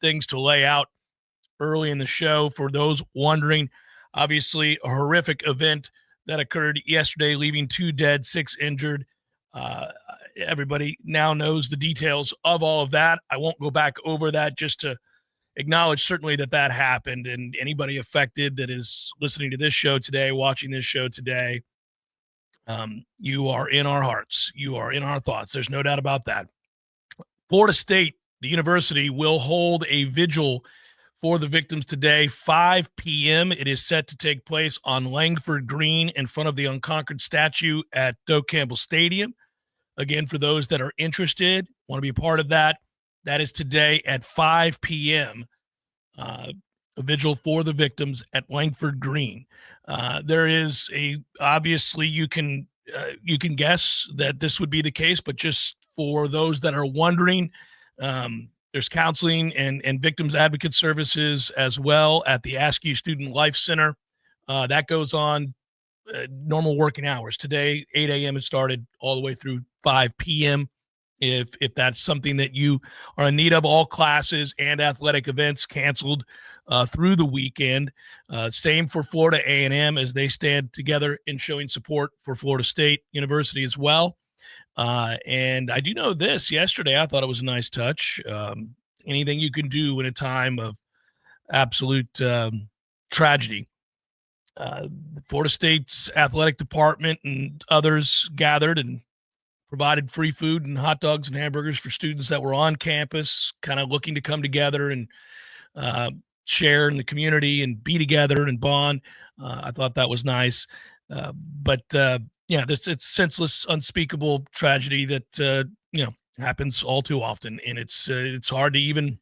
things to lay out early in the show for those wondering. Obviously, a horrific event that occurred yesterday, leaving 2 dead, 6 injured. Everybody now knows the details of all of that. I won't go back over that, just to acknowledge certainly that happened, and anybody affected that is listening to this show today, watching this show today, you are in our hearts. You are in our thoughts. There's no doubt about that. Florida State, the university, will hold a vigil for the victims today, 5 p.m. It is set to take place on Langford Green in front of the Unconquered statue at Doak Campbell Stadium. Again, for those that are interested, want to be a part of that, that is today at 5 p.m., a vigil for the victims at Langford Green. There is obviously you can guess that this would be the case, but just for those that are wondering, there's counseling and victims advocate services as well at the Askew Student Life Center. That goes on normal working hours. Today, 8 a.m. it started all the way through 5 p.m. If that's something that you are in need of, all classes and athletic events canceled through the weekend. Same for Florida A&M as they stand together in showing support for Florida State University as well. And I do know this. Yesterday, I thought it was a nice touch. Anything you can do in a time of absolute tragedy. Florida State's athletic department and others gathered and provided free food and hot dogs and hamburgers for students that were on campus, kind of looking to come together and share in the community and be together and bond. I thought that was nice. But it's senseless, unspeakable tragedy that, happens all too often. And it's hard to even,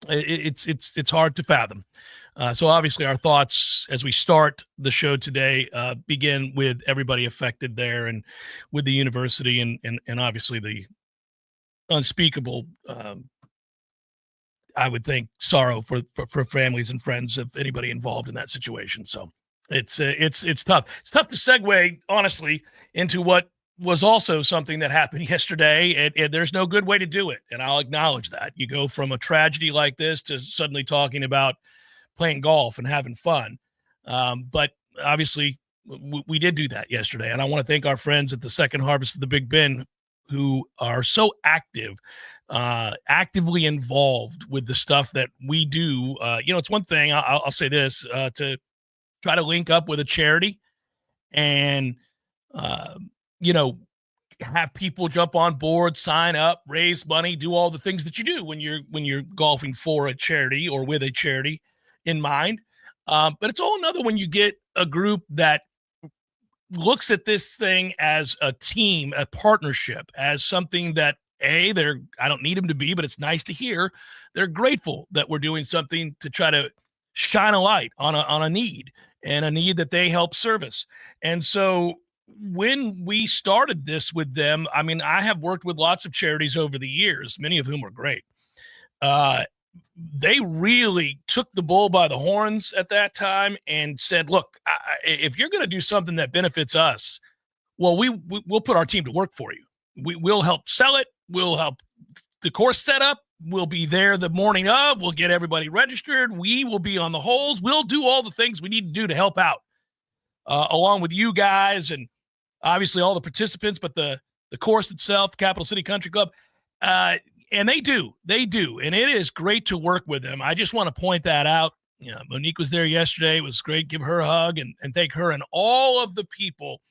it's hard to fathom. So obviously our thoughts as we start the show today begin with everybody affected there and with the university and obviously the unspeakable, I would think, sorrow for families and friends of anybody involved in that situation. So it's tough. It's tough to segue, honestly, into what was also something that happened yesterday, and there's no good way to do it. And I'll acknowledge that. You go from a tragedy like this to suddenly talking about playing golf and having fun. But obviously we did do that yesterday. And I want to thank our friends at the Second Harvest of the Big Bend who are so actively involved with the stuff that we do. It's one thing, I'll say this, to try to link up with a charity and, have people jump on board, sign up, raise money, do all the things that you do when you're golfing for a charity or with a charity in mind. But it's all another when you get a group that looks at this thing as a team, a partnership, as something that I don't need them to be, but it's nice to hear. They're grateful that we're doing something to try to shine a light on a need and a need that they help service. And so when we started this with them, I mean, I have worked with lots of charities over the years, many of whom are great. They really took the bull by the horns at that time and said, look, if you're going to do something that benefits us, well, we'll put our team to work for you. We'll help sell it. We'll help the course set up. We'll be there the morning of. We'll get everybody registered. We will be on the holes. We'll do all the things we need to do to help out, along with you guys and obviously all the participants, but the course itself, Capital City Country Club. And they do. And it is great to work with them. I just want to point that out. Monique was there yesterday. It was great. Give her a hug and thank her and all of the people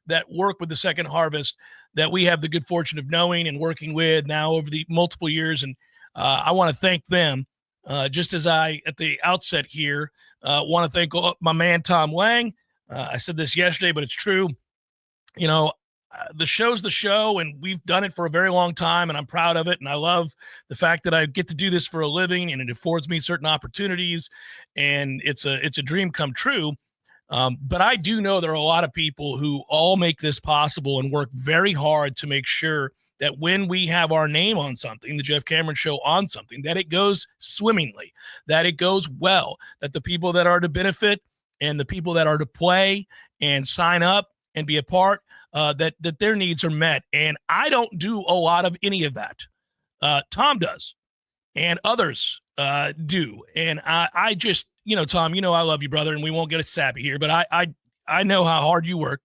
that work with the Second Harvest that we have the good fortune of knowing and working with now over the multiple years. And I want to thank them. Just as I, at the outset here, want to thank my man, Tom Lang. I said this yesterday, but it's true. The show's the show, and we've done it for a very long time, and I'm proud of it. And I love the fact that I get to do this for a living, and it affords me certain opportunities, and it's a dream come true. But I do know there are a lot of people who all make this possible and work very hard to make sure that when we have our name on something, the Jeff Cameron Show on something, that it goes swimmingly, that it goes well, that the people that are to benefit and the people that are to play and sign up and be a part, that their needs are met. And I don't do a lot of any of that. Tom does, and others do. And I just, Tom, I love you, brother, and we won't get a sappy here, but I know how hard you work,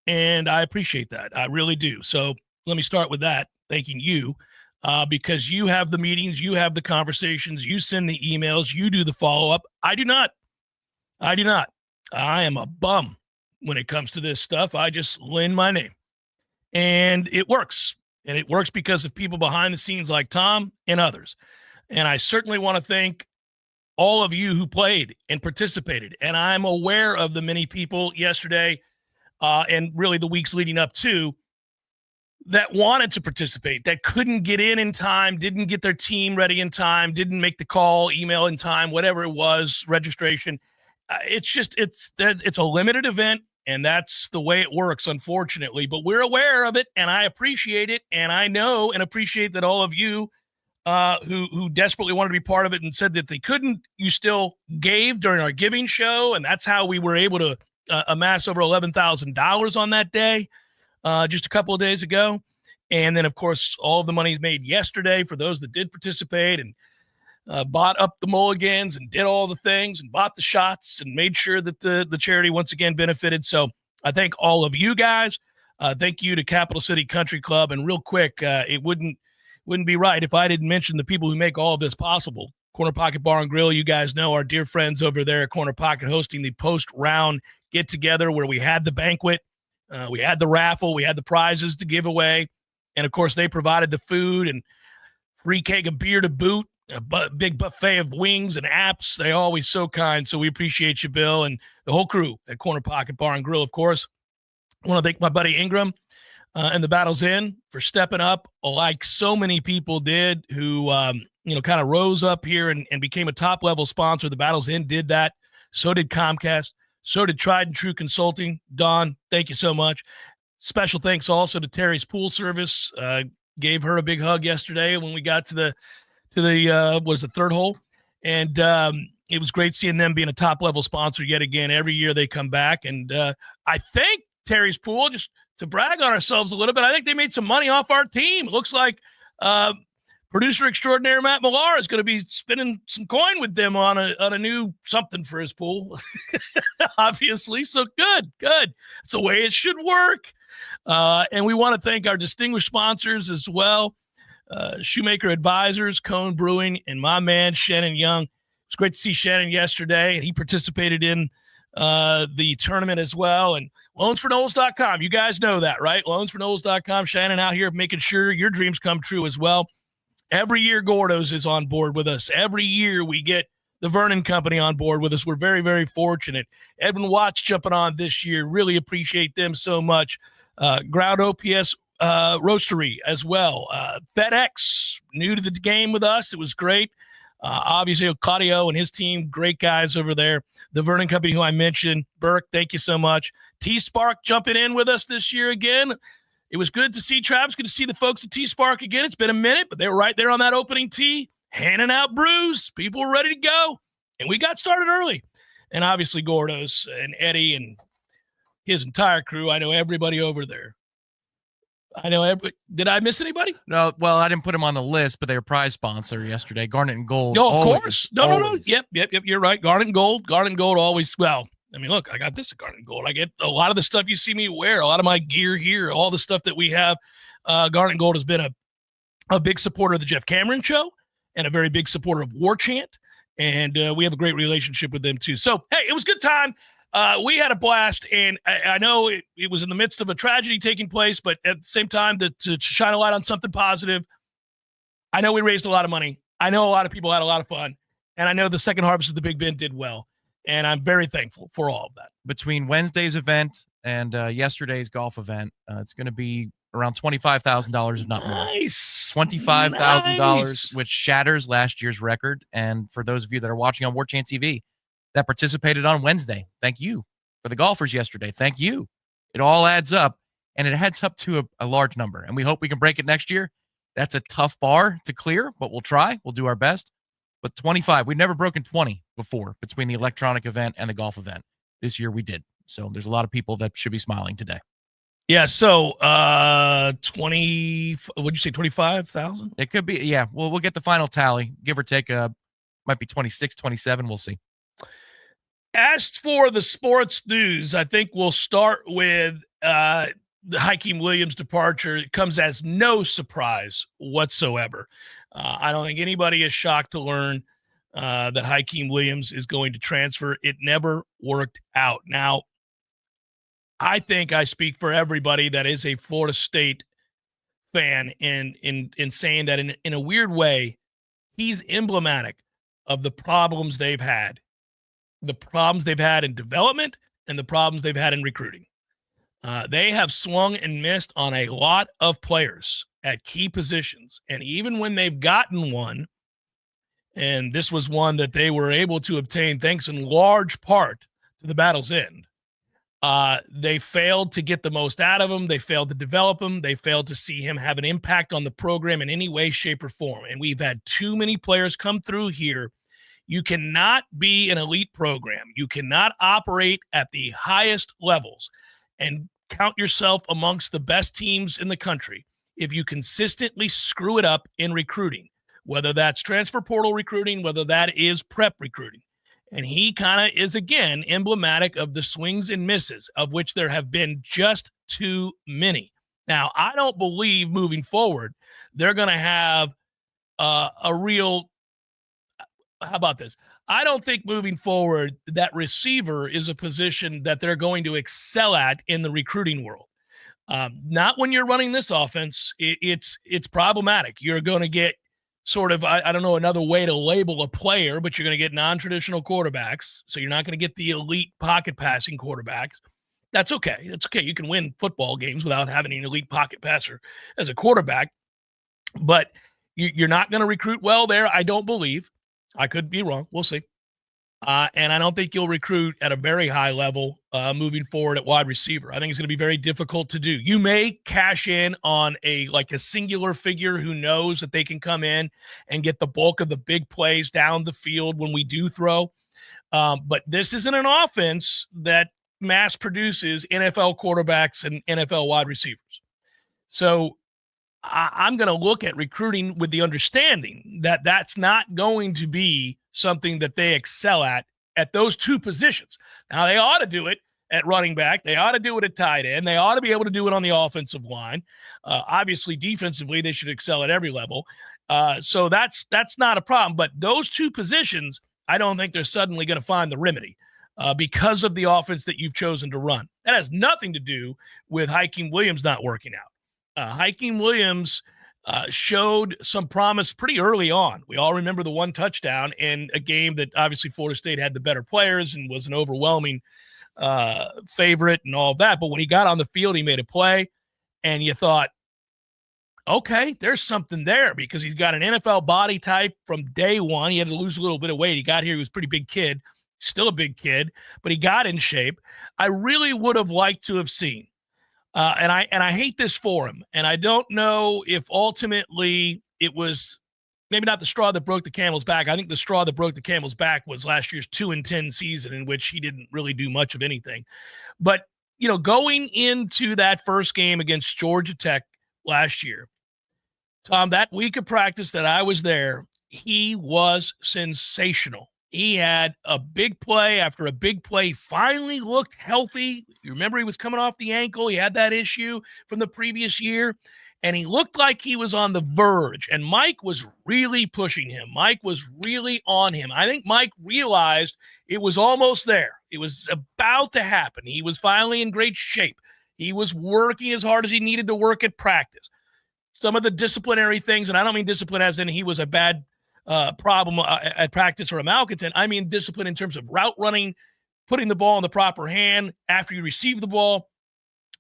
and I appreciate that. I really do. So let me start with that, thanking you, because you have the meetings, you have the conversations, you send the emails, you do the follow-up. I do not. I am a bum when it comes to this stuff. I just lend my name. And it works. And it works because of people behind the scenes like Tom and others. And I certainly want to thank all of you who played and participated. And I'm aware of the many people yesterday and really the weeks leading up to that wanted to participate, that couldn't get in time, didn't get their team ready in time, didn't make the call, email in time, whatever it was, registration. It's a limited event. And that's the way it works, unfortunately. But we're aware of it, and I appreciate it. And I know and appreciate that all of you who desperately wanted to be part of it and said that they couldn't, you still gave during our giving show. And that's how we were able to amass over $11,000 on that day, just a couple of days ago. And then, of course, all of the money is made yesterday for those that did participate and bought up the mulligans and did all the things and bought the shots and made sure that the charity once again benefited. So I thank all of you guys. Thank you to Capital City Country Club. And real quick, it wouldn't be right if I didn't mention the people who make all of this possible. Corner Pocket Bar and Grill, you guys know our dear friends over there at Corner Pocket hosting the post-round get-together where we had the banquet, we had the raffle, we had the prizes to give away. And, of course, they provided the food and free keg of beer to boot. A big buffet of wings and apps. They're always so kind. So we appreciate you, Bill, and the whole crew at Corner Pocket Bar and Grill, of course. I want to thank my buddy Ingram and the Battles Inn for stepping up like so many people did who, kind of rose up here and became a top-level sponsor. The Battles Inn did that. So did Comcast. So did Tried and True Consulting. Don, thank you so much. Special thanks also to Terry's Pool Service. Gave her a big hug yesterday when we got to the third hole. And it was great seeing them being a top-level sponsor yet again. Every year they come back. And I think Terry's Pool, just to brag on ourselves a little bit, I think they made some money off our team. It looks like producer extraordinaire Matt Millar is going to be spending some coin with them on a new something for his pool, obviously. So good. It's the way it should work. And we want to thank our distinguished sponsors as well. Shoemaker Advisors, Cone Brewing, and my man, Shannon Young. It's great to see Shannon yesterday, and he participated in the tournament as well. And loansforknowles.com, you guys know that, right? Loansforknowles.com, Shannon out here making sure your dreams come true as well. Every year, Gordo's is on board with us. Every year, we get the Vernon Company on board with us. We're very, very fortunate. Edwin Watts jumping on this year. Really appreciate them so much. Ground OPS Roastery as well. FedEx, new to the game with us. It was great. Obviously, Claudio and his team, great guys over there. The Vernon Company, who I mentioned. Burke, thank you so much. T-Spark jumping in with us this year again. It was good to see Travis, good to see the folks at T-Spark again. It's been a minute, but they were right there on that opening tee, handing out brews. People were ready to go, and we got started early. And obviously, Gordo's and Eddie and his entire crew. I know everybody over there. Did I miss anybody? No, well, I didn't put them on the list, but they were prize sponsor yesterday. Garnet and Gold. No, of course. No. Yep. You're right. Garnet and Gold always. Well, I mean, look, I got this at Garnet and Gold. I get a lot of the stuff you see me wear, a lot of my gear here, all the stuff that we have. Garnet and Gold has been a big supporter of the Jeff Cameron Show and a very big supporter of Warchant. And we have a great relationship with them too. So, hey, it was a good time. We had a blast, and I know it was in the midst of a tragedy taking place, but at the same time, to shine a light on something positive, I know we raised a lot of money. I know a lot of people had a lot of fun, and I know the second harvest of the Big Bend did well, and I'm very thankful for all of that. Between Wednesday's event and yesterday's golf event, it's going to be around $25,000, if not more. Nice. $25,000, which shatters last year's record. And for those of you that are watching on Warchant TV, that participated on Wednesday, thank you. For the golfers yesterday, thank you. It all adds up, and it adds up to a large number, and we hope we can break it next year. That's a tough bar to clear, but we'll try. We'll do our best. But 25, we've never broken 20 before between the electronic event and the golf event. This year we did. So there's a lot of people that should be smiling today. Yeah, so 20, what'd you say, 25,000? It could be, yeah. We'll get the final tally, give or take a Might be 26, 27. We'll see. As for the sports news, I think we'll start with the Hakeem Williams departure. It comes as no surprise whatsoever. I don't think anybody is shocked to learn that Hakeem Williams is going to transfer. It never worked out. Now, I think I speak for everybody that is a Florida State fan in saying that in a weird way, he's emblematic of the problems they've had. The problems they've had in development and the problems they've had in recruiting. They have swung and missed on a lot of players at key positions. And even when they've gotten one, and this was one that they were able to obtain thanks in large part to the battle's end, they failed to get the most out of him. They failed to develop him. They failed to see him have an impact on the program in any way, shape, or form. And we've had too many players come through here. You cannot be an elite program. You cannot operate at the highest levels and count yourself amongst the best teams in the country if you consistently screw it up in recruiting, whether that's transfer portal recruiting, whether that is prep recruiting. And he kind of is, again, emblematic of the swings and misses, of which there have been just too many. Now, I don't believe moving forward they're going to have a real – how about this? I don't think moving forward that receiver is a position that they're going to excel at in the recruiting world. Not when you're running this offense. It's problematic. You're going to get sort of, I don't know, another way to label a player, but you're going to get non-traditional quarterbacks. So you're not going to get the elite pocket passing quarterbacks. That's okay. That's okay. You can win football games without having an elite pocket passer as a quarterback. But you're not going to recruit well there, I don't believe. I could be wrong. We'll see. And I don't think you'll recruit at a very high level moving forward at wide receiver. I think it's going to be very difficult to do. You may cash in on a singular figure who knows that they can come in and get the bulk of the big plays down the field when we do throw. But this isn't an offense that mass produces NFL quarterbacks and NFL wide receivers. So I'm going to look at recruiting with the understanding that that's not going to be something that they excel at those two positions. Now, they ought to do it at running back. They ought to do it at tight end. They ought to be able to do it on the offensive line. Obviously, defensively, they should excel at every level. So that's not a problem. But those two positions, I don't think they're suddenly going to find the remedy because of the offense that you've chosen to run. That has nothing to do with Hakeem Williams not working out. Hakeem Williams showed some promise pretty early on. We all remember the one touchdown in a game that obviously Florida State had the better players and was an overwhelming favorite and all that. But when he got on the field, he made a play, and you thought, okay, there's something there because he's got an NFL body type from day one. He had to lose a little bit of weight. He got here. He was a pretty big kid, still a big kid, but he got in shape. I really would have liked to have seen. And I hate this for him. And I don't know if ultimately it was maybe not the straw that broke the camel's back. I think the straw that broke the camel's back was last year's 2-10 season in which he didn't really do much of anything. But, going into that first game against Georgia Tech last year, Tom, that week of practice that I was there, he was sensational. He had a big play after a big play. He finally looked healthy. You remember he was coming off the ankle. He had that issue from the previous year, and he looked like he was on the verge. And Mike was really pushing him. Mike was really on him. I think Mike realized it was almost there. It was about to happen. He was finally in great shape. He was working as hard as he needed to work at practice. Some of the disciplinary things, and I don't mean discipline as in he was a bad problem at practice or a malcontent. I mean discipline in terms of route running, putting the ball in the proper hand after you receive the ball,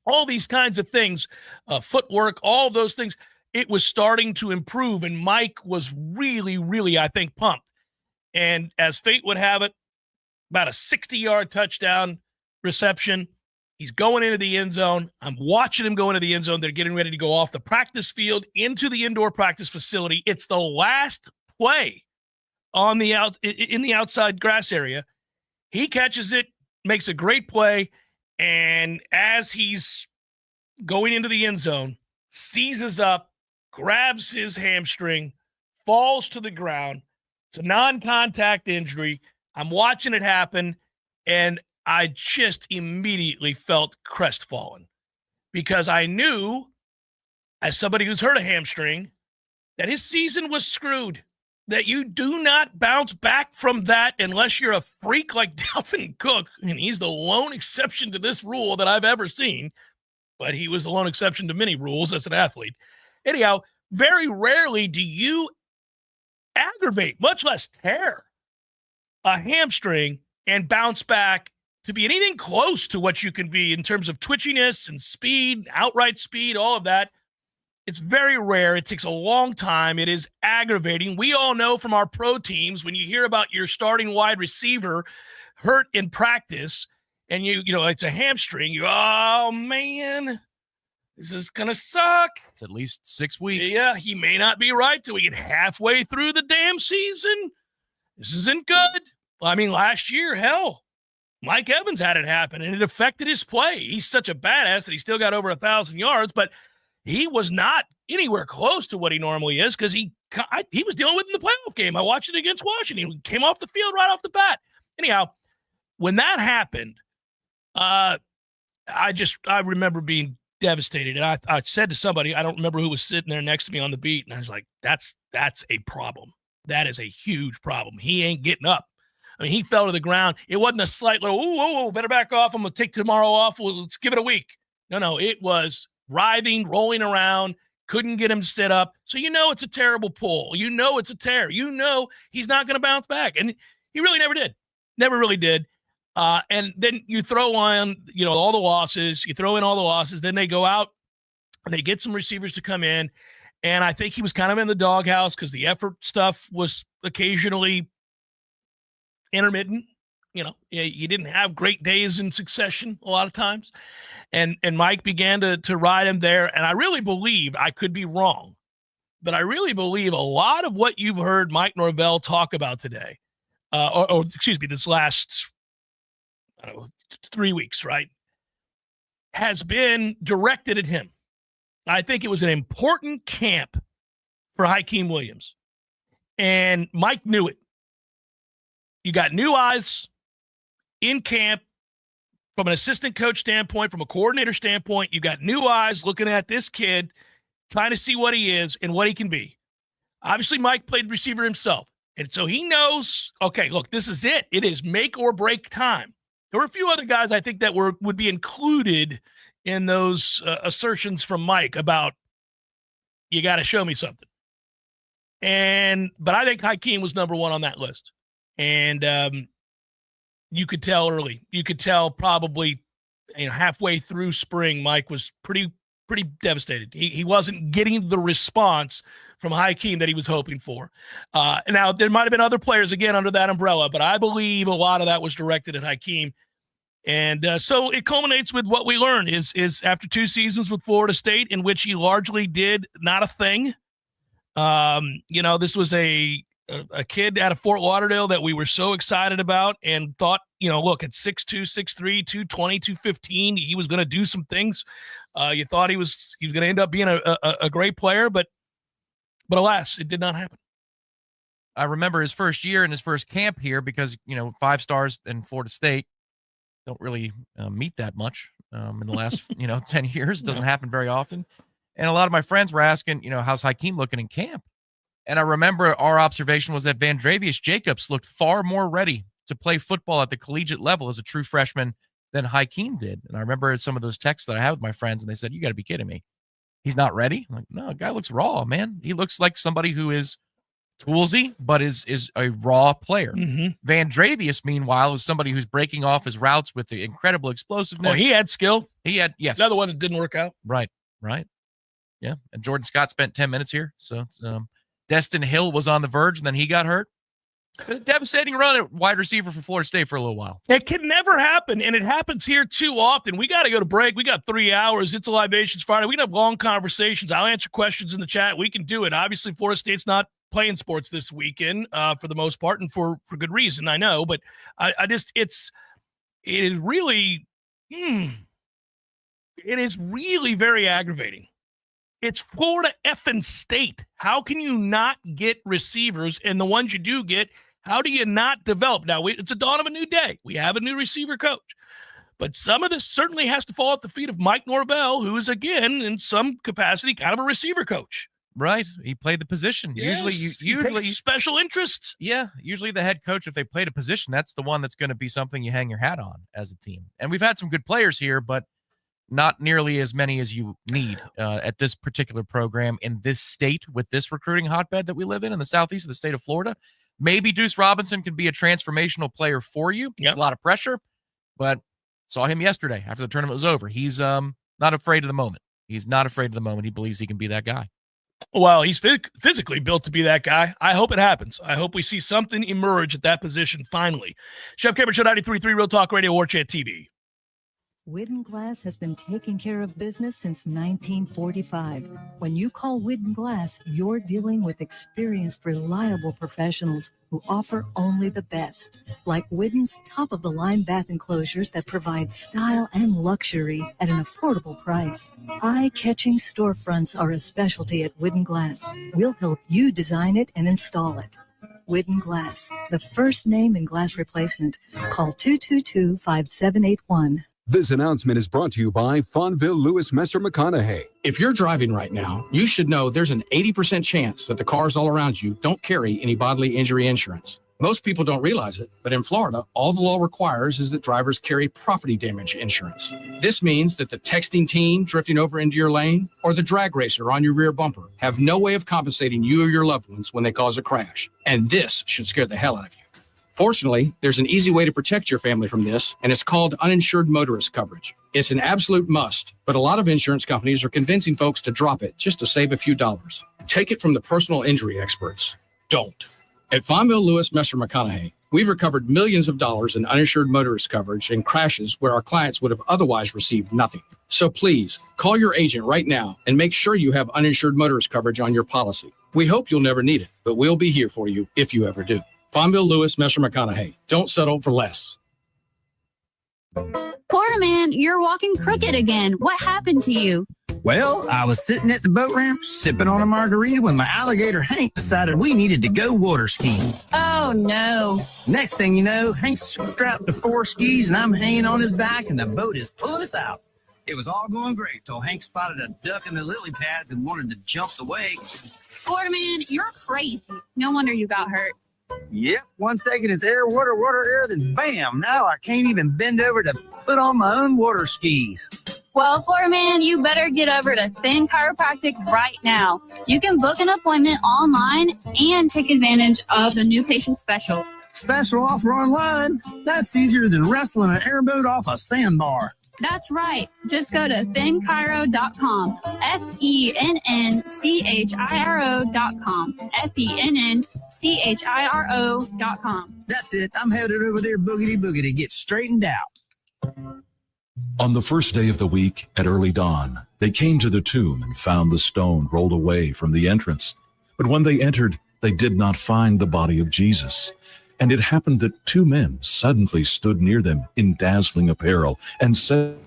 all these kinds of things, footwork, all of those things. It was starting to improve, and Mike was really, really, I think, pumped. And as fate would have it, about a 60-yard touchdown reception. He's going into the end zone. I'm watching him go into the end zone. They're getting ready to go off the practice field into the indoor practice facility. It's the last play in the outside grass area. He catches it, makes a great play, and as he's going into the end zone, seizes up, grabs his hamstring, falls to the ground, It's a non-contact injury. I'm watching it happen, and I just immediately felt crestfallen because I knew, as somebody who's hurt a hamstring, that his season was screwed, that you do not bounce back from that unless you're a freak like Dalvin Cook, and he's the lone exception to this rule that I've ever seen, but he was the lone exception to many rules as an athlete. Anyhow, very rarely do you aggravate, much less tear, a hamstring and bounce back to be anything close to what you can be in terms of twitchiness and speed, outright speed, all of that. It's very rare. It takes a long time. It is aggravating. We all know from our pro teams, when you hear about your starting wide receiver hurt in practice and you know, it's a hamstring, oh man, this is going to suck. It's at least 6 weeks. Yeah, he may not be right till we get halfway through the damn season. This isn't good. Well, I mean, last year, hell, Mike Evans had it happen, and it affected his play. He's such a badass that he still got over 1,000 yards, but he was not anywhere close to what he normally is because he was dealing with it in the playoff game. I watched it against Washington. He came off the field right off the bat. Anyhow, when that happened, I remember being devastated. And I said to somebody, I don't remember who was sitting there next to me on the beat, and I was like, that's a problem. That is a huge problem. He ain't getting up. I mean, he fell to the ground. It wasn't a slight little, whoa, better back off. I'm going to take tomorrow off. Let's give it a week. No, it was writhing, rolling around, couldn't get him to sit up. So you know it's a terrible pull. You know it's a tear. You know he's not going to bounce back. And he really never did. Never really did. And then you throw on, all the losses. You throw in all the losses. Then they go out and they get some receivers to come in. And I think he was kind of in the doghouse because the effort stuff was occasionally intermittent. You didn't have great days in succession a lot of times. And Mike began to ride him there. And I really believe, I could be wrong, but I really believe a lot of what you've heard Mike Norvell talk about today, this last 3 weeks, right, has been directed at him. I think it was an important camp for Hakeem Williams. And Mike knew it. You got new eyes in camp from an assistant coach standpoint, from a coordinator standpoint. You got new eyes looking at this kid, trying to see what he is and what he can be. Obviously, Mike played receiver himself. And so he knows, okay, look, this is it. It is make or break time. There were a few other guys I think that would be included in those assertions from Mike about, you got to show me something. But I think Hakeem was number one on that list. And you could tell early. You could tell probably halfway through spring, Mike was pretty devastated. He wasn't getting the response from Hakeem that he was hoping for. Now, there might have been other players, again, under that umbrella, but I believe a lot of that was directed at Hakeem. And so it culminates with what we learned is after 2 seasons with Florida State, in which he largely did not a thing. This was a kid out of Fort Lauderdale that we were so excited about and thought, look, at 6'2", 6'3", 220, 215, he was going to do some things. You thought he was going to end up being a great player, but alas, it did not happen. I remember his first year and his first camp here because, 5 stars in Florida State don't really meet that much in the last, 10 years. Doesn't happen very often. And a lot of my friends were asking, how's Hakeem looking in camp? And I remember our observation was that Vandrevius Jacobs looked far more ready to play football at the collegiate level as a true freshman than Hakeem did. And I remember some of those texts that I had with my friends, and they said, you got to be kidding me. He's not ready? I'm like, no, the guy looks raw, man. He looks like somebody who is toolsy, but is a raw player. Mm-hmm. Vandrevius, meanwhile, is somebody who's breaking off his routes with the incredible explosiveness. Oh, he had skill. Yes. Another one that didn't work out. Right. Yeah. And Jordan Scott spent 10 minutes here. So Destin Hill was on the verge, and then he got hurt. A devastating run at wide receiver for Florida State for a little while. It can never happen, and it happens here too often. We got to go to break. We got 3 hours. It's a Libations Friday. We can have long conversations. I'll answer questions in the chat. We can do it. Obviously, Florida State's not playing sports this weekend for the most part, and for good reason, I know. But it is really very aggravating It's Florida effing State. How can you not get receivers? And the ones you do get, how do you not develop? Now, it's a dawn of a new day. We have a new receiver coach. But some of this certainly has to fall at the feet of Mike Norvell, who is, again, in some capacity, kind of a receiver coach. Right. He played the position. Yes, usually special interests. Yeah. Usually the head coach, if they played a position, that's the one that's going to be something you hang your hat on as a team. And we've had some good players here, but not nearly as many as you need at this particular program in this state with this recruiting hotbed that we live in the southeast of the state of Florida. Maybe Deuce Robinson can be a transformational player for you. It's a lot of pressure, but saw him yesterday after the tournament was over. He's not afraid of the moment. He's not afraid of the moment. He believes he can be that guy. Well, he's physically built to be that guy. I hope it happens. I hope we see something emerge at that position finally. Chef Cameron Show 93.3 Real Talk Radio, Warchant TV. Whidden Glass has been taking care of business since 1945. When you call Whidden Glass, you're dealing with experienced, reliable professionals who offer only the best. Like Whidden's top-of-the-line bath enclosures that provide style and luxury at an affordable price. Eye-catching storefronts are a specialty at Whidden Glass. We'll help you design it and install it. Whidden Glass, the first name in glass replacement. Call 222-5781. This announcement is brought to you by Fonville Lewis Messer McConaughey. If you're driving right now, you should know there's an 80% chance that the cars all around you don't carry any bodily injury insurance. Most people don't realize it, but in Florida, all the law requires is that drivers carry property damage insurance. This means that the texting teen drifting over into your lane or the drag racer on your rear bumper have no way of compensating you or your loved ones when they cause a crash. And this should scare the hell out of you. Fortunately, there's an easy way to protect your family from this, and it's called uninsured motorist coverage. It's an absolute must, but a lot of insurance companies are convincing folks to drop it just to save a few dollars. Take it from the personal injury experts. Don't. At Fonville Lewis Messer McConaughey, we've recovered millions of dollars in uninsured motorist coverage in crashes where our clients would have otherwise received nothing. So please, call your agent right now and make sure you have uninsured motorist coverage on your policy. We hope you'll never need it, but we'll be here for you if you ever do. Fonville Lewis Messer McConaughey. Don't settle for less. Quarterman, you're walking crooked again. What happened to you? Well, I was sitting at the boat ramp sipping on a margarita when my alligator Hank decided we needed to go water skiing. Oh, no. Next thing you know, Hank's strapped to 4 skis and I'm hanging on his back and the boat is pulling us out. It was all going great till Hank spotted a duck in the lily pads and wanted to jump the wake. Quarterman, you're crazy. No wonder you got hurt. Yep, one's taking its air, then bam, now I can't even bend over to put on my own water skis. Well, Quarterman, you better get over to Thin Chiropractic right now. You can book an appointment online and take advantage of the new patient special. Special offer online? That's easier than wrestling an airboat off a sandbar. That's right. Just go to thinchiro.com. FENNCHIRO.com. FENNCHIRO.com. That's it. I'm headed over there boogity to get straightened out. On the first day of the week, at early dawn, they came to the tomb and found the stone rolled away from the entrance. But when they entered, they did not find the body of Jesus. And it happened that 2 men suddenly stood near them in dazzling apparel and said,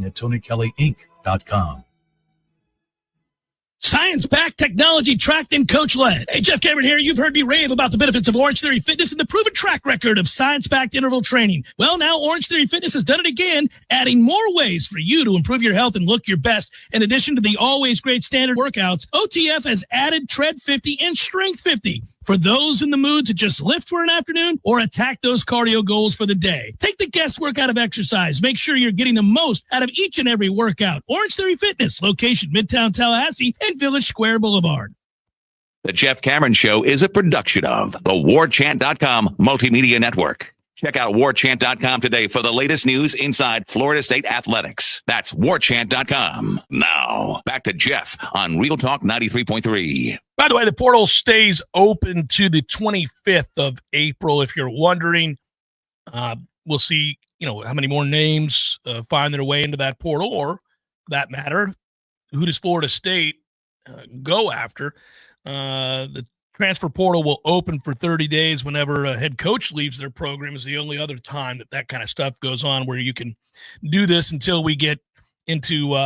at TonyKellyInc.com. Science-backed, technology-tracked, and coach-led. Hey, Jeff Cameron here. You've heard me rave about the benefits of Orange Theory Fitness and the proven track record of science-backed interval training. Well, now Orange Theory Fitness has done it again, adding more ways for you to improve your health and look your best. In addition to the always great standard workouts, OTF has added Tread 50 and Strength 50 for those in the mood to just lift for an afternoon or attack those cardio goals for the day. Take the guesswork out of exercise. Make sure you're getting the most out of each and every workout. Orange Theory Fitness, location Midtown Tallahassee and Village Square Boulevard. The Jeff Cameron Show is a production of the Warchant.com Multimedia Network. Check out Warchant.com today for the latest news inside Florida State athletics. That's Warchant.com. Now, back to Jeff on Real Talk 93.3. By the way, the portal stays open to the 25th of April. If you're wondering, we'll see, how many more names find their way into that portal, or for that matter, who does Florida State go after? The transfer portal will open for 30 days whenever a head coach leaves their program. Is the only other time that kind of stuff goes on, where you can do this until we get into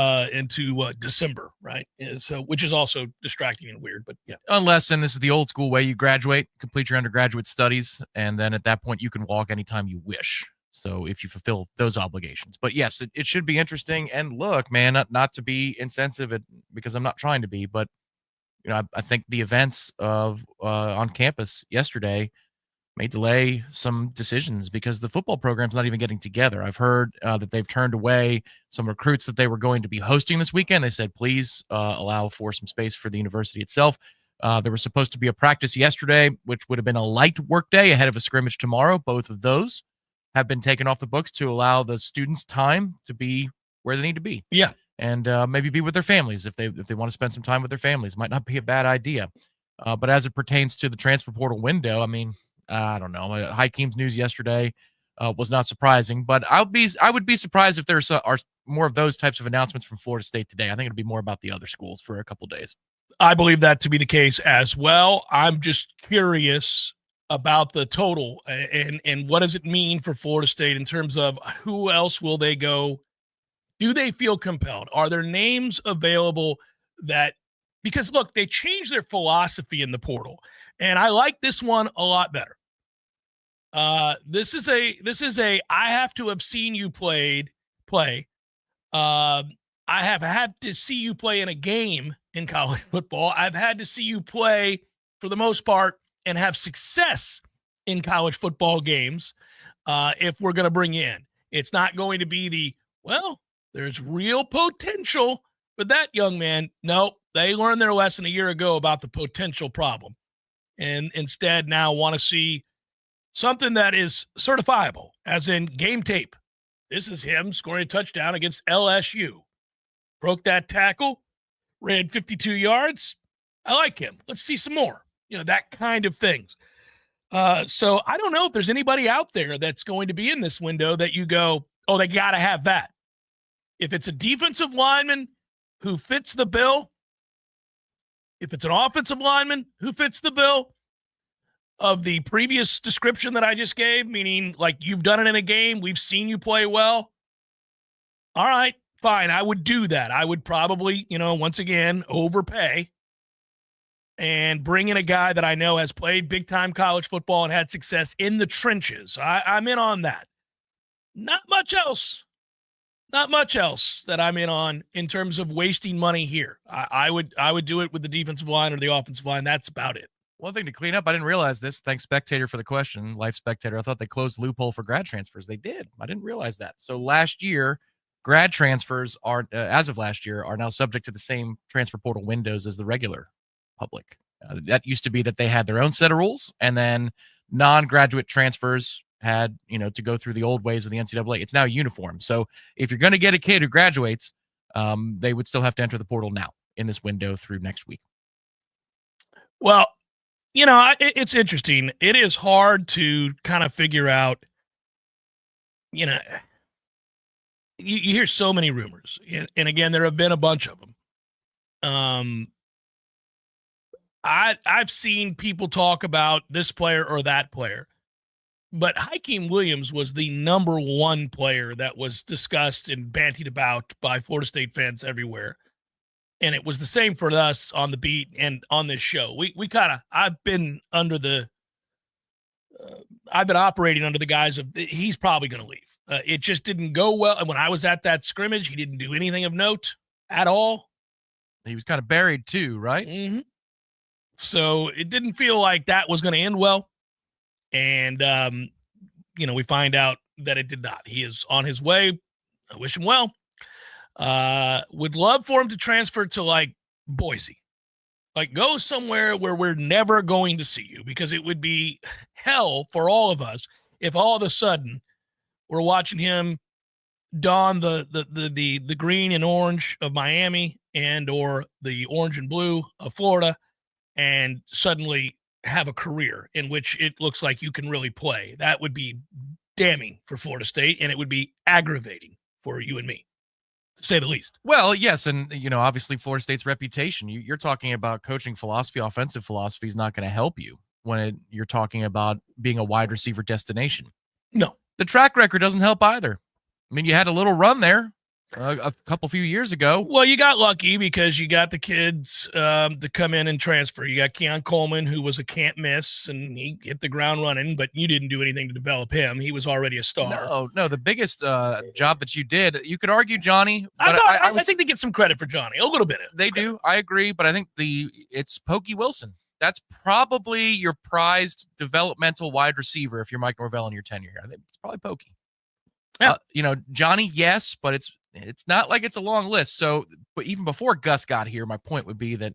December, right? So, which is also distracting and weird, but yeah. Unless, and this is the old school way, you graduate, complete your undergraduate studies, and then at that point you can walk anytime you wish. So if you fulfill those obligations. But yes, it should be interesting. And look, man, not to be insensitive, because I'm not trying to be, but I think the events on campus yesterday may delay some decisions because the football program's not even getting together. I've heard that they've turned away some recruits that they were going to be hosting this weekend. They said, please allow for some space for the university itself. There was supposed to be a practice yesterday, which would have been a light work day ahead of a scrimmage tomorrow. Both of those have been taken off the books to allow the students time to be where they need to be. Yeah. And maybe be with their families if they want to spend some time with their families. Might not be a bad idea. But as it pertains to the transfer portal window, I mean, I don't know. Hakeem's news yesterday was not surprising, but I would be surprised if there's are more of those types of announcements from Florida State today. I think it'll be more about the other schools for a couple days. I believe that to be the case as well. I'm just curious about the total and what does it mean for Florida State in terms of who else will they go. Do they feel compelled? Are there names available because look, they changed their philosophy in the portal, and I like this one a lot better. This is a I have to have seen you play. I have had to see you play in a game in college football. I've had to see you play for the most part and have success in college football games. If we're going to bring in, it's not going to be there's real potential with that young man. No, they learned their lesson a year ago about the potential problem, and instead now want to see something that is certifiable, as in game tape. This is him scoring a touchdown against LSU. Broke that tackle, ran 52 yards. I like him. Let's see some more. That kind of things. So I don't know if there's anybody out there that's going to be in this window that you go, oh, they got to have that. If it's a defensive lineman who fits the bill, if it's an offensive lineman who fits the bill of the previous description that I just gave, meaning like you've done it in a game, we've seen you play well. All right, fine. I would do that. I would probably, once again, overpay and bring in a guy that I know has played big-time college football and had success in the trenches. I'm in on that. Not much else that I'm in on in terms of wasting money here. I would do it with the defensive line or the offensive line. That's about it. One thing to clean up, I didn't realize this. Thanks, Spectator, for the question. Life Spectator. I thought they closed the loophole for grad transfers. They did. I didn't realize that. So last year, grad transfers are, as of last year, are now subject to the same transfer portal windows as the regular public. That used to be that they had their own set of rules, and then non-graduate transfers had, to go through the old ways of the NCAA. It's now uniform. So if you're going to get a kid who graduates, they would still have to enter the portal now in this window through next week. Well, it's interesting. It is hard to kind of figure out, you hear so many rumors, and again, there have been a bunch of them. I've seen people talk about this player or that player, but Hakeem Williams was the number one player that was discussed and bantied about by Florida State fans everywhere. And it was the same for us on the beat and on this show. I've been operating under the guise of he's probably going to leave. It just didn't go well. And when I was at that scrimmage, he didn't do anything of note at all. He was kind of buried too, right? Mm-hmm. So it didn't feel like that was going to end well. And, we find out that it did not. He is on his way. I wish him well. Would love for him to transfer to like Boise Like, go somewhere where we're never going to see you, because it would be hell for all of us if all of a sudden we're watching him don the green and orange of Miami and or the orange and blue of Florida and suddenly have a career in which it looks like you can really play. That would be damning for Florida State, and it would be aggravating for you and me, to say the least. Well, yes, and obviously Florida State's reputation. You're talking about coaching philosophy, offensive philosophy is not going to help you when you're talking about being a wide receiver destination. No. The track record doesn't help either. I mean, you had a little run there a few years ago. Well, you got lucky because you got the kids to come in and transfer. You got Keon Coleman, who was a can't miss, and he hit the ground running, but you didn't do anything to develop him. He was already a star. No, the biggest job that you did, you could argue Johnny. But I think they get some credit for Johnny, a little bit. They do. I agree, but I think it's Pokey Wilson. That's probably your prized developmental wide receiver if you're Mike Norvell in your tenure here. I think it's probably Pokey. Yeah. Johnny, yes, but it's not like it's a long list. So, but even before Gus got here, my point would be that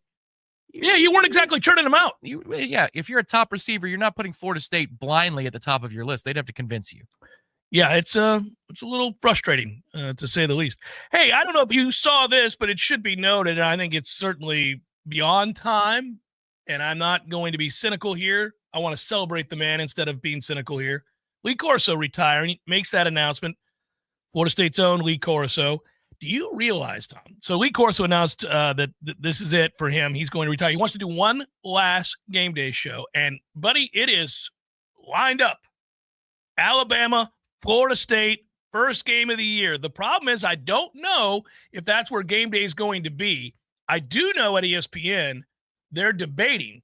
you weren't exactly churning them out. If you're a top receiver, you're not putting Florida State blindly at the top of your list. They'd have to convince you. Yeah, it's a little frustrating, to say the least. Hey, I don't know if you saw this, but it should be noted, and I think it's certainly beyond time, and I'm not going to be cynical here. I want to celebrate the man instead of being cynical here. Lee Corso retiring, makes that announcement. Florida State's own Lee Corso. Do you realize, Tom? So Lee Corso announced that this is it for him. He's going to retire. He wants to do one last game day show. And, buddy, it is lined up. Alabama, Florida State, first game of the year. The problem is I don't know if that's where game day is going to be. I do know at ESPN they're debating.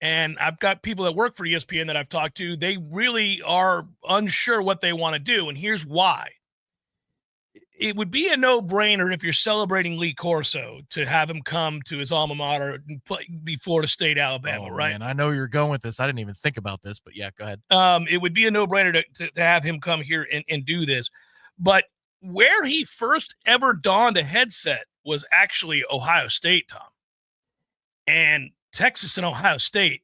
And I've got people that work for ESPN that I've talked to. They really are unsure what they want to do. And here's why. It would be a no-brainer if you're celebrating Lee Corso to have him come to his alma mater and be Florida State, Alabama, right? Man, I know you're going with this. I didn't even think about this, but yeah, go ahead. It would be a no-brainer to have him come here and do this. But where he first ever donned a headset was actually Ohio State, Tom. And Texas and Ohio State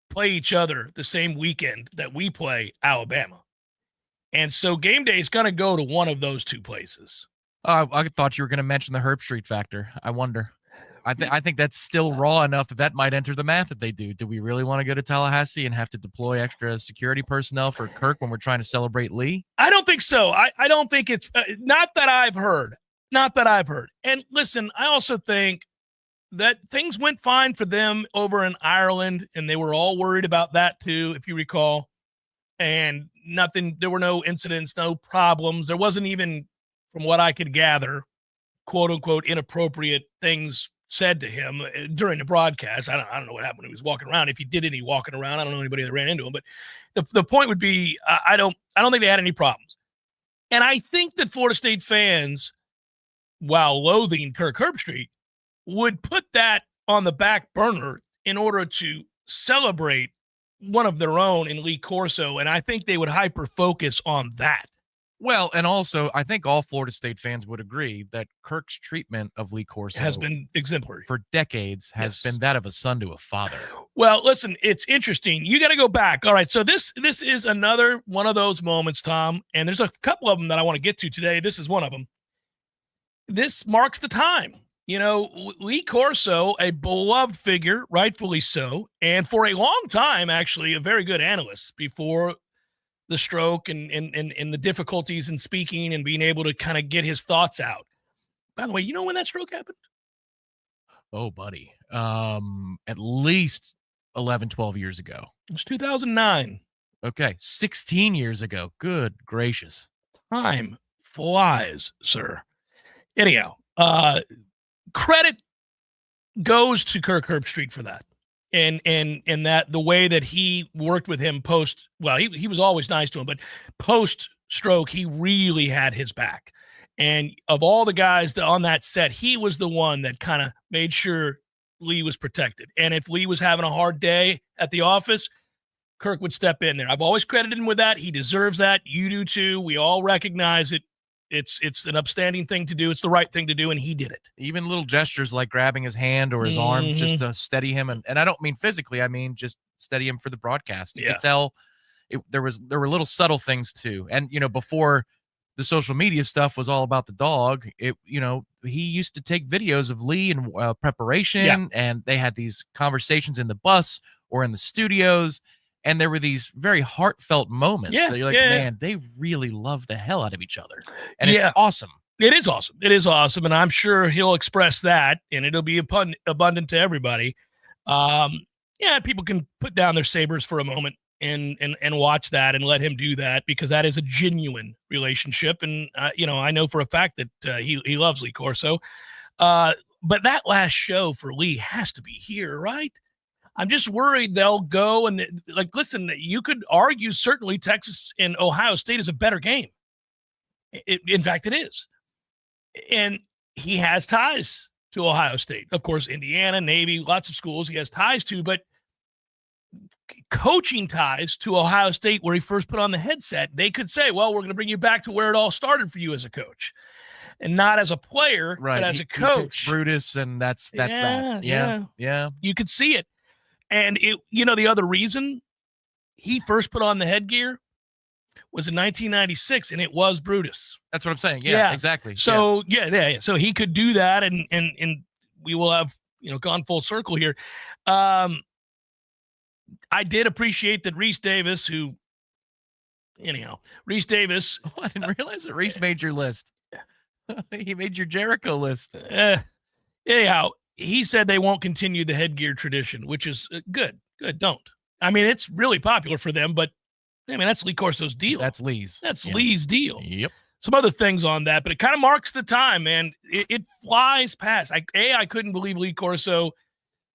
play each other the same weekend that we play Alabama. And so game day is going to go to one of those two places. I thought you were going to mention the Herb Street factor. I wonder. I think that's still raw enough that might enter the math that they do. Do we really want to go to Tallahassee and have to deploy extra security personnel for Kirk when we're trying to celebrate Lee? I don't think so. I don't think it's not that I've heard. Not that I've heard. And listen, I also think that things went fine for them over in Ireland, and they were all worried about that too, if you recall. And there were no incidents, no problems. There wasn't even, from what I could gather, quote unquote, inappropriate things said to him during the broadcast. I don't know what happened when he was walking around. If he did any walking around, I don't know anybody that ran into him. But the point would be, I don't think they had any problems. And I think that Florida State fans, while loathing Kirk Herbstreit, would put that on the back burner in order to celebrate one of their own in Lee Corso, and I think they would hyper-focus on that. Well, and also, I think all Florida State fans would agree that Kirk's treatment of Lee Corso has been exemplary. For decades, has been that of a son to a father. Well, listen, it's interesting. You got to go back. All right, so this is another one of those moments, Tom, and there's a couple of them that I want to get to today. This is one of them. This marks the time. Lee Corso, a beloved figure, rightfully so, and for a long time, actually, a very good analyst before the stroke and the difficulties in speaking and being able to kind of get his thoughts out. By the way, you know when that stroke happened? Oh, buddy. At least 11, 12 years ago. It was 2009. Okay, 16 years ago. Good gracious. Time flies, sir. Anyhow, credit goes to Kirk Herbstreit for that. And that the way that he worked with him he was always nice to him, but post-stroke, he really had his back. And of all the guys on that set, he was the one that kind of made sure Lee was protected. And if Lee was having a hard day at the office, Kirk would step in there. I've always credited him with that. He deserves that. You do too. We all recognize it. It's an upstanding thing to do. It's the right thing to do, and he did it. Even little gestures like grabbing his hand or his arm just to steady him, and I don't mean physically. I mean just steady him for the broadcast. You could tell there were little subtle things too. And before the social media stuff was all about the dog, he used to take videos of Lee and preparation, and they had these conversations in the bus or in the studios. And there were these very heartfelt moments that you're like, man, they really love the hell out of each other. And it's awesome. It is awesome. It is awesome. And I'm sure he'll express that, and it'll be abundant to everybody. People can put down their sabers for a moment and watch that and let him do that, because that is a genuine relationship. And, I know for a fact that he loves Lee Corso. But that last show for Lee has to be here, right? I'm just worried they'll go and listen, you could argue certainly Texas and Ohio State is a better game. In fact, it is. And he has ties to Ohio State. Of course, Indiana, Navy, lots of schools he has ties to, but coaching ties to Ohio State, where he first put on the headset, they could say, well, we're going to bring you back to where it all started for you as a coach. And not as a player, but as a coach. Brutus, and that's that. Yeah. You could see it. And the other reason he first put on the headgear was in 1996, and it was Brutus. That's what I'm saying. Yeah. Exactly. So so he could do that, and we will have gone full circle here. I did appreciate that Reese Davis, Reese Davis. Oh, I didn't realize that Reese made your list. He made your Jericho list. Anyhow. He said they won't continue the headgear tradition, which is good. Good. Don't. I mean, it's really popular for them, but that's Lee Corso's deal. That's Lee's. That's Lee's deal. Yep. Some other things on that, but it kind of marks the time, man. It flies past. I couldn't believe Lee Corso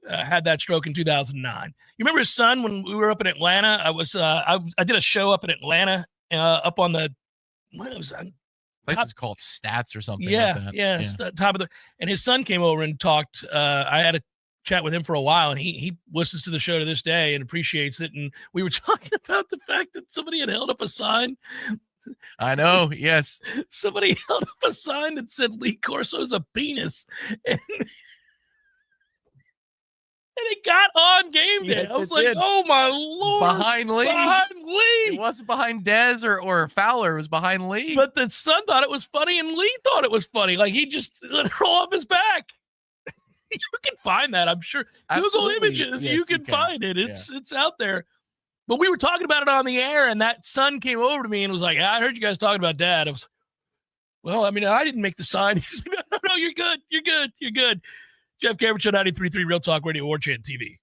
had that stroke in 2009. You remember his son when we were up in Atlanta? I did a show up in Atlanta, up on the, what was that? Place is called Stats or something. Top of and his son came over and talked. I had a chat with him for a while, and he listens to the show to this day and appreciates it. And we were talking about the fact that somebody had held up a sign. I know. Yes. Somebody held up a sign that said Lee Corso's a penis. And it got on game day. I was like, oh my Lord. Behind Lee. It wasn't behind Dez or Fowler. It was behind Lee. But the son thought it was funny, and Lee thought it was funny. Like, he just let it roll off his back. You can find that, I'm sure. Google images. Yes, you can find it. It's out there. But we were talking about it on the air, and that son came over to me and was like, I heard you guys talking about Dad. I was, I didn't make the sign. He's like, no, you're good. You're good. You're good. Jeff Cameron Show, 93.3 Real Talk Radio, Warchant TV.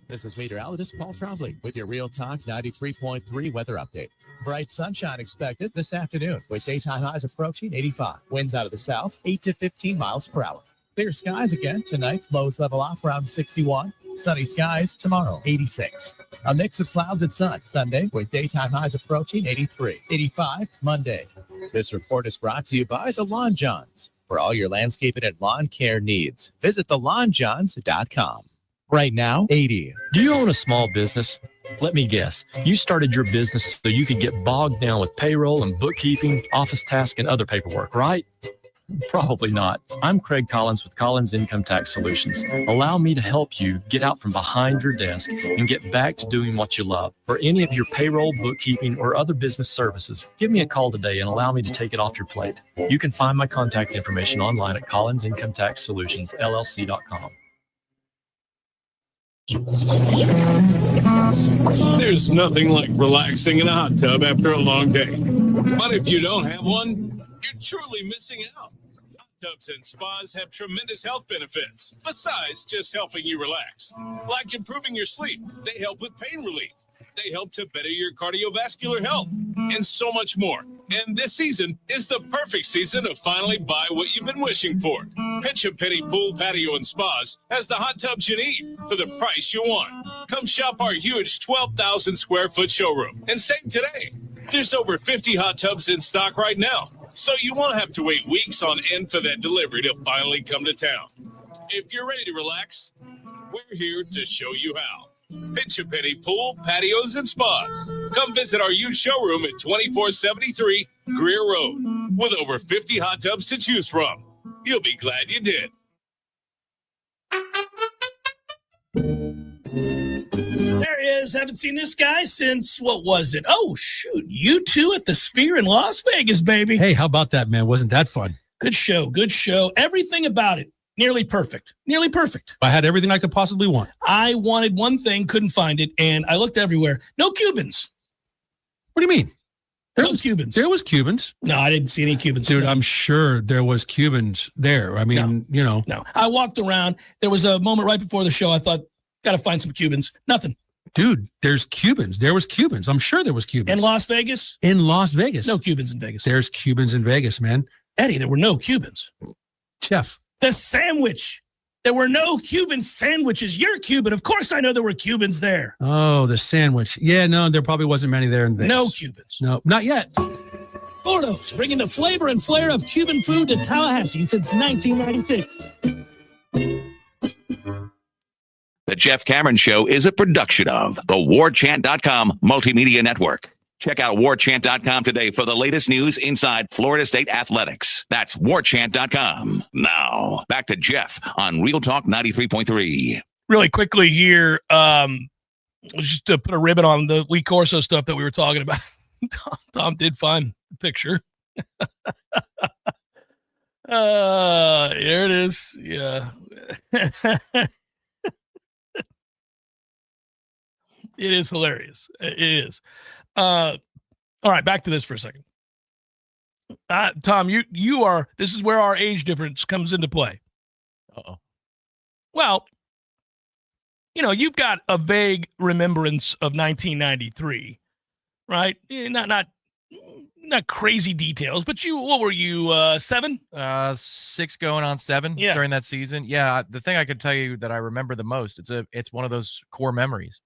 This is meteorologist Paul Trombley with your Real Talk 93.3 weather update. Bright sunshine expected this afternoon with daytime highs approaching 85. Winds out of the south, 8 to 15 miles per hour. Clear skies again tonight. Lows level off around 61. Sunny skies tomorrow, 86. A mix of clouds and sun Sunday with daytime highs approaching 83. 85 Monday. This report is brought to you by the Lawn Johns. For all your landscaping and lawn care needs, visit thelawnjohns.com. Right now, 80. Do you own a small business? Let me guess. You started your business so you could get bogged down with payroll and bookkeeping, office tasks, and other paperwork, right? Probably not. I'm Craig Collins with Collins Income Tax Solutions. Allow me to help you get out from behind your desk and get back to doing what you love. For any of your payroll, bookkeeping, or other business services, give me a call today and allow me to take it off your plate. You can find my contact information online at collinsincometaxsolutionsllc.com. There's nothing like relaxing in a hot tub after a long day. But if you don't have one, you're truly missing out. Hot tubs and spas have tremendous health benefits, besides just helping you relax. Like improving your sleep, they help with pain relief. They help to better your cardiovascular health, and so much more. And this season is the perfect season to finally buy what you've been wishing for. Pinch a Penny Pool, Patio, and Spas has the hot tubs you need for the price you want. Come shop our huge 12,000 square foot showroom and save today. There's over 50 hot tubs in stock right now, so you won't have to wait weeks on end for that delivery to finally come to town. If you're ready to relax, we're here to show you how. Pinch a Penny Pool, Patios, and Spas. Come visit our used showroom at 2473 Greer Road with over 50 hot tubs to choose from. You'll be glad you did. There he is. Haven't seen this guy since, what was it? Oh, shoot. You two at the Sphere in Las Vegas, baby. Hey, how about that, man? Wasn't that fun? Good show. Good show. Everything about it. Nearly perfect. Nearly perfect. I had everything I could possibly want. I wanted one thing, couldn't find it, and I looked everywhere. No Cubans. What do you mean? No Cubans. There was Cubans. No, I didn't see any Cubans. Dude, I'm sure there was Cubans there. I mean, you know. No. I walked around. There was a moment right before the show. I thought, got to find some Cubans. Nothing. Dude, there's Cubans. There was Cubans. I'm sure there was Cubans. In Las Vegas? In Las Vegas. No Cubans in Vegas. There's Cubans in Vegas, man. Eddie, there were no Cubans. Jeff. The sandwich. There were no Cuban sandwiches. You're Cuban. Of course I know there were Cubans there. Oh, the sandwich. Yeah, no, there probably wasn't many there in Vegas. No Cubans. No, not yet. Gordo's, bringing the flavor and flair of Cuban food to Tallahassee since 1996. The Jeff Cameron Show is a production of the Warchant.com Multimedia Network. Check out Warchant.com today for the latest news inside Florida State athletics. That's Warchant.com. Now, back to Jeff on Real Talk 93.3. Really quickly here, just to put a ribbon on the Lee Corso stuff that we were talking about. Tom did find the picture. Here it is. Yeah. It is hilarious. It is. All right, back to this for a second. Tom, you are, this is where our age difference comes into play. Uh-oh. Well, you know, you've got a vague remembrance of 1993, right? Not crazy details, but what were you, 7? 6 going on 7 during that season. Yeah, the thing I could tell you that I remember the most, it's one of those core memories,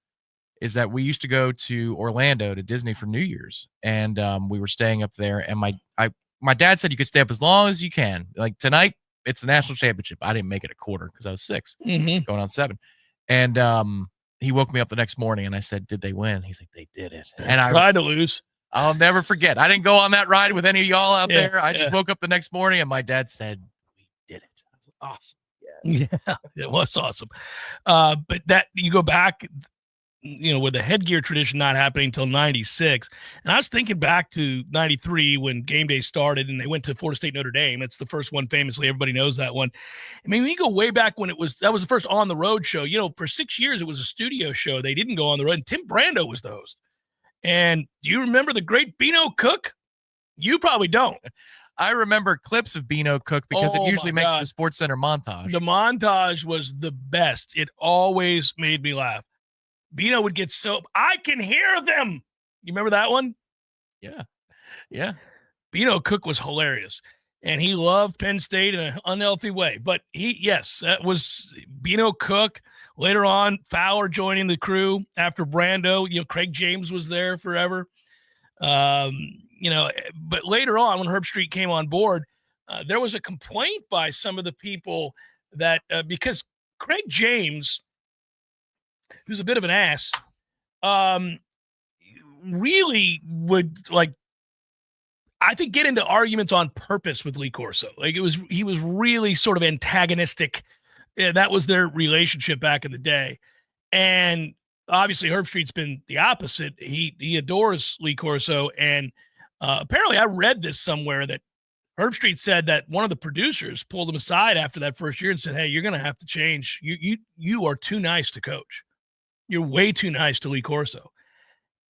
is that we used to go to Orlando to Disney for New Year's, and we were staying up there, and my dad said you could stay up as long as you can. Like tonight, it's the national championship. I didn't make it a quarter because I was 6, going on 7. And he woke me up the next morning, and I said, "Did they win?" He's like, "They did it." And I tried to lose. I'll never forget. I didn't go on that ride with any of y'all out there. I just woke up the next morning, and my dad said, "We did it." I was like, awesome. Yeah, it was awesome. But that you go back, you know, with the headgear tradition not happening until 96. And I was thinking back to 93 when game day started and they went to Florida State Notre Dame. It's the first one famously. Everybody knows that one. I mean, we go way back when that was the first on the road show. You know, for 6 years, it was a studio show. They didn't go on the road. And Tim Brando was the host. And do you remember the great Beano Cook? You probably don't. I remember clips of Beano Cook because it usually makes the Sports Center montage. The montage was the best. It always made me laugh. Beano would get I can hear them. You remember that one? Yeah. Yeah. Beano Cook was hilarious. And he loved Penn State in an unhealthy way. But that was Beano Cook. Later on, Fowler joining the crew after Brando. You know, Craig James was there forever. You know, but later on, when Herb Street came on board, there was a complaint by some of the people that because Craig James, who's a bit of an ass, really would I think get into arguments on purpose with Lee Corso. Like he was really sort of antagonistic. That was their relationship back in the day. And obviously Herb Street's been the opposite. He adores Lee Corso. And apparently I read this somewhere that Herb Street said that one of the producers pulled him aside after that first year and said, "Hey, you're going to have to change. You are too nice to coach. You're way too nice to Lee Corso."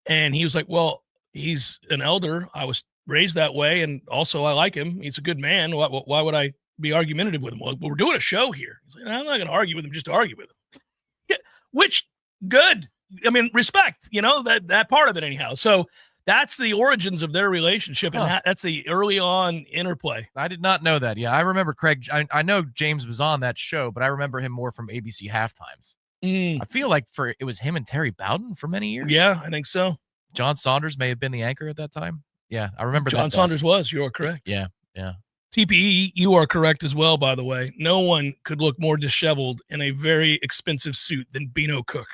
And he was like, "Well, he's an elder. I was raised that way. And also I like him. He's a good man. Why would I be argumentative with him?" "Well, we're doing a show here." He's like, "I'm not going to argue with him just to argue with him." Yeah, which good. I mean, respect, you know, that part of it anyhow. So that's the origins of their relationship. And that's the early on interplay. I did not know that. Yeah. I remember Craig. I know James was on that show, but I remember him more from ABC halftimes. I feel like it was him and Terry Bowden for many years. Yeah, I think so. John Saunders may have been the anchor at that time. Yeah, I remember John Saunders was. You are correct. Yeah, yeah. TPE, you are correct as well, by the way. No one could look more disheveled in a very expensive suit than Beano Cook.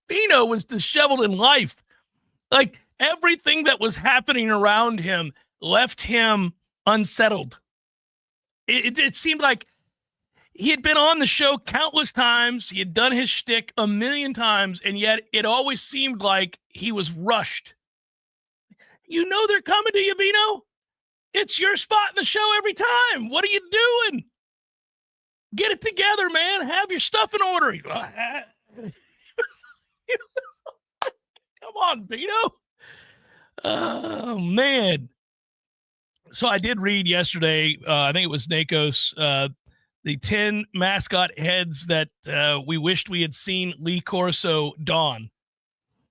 Bino was disheveled in life. Like, everything that was happening around him left him unsettled. It seemed like he had been on the show countless times. He had done his shtick a million times, and yet it always seemed like he was rushed. You know they're coming to you, Bino. It's your spot in the show every time. What are you doing? Get it together, man. Have your stuff in order. Come on, Bino. Oh, man. So I did read yesterday, I think it was NACOS, the 10 mascot heads that we wished we had seen Lee Corso don.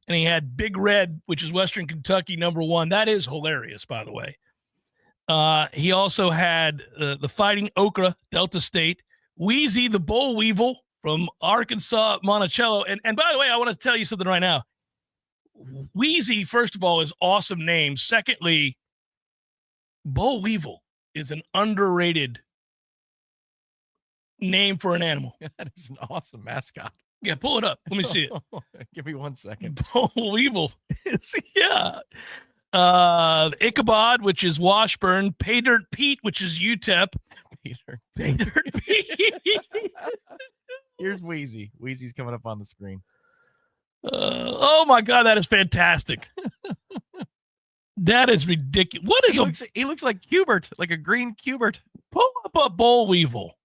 And he had Big Red, which is Western Kentucky, #1. That is hilarious, by the way. He also had the Fighting Okra, Delta State, Wheezy the Boll Weevil from Arkansas, Monticello. And by the way, I want to tell you something right now. Wheezy, first of all, is awesome name. Secondly, Boll Weevil is an underrated name for an animal. That is an awesome mascot. Yeah, pull it up. Let me see it. Give me 1 second. Boll Weevil. Yeah. Ichabod, which is Washburn. Pay Dirt Pete, which is UTEP. Pay Dirt Pete. Here's Wheezy. Wheezy's coming up on the screen. Oh my God, that is fantastic. That is ridiculous. What is he looks like Cubert, like a green Cubert. Pull up a Boll Weevil.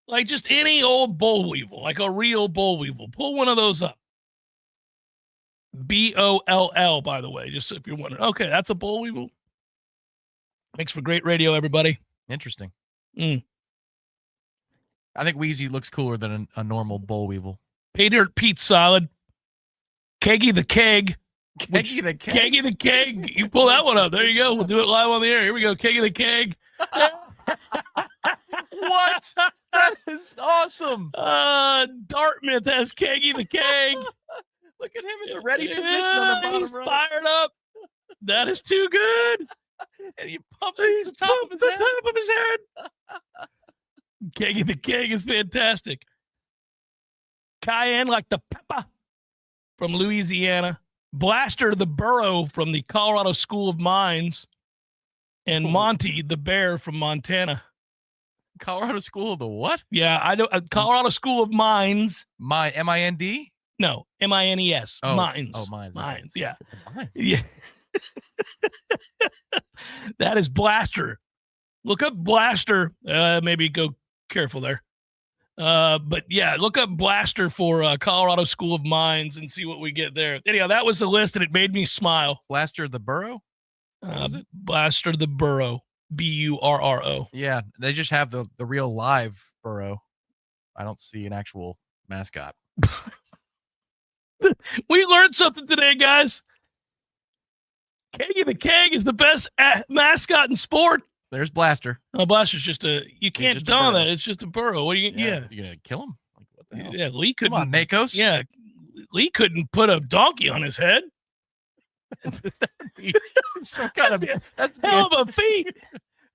Like just any old Boll Weevil, like a real Boll Weevil. Pull one of those up. BOLL, by the way, just if you're wondering. Okay, that's a Boll Weevil. Makes for great radio, everybody. Interesting. I think Wheezy looks cooler than a normal Boll Weevil. Pay Dirt Pete solid. Keggy the Keg. Keggy the Keg? Keggy the Keg. You pull that one up. There you go. We'll do it live on the air. Here we go. Keggy the Keg. What? That is awesome. Dartmouth has Keggy the Keg. Look at him in the ready position on the bottom he's right. Fired up. That is too good. And he pumps the top of his head. Keggy the Keg is fantastic. Cayenne like the pepper from Louisiana. Blaster the Burro from the Colorado School of Mines. And Monty the Bear from Montana. Colorado School of the what? Yeah, I know. Colorado School of Mines. M-I-N-D? No, M-I-N-E-S. Oh. Mines. Oh, Mines. Mines, yeah. Mines. Yeah. That is Blaster. Look up Blaster. Maybe go careful there. But yeah, look up Blaster for Colorado School of Mines and see what we get there. Anyhow, that was the list and it made me smile. Blaster the Burro? Was it? Blaster the Burro. B-U-R-R-O. Yeah, they just have the real live burro. I don't see an actual mascot. We learned something today, guys. Keggy the Keg is the best mascot in sport. There's Blaster. Oh, Blaster's just you can't don that. It's just a burro. What are you? Yeah. You're going to kill him? Like, what the hell? Yeah, Lee couldn't. Come on, NACOS. Yeah, Lee couldn't put a donkey on his head. Some kind of that's hell of a feat.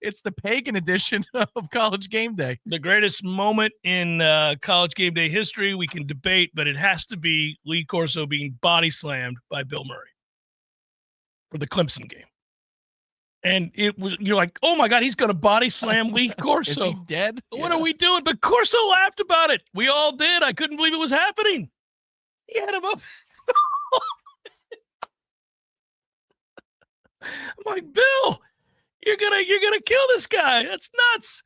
It's the pagan edition of College Game Day. The greatest moment in College Game Day history. We can debate, but it has to be Lee Corso being body slammed by Bill Murray for the Clemson game. And you're like, oh my God, he's going to body slam Lee Corso. Is he dead? What are we doing? But Corso laughed about it. We all did. I couldn't believe it was happening. He had him up. I'm like, Bill, you're gonna kill this guy. That's nuts.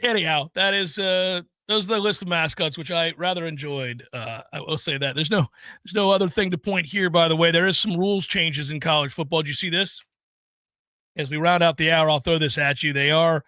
Anyhow, that is those are the list of mascots, which I rather enjoyed. I will say that there's no other thing to point here. By the way, there is some rules changes in college football. Did you see this? As we round out the hour, I'll throw this at you. They are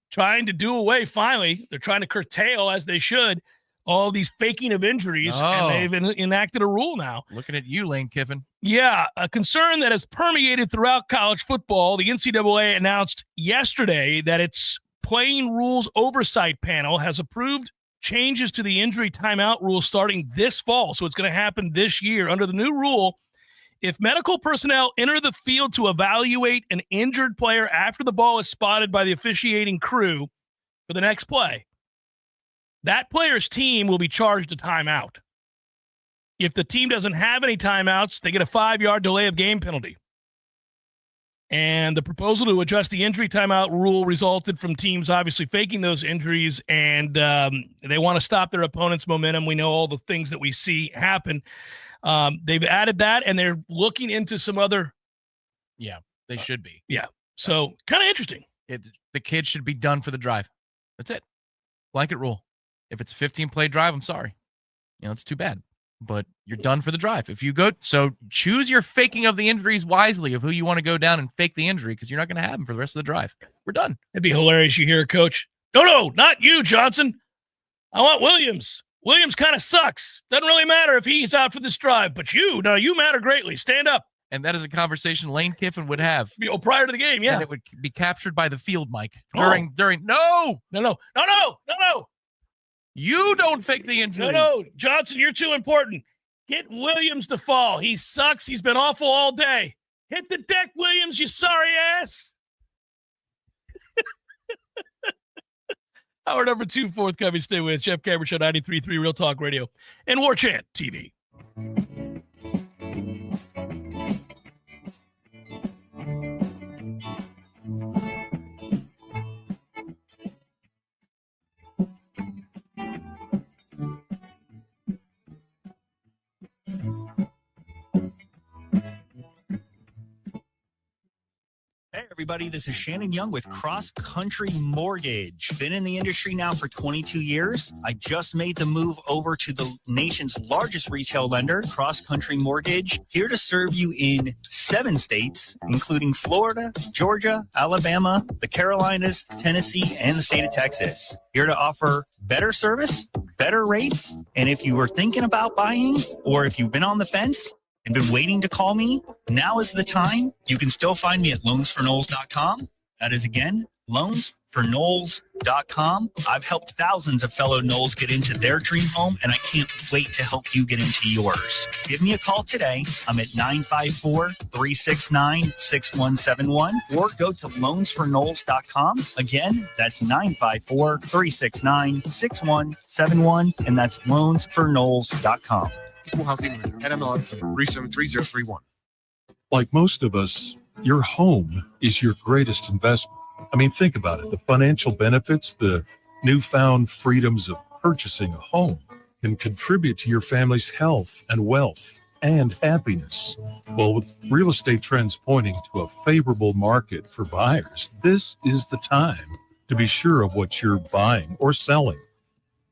trying to do away. Finally, they're trying to curtail, as they should, all these faking of injuries, and they've enacted a rule now. Looking at you, Lane Kiffin. Yeah, a concern that has permeated throughout college football. The NCAA announced yesterday that its playing rules oversight panel has approved changes to the injury timeout rule starting this fall. So it's going to happen this year. Under the new rule, if medical personnel enter the field to evaluate an injured player after the ball is spotted by the officiating crew for the next play, that player's team will be charged a timeout. If the team doesn't have any timeouts, they get a 5-yard delay of game penalty. And the proposal to adjust the injury timeout rule resulted from teams obviously faking those injuries, and they want to stop their opponent's momentum. We know all the things that we see happen. They've added that, and they're looking into some other. Yeah, they should be. Yeah. So kind of interesting. The kid should be done for the drive. That's it. Blanket rule. If it's a 15-play drive, I'm sorry. It's too bad. But you're done for the drive. If you go, so choose your faking of the injuries wisely of who you want to go down and fake the injury, because you're not going to have them for the rest of the drive. We're done. It'd be hilarious. You hear a coach, no, not you, Johnson. I want Williams. Williams kind of sucks. Doesn't really matter if he's out for this drive, but you matter greatly. Stand up. And that is a conversation Lane Kiffin would have. Prior to the game, yeah. And it would be captured by the field mic during. No. You don't fake the injury. No, Johnson, you're too important. Get Williams to fall. He sucks. He's been awful all day. Hit the deck, Williams, you sorry ass. Hour number 2, forthcoming. Stay with Jeff Cameron Show, 93.3 Real Talk Radio and Warchant TV. Hey, everybody, this is Shannon Young with Cross Country Mortgage. Been in the industry now for 22 years. I just made the move over to the nation's largest retail lender, Cross Country Mortgage, here to serve you in 7 states, including Florida, Georgia, Alabama, the Carolinas, Tennessee, and the state of Texas. Here to offer better service, better rates, and if you were thinking about buying or if you've been on the fence and been waiting to call me, now is the time. You can still find me at loansforknowles.com. That is, again, loansforknowles.com. I've helped thousands of fellow Knowles get into their dream home, and I can't wait to help you get into yours. Give me a call today. I'm at 954-369-6171, or go to loansforknowles.com. Again, that's 954-369-6171, and that's loansforknowles.com. Equal housing NMLS 373031. Like most of us, your home is your greatest investment. I mean, think about it. The financial benefits, the newfound freedoms of purchasing a home can contribute to your family's health and wealth and happiness. Well, with real estate trends pointing to a favorable market for buyers, this is the time to be sure of what you're buying or selling.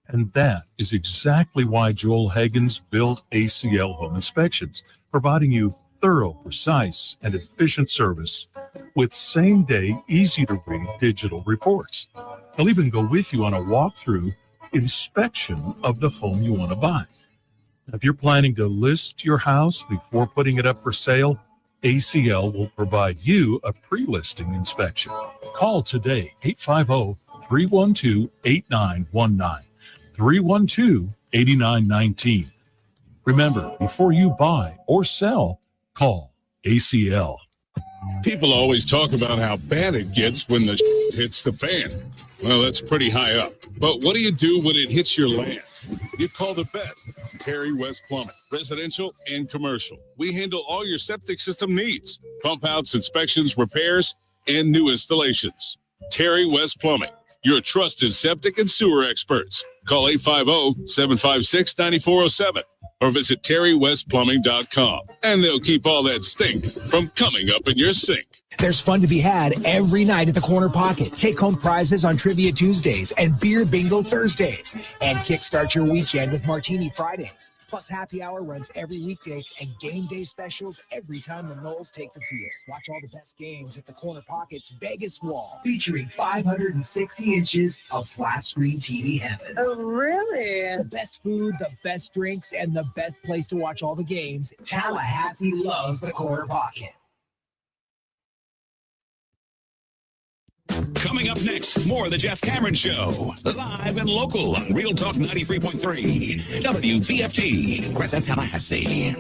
And that is exactly why Joel Hagens built ACL Home Inspections, providing you thorough, precise, and efficient service with same-day, easy-to-read digital reports. They'll even go with you on a walkthrough inspection of the home you want to buy. Now, if you're planning to list your house before putting it up for sale, ACL will provide you a pre-listing inspection. Call today, 850-312-8919. 312-8919. Remember, before you buy or sell, call ACL. People always talk about how bad it gets when the hits the fan. Well, that's pretty high up. But what do you do when it hits your land? You call the best, Terry West Plumbing, residential and commercial. We handle all your septic system needs, pump outs, inspections, repairs, and new installations. Terry West Plumbing, your trusted septic and sewer experts. Call 850-756-9407 or visit terrywestplumbing.com, and they'll keep all that stink from coming up in your sink. There's fun to be had every night at the Corner Pocket. Take-home prizes on Trivia Tuesdays and Beer Bingo Thursdays. And kickstart your weekend with Martini Fridays. Plus, happy hour runs every weekday and game day specials every time the Knowles take the field. Watch all the best games at the Corner Pocket's Vegas Wall, featuring 560 inches of flat screen TV heaven. Oh, really? The best food, the best drinks, and the best place to watch all the games. Tallahassee loves the Corner Pocket. Coming up next, more of the Jeff Cameron Show. Live and local on Real Talk 93.3. WVFT, Greta, Tallahassee.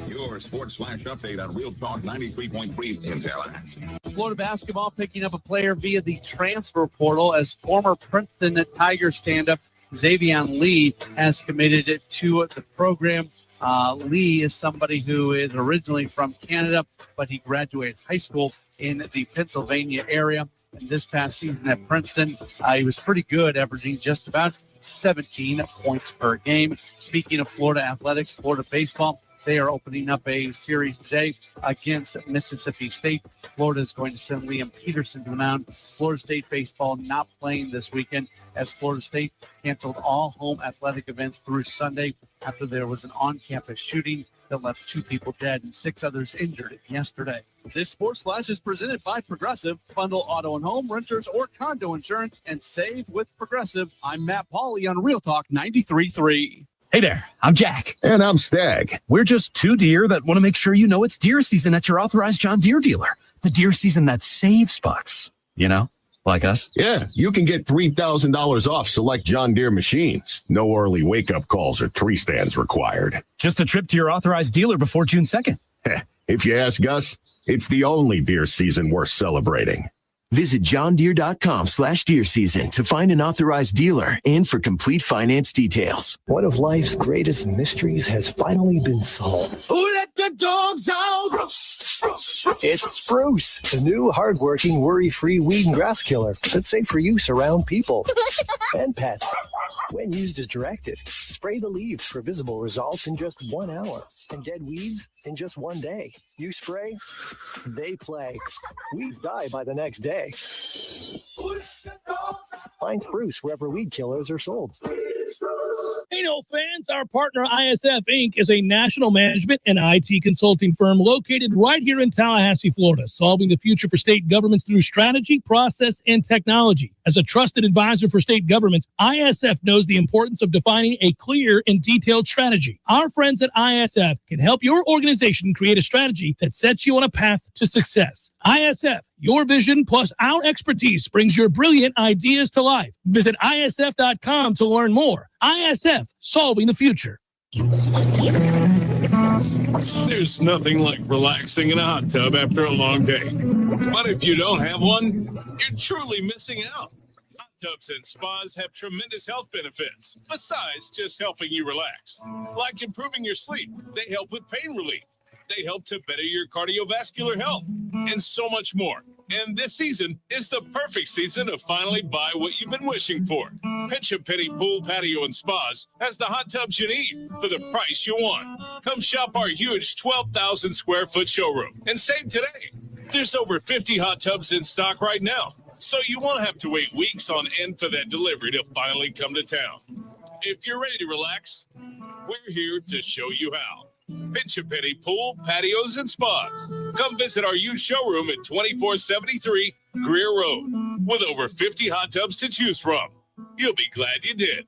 Your sports flash update on Real Talk 93.3 in Tallahassee. Florida basketball picking up a player via the transfer portal as former Princeton Tiger stand-up Xavion Lee has committed to the program. Lee is somebody who is originally from Canada, but he graduated high school in the Pennsylvania area. And this past season at Princeton, he was pretty good, averaging just about 17 points per game. Speaking of Florida athletics, Florida baseball, they are opening up a series today against Mississippi State. Florida is going to send Liam Peterson to the mound. Florida State baseball not playing this weekend as Florida State canceled all home athletic events through Sunday after there was an on-campus shooting that left 2 people dead and 6 others injured yesterday. This Sports Flash is presented by Progressive. Bundle auto and home, renters, or condo insurance and save with Progressive. I'm Matt Pauley on Real Talk 93.3. Hey there, I'm Jack. And I'm Stag. We're just 2 deer that want to make sure you know it's deer season at your authorized John Deere dealer. The deer season that saves bucks, you know, like us. Yeah, you can get $3,000 off select John Deere machines. No early wake-up calls or tree stands required. Just a trip to your authorized dealer before June 2nd. If you ask us, it's the only deer season worth celebrating. Visit johndeere.com/deer season to find an authorized dealer and for complete finance details. One of life's greatest mysteries has finally been solved. Who let the dogs out? It's Spruce, the new hardworking, worry-free weed and grass killer that's safe for use around people and pets. When used as directed, spray the leaves for visible results in just 1 hour and dead weeds in just 1 day. You spray, they play. Weeds die by the next day. Find Spruce wherever weed killers are sold. Hey, no fans, our partner ISF Inc. is a national management and IT consulting firm located right here in Tallahassee, Florida, solving the future for state governments through strategy, process, and technology. As a trusted advisor for state governments, ISF knows the importance of defining a clear and detailed strategy. Our friends at ISF can help your organization create a strategy that sets you on a path to success. ISF, your vision plus our expertise brings your brilliant ideas to life. Visit ISF.com to learn more. ISF, solving the future. There's nothing like relaxing in a hot tub after a long day. But if you don't have one, you're truly missing out. Hot tubs and spas have tremendous health benefits, besides just helping you relax. Like improving your sleep, they help with pain relief. They help to better your cardiovascular health, and so much more. And this season is the perfect season to finally buy what you've been wishing for. Pinch a Penny Pool, Patio, and Spas has the hot tubs you need for the price you want. Come shop our huge 12,000 square foot showroom and save today. There's over 50 hot tubs in stock right now, so you won't have to wait weeks on end for that delivery to finally come to town. If you're ready to relax, we're here to show you how. Pinch a Penny Pool, Patios, and Spas. Come visit our huge showroom at 2473 Greer Road with over 50 hot tubs to choose from. You'll be glad you did.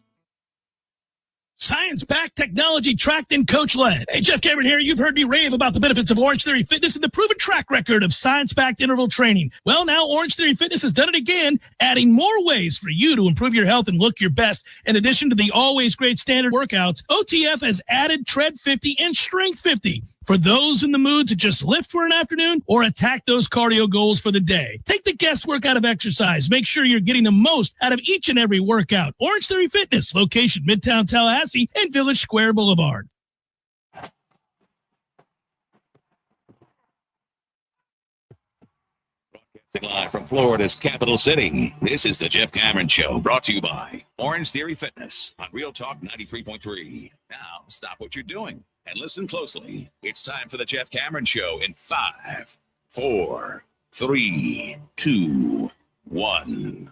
Science-backed, technology-tracked, and coach-led. Hey, Jeff Cameron here. You've heard me rave about the benefits of Orange Theory Fitness and the proven track record of science-backed interval training. Well, now Orange Theory Fitness has done it again, adding more ways for you to improve your health and look your best. In addition to the always great standard workouts, OTF has added Tread 50 and Strength 50 for those in the mood to just lift for an afternoon or attack those cardio goals for the day. Take the guesswork out of exercise. Make sure you're getting the most out of each and every workout. Orange Theory Fitness, location Midtown Tallahassee and Village Square Boulevard. Live from Florida's capital city, this is the Jeff Cameron Show, brought to you by Orange Theory Fitness on Real Talk 93.3. Now, stop what you're doing and listen closely. It's time for the Jeff Cameron Show in 5, 4, 3, 2, 1.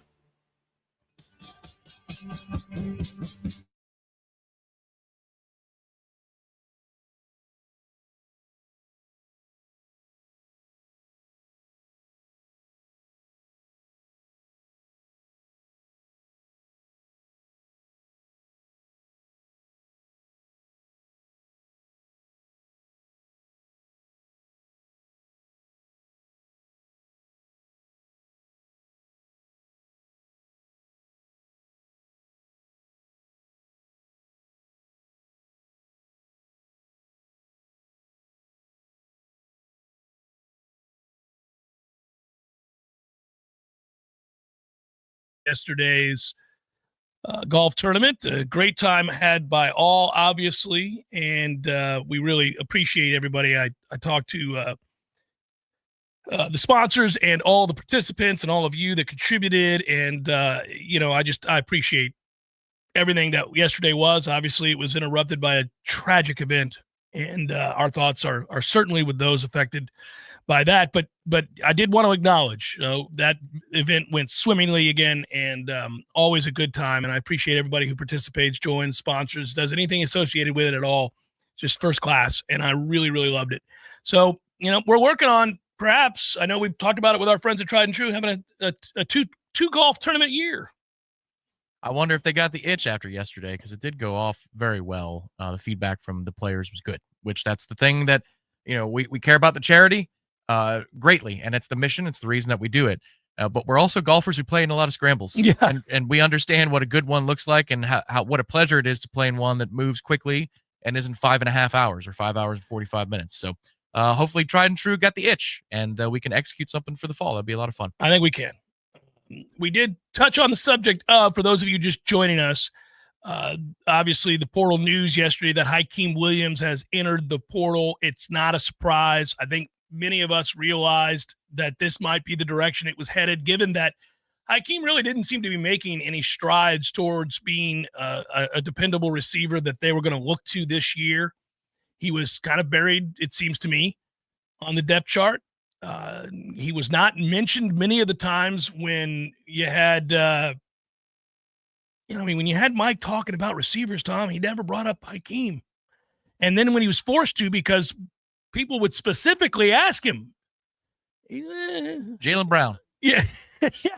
Yesterday's golf tournament. A great time had by all, obviously, and we really appreciate everybody. I talked to the sponsors and all the participants and all of you that contributed, and I appreciate everything that yesterday was. Obviously, it was interrupted by a tragic event, and our thoughts are certainly with those affected by that. But I did want to acknowledge that event went swimmingly again, and always a good time. And I appreciate everybody who participates, joins, sponsors, does anything associated with it at all. Just first class, and I really, really loved it. So, we're working on, perhaps, I know we've talked about it with our friends at Tried and True, having a two golf tournament year. I wonder if they got the itch after yesterday, because it did go off very well. The feedback from the players was good, which that's the thing that, we care about the charity greatly, and it's the mission. It's the reason that we do it. But we're also golfers who play in a lot of scrambles, and we understand what a good one looks like, and how what a pleasure it is to play in one that moves quickly and isn't 5.5 hours or 5 hours and 45 minutes. So hopefully Tried and True got the itch, and we can execute something for the fall. That'd be a lot of fun. I think we can. We did touch on the subject of, for those of you just joining us, obviously the portal news yesterday that Hakeem Williams has entered the portal. It's not a surprise. I think many of us realized that this might be the direction it was headed, given that Hakeem really didn't seem to be making any strides towards being a dependable receiver that they were going to look to this year. He was kind of buried, it seems to me, on the depth chart. He was not mentioned many of the times when you had, when you had Mike talking about receivers, Tom, he never brought up Hakeem. And then when he was forced to, because people would specifically ask him, Jaylen Brown. Yeah,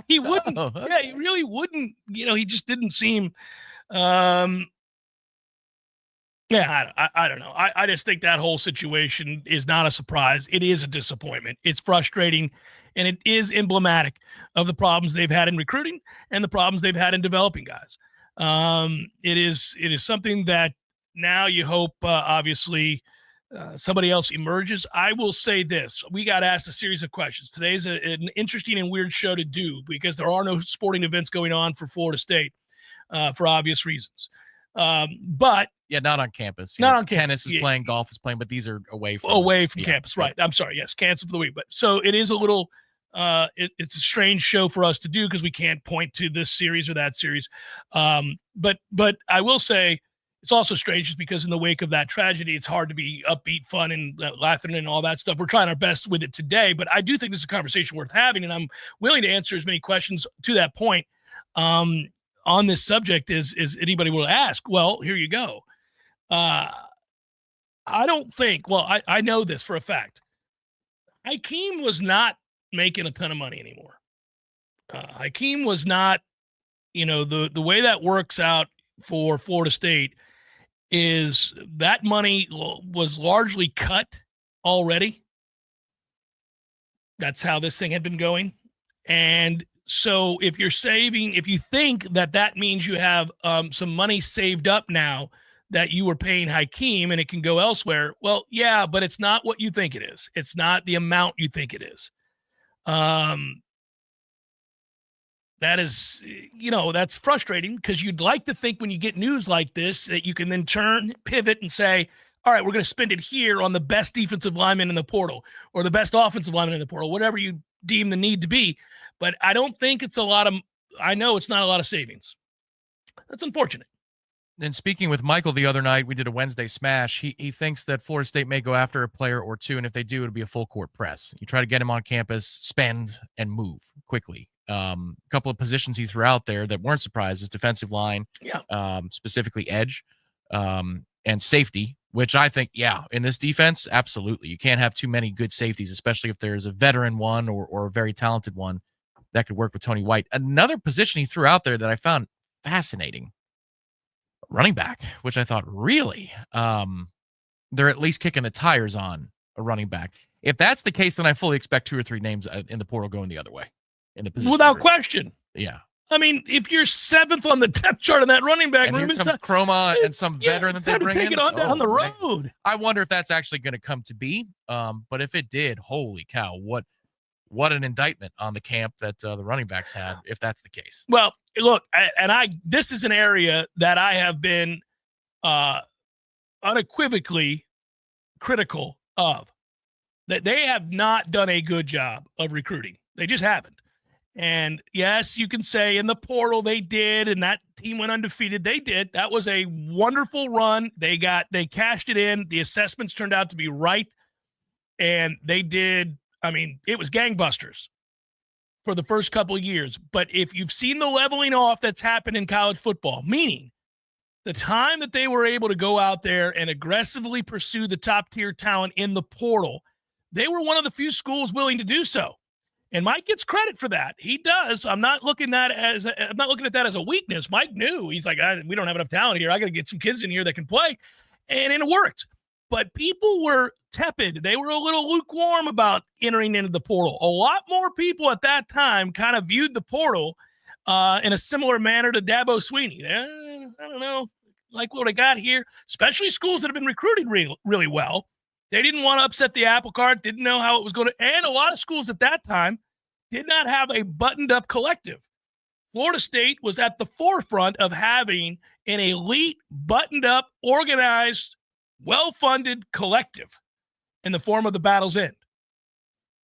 he wouldn't. Yeah, he really wouldn't. He just didn't seem. I don't know. I just think that whole situation is not a surprise. It is a disappointment. It's frustrating, and it is emblematic of the problems they've had in recruiting and the problems they've had in developing guys. It is something that now you hope, obviously, somebody else emerges. I will say this. We got asked a series of questions. Today's an interesting and weird show to do because there are no sporting events going on for Florida State for obvious reasons. But yeah, not on campus. Not on campus. Tennis is playing, golf is playing, but these are away from campus. Right. I'm sorry. Yes, canceled for the week. But so it is a little. It's a strange show for us to do because we can't point to this series or that series. But I will say it's also strange just because in the wake of that tragedy, it's hard to be upbeat, fun, and laughing and all that stuff. We're trying our best with it today, but I do think this is a conversation worth having, and I'm willing to answer as many questions to that point on this subject as anybody will ask. Well, here you go. I don't think, I know this for a fact. Hakeem was not making a ton of money anymore. Hakeem was not, the way that works out for Florida State is that money was largely cut already. That's how this thing had been going. And so if you think that means you have some money saved up now that you were paying Hakeem and it can go elsewhere, well, yeah, but it's not what you think it is. It's not the amount you think it is. That is, that's frustrating because you'd like to think when you get news like this that you can then pivot and say, all right, we're going to spend it here on the best defensive lineman in the portal or the best offensive lineman in the portal, whatever you deem the need to be. But I don't think I know it's not a lot of savings. That's unfortunate. And speaking with Michael the other night, we did a Wednesday smash. He thinks that Florida State may go after a player or two, and if they do, it'll be a full court press. You try to get him on campus, spend, and move quickly. A couple of positions he threw out there that weren't surprises: defensive line, specifically edge, and safety. Which I think, in this defense, absolutely, you can't have too many good safeties, especially if there's a veteran one or a very talented one that could work with Tony White. Another position he threw out there that I found fascinating: running back, which I thought really, they're at least kicking the tires on a running back. If that's the case, then I fully expect 2 or 3 names in the portal going the other way in the position. Without question. Yeah. I mean, if you're 7th on the depth chart in that running back room, it's time Chroma and some veteran that they bring in. Take it on down the road. I wonder if that's actually going to come to be. But if it did, holy cow, what what an indictment on the camp that the running backs had, if that's the case. Well, look, this is an area that I have been unequivocally critical of, that they have not done a good job of recruiting. They just haven't. And yes, you can say in the portal they did, and that team went undefeated. They did. That was a wonderful run. They cashed it in. The assessments turned out to be right. And they did, it was gangbusters for the first couple of years. But if you've seen the leveling off that's happened in college football, meaning the time that they were able to go out there and aggressively pursue the top-tier talent in the portal, they were one of the few schools willing to do so. And Mike gets credit for that. He does. I'm not looking at that as a weakness. Mike knew. He's like, we don't have enough talent here. I got to get some kids in here that can play. And it worked. But people were tepid. They were a little lukewarm about entering into the portal. A lot more people at that time kind of viewed the portal in a similar manner to Dabo Swinney. I don't know, like what I got here, especially schools that have been recruited really well. They didn't want to upset the apple cart, didn't know how it was going to, and a lot of schools at that time did not have a buttoned-up collective. Florida State was at the forefront of having an elite, buttoned-up, organized, well-funded collective in the form of the Battle's End.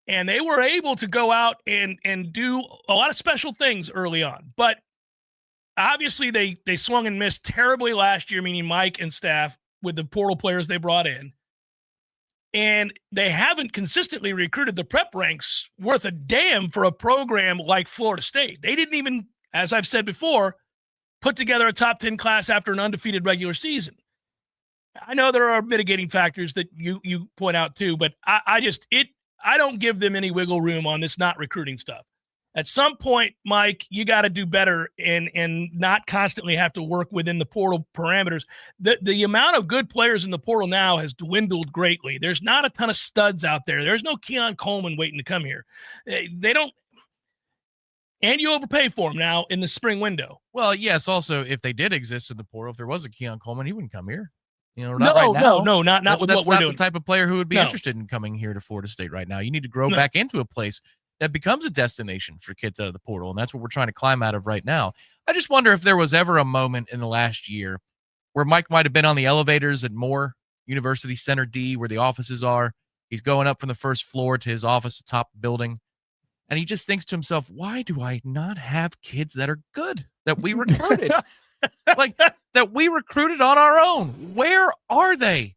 And they were able to go out and do a lot of special things early on. But obviously they swung and missed terribly last year, meaning Mike and staff, with the portal players they brought in. And they haven't consistently recruited the prep ranks worth a damn for a program like Florida State. They didn't even, as I've said before, put together a top 10 class after an undefeated regular season. I know there are mitigating factors that you point out too, but I don't give them any wiggle room on this not recruiting stuff. At some point, Mike, you got to do better and not constantly have to work within the portal parameters. The amount of good players in the portal now has dwindled greatly. There's not a ton of studs out there. There's no Keon Coleman waiting to come here. They don't, and you overpay for them now in the spring window. Well, yes. Also, if they did exist in the portal, if there was a Keon Coleman, he wouldn't come here. Not no, right now. No, not with what we're doing. That's the type of player who would be interested in coming here to Florida State right now. You need to grow back into a place that becomes a destination for kids out of the portal, and that's what we're trying to climb out of right now. I just wonder if there was ever a moment in the last year where Mike might have been on the elevators at Moore University Center D, where the offices are. He's going up from the first floor to his office atop the building, and he just thinks to himself, why do I not have kids that are good that we recruited? that we recruited on our own. Where are they?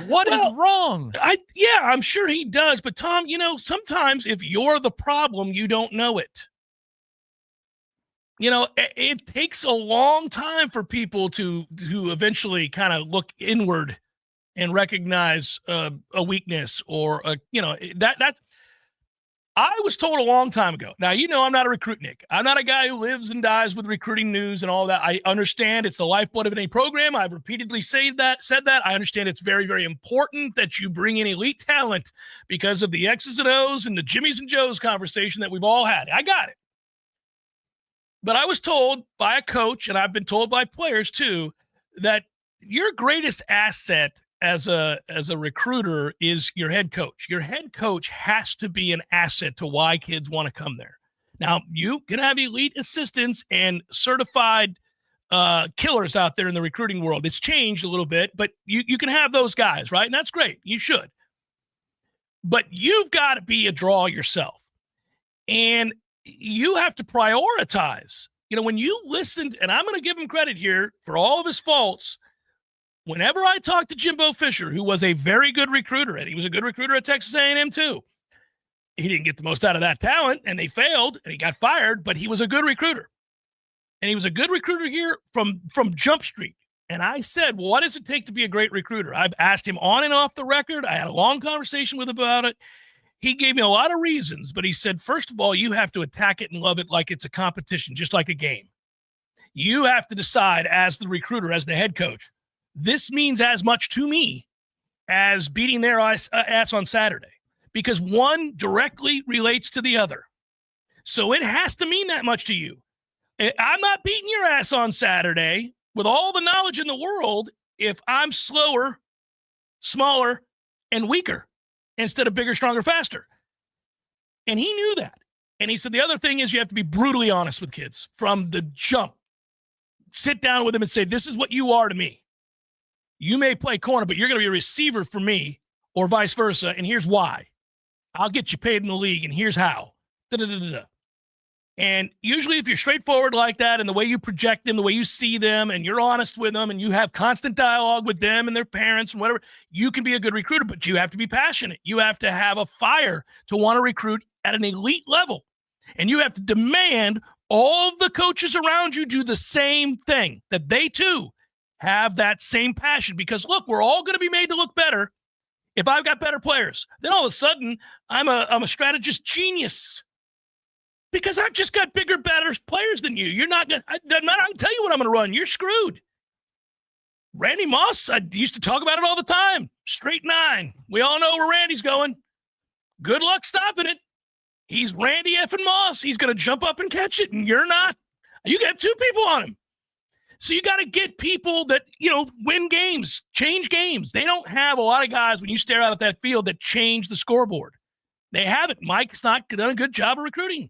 What is wrong? I'm sure he does. But Tom, sometimes if you're the problem, you don't know it. It takes a long time for people to eventually kind of look inward and recognize a weakness or that. I was told a long time ago. Now, I'm not a recruitnik. I'm not a guy who lives and dies with recruiting news and all that. I understand it's the lifeblood of any program. I've repeatedly said that. I understand it's very, very important that you bring in elite talent because of the X's and O's and the Jimmys and Joes conversation that we've all had. I got it. But I was told by a coach, and I've been told by players too, that your greatest asset as a recruiter is your head coach. Your head coach has to be an asset to why kids want to come there. Now, you can have elite assistants and certified killers out there in the recruiting world. It's changed a little bit, but you can have those guys, right? And that's great. You should. But you've got to be a draw yourself. And you have to prioritize. When you listened, and I'm going to give him credit here for all of his faults, whenever I talked to Jimbo Fisher, who was a very good recruiter, and he was a good recruiter at Texas A&M too, he didn't get the most out of that talent, and they failed, and he got fired, but he was a good recruiter. And he was a good recruiter here from Jump Street. And I said, well, what does it take to be a great recruiter? I've asked him on and off the record. I had a long conversation with him about it. He gave me a lot of reasons, but he said, first of all, you have to attack it and love it like it's a competition, just like a game. You have to decide as the recruiter, as the head coach, this means as much to me as beating their ass on Saturday, because one directly relates to the other. So it has to mean that much to you. I'm not beating your ass on Saturday with all the knowledge in the world if I'm slower, smaller, and weaker instead of bigger, stronger, faster. And he knew that. And he said, the other thing is you have to be brutally honest with kids from the jump. Sit down with them and say, this is what you are to me. You may play corner, but you're going to be a receiver for me or vice versa. And here's why. I'll get you paid in the league, and here's how. Da-da-da-da-da. And usually if you're straightforward like that and the way you project them, the way you see them, and you're honest with them and you have constant dialogue with them and their parents and whatever, you can be a good recruiter, but you have to be passionate. You have to have a fire to want to recruit at an elite level. And you have to demand all of the coaches around you do the same thing, that they too have that same passion. Because look, we're all going to be made to look better if I've got better players. Then all of a sudden, I'm a strategist genius. Because I've just got bigger, better players than you. You're not going to, doesn't matter. I can tell you what I'm going to run. You're screwed. Randy Moss, I used to talk about it all the time. Straight 9. We all know where Randy's going. Good luck stopping it. He's Randy effing Moss. He's going to jump up and catch it, and you're not. You have 2 people on him. So you got to get people that, win games, change games. They don't have a lot of guys when you stare out at that field that change the scoreboard. They haven't. Mike's not done a good job of recruiting.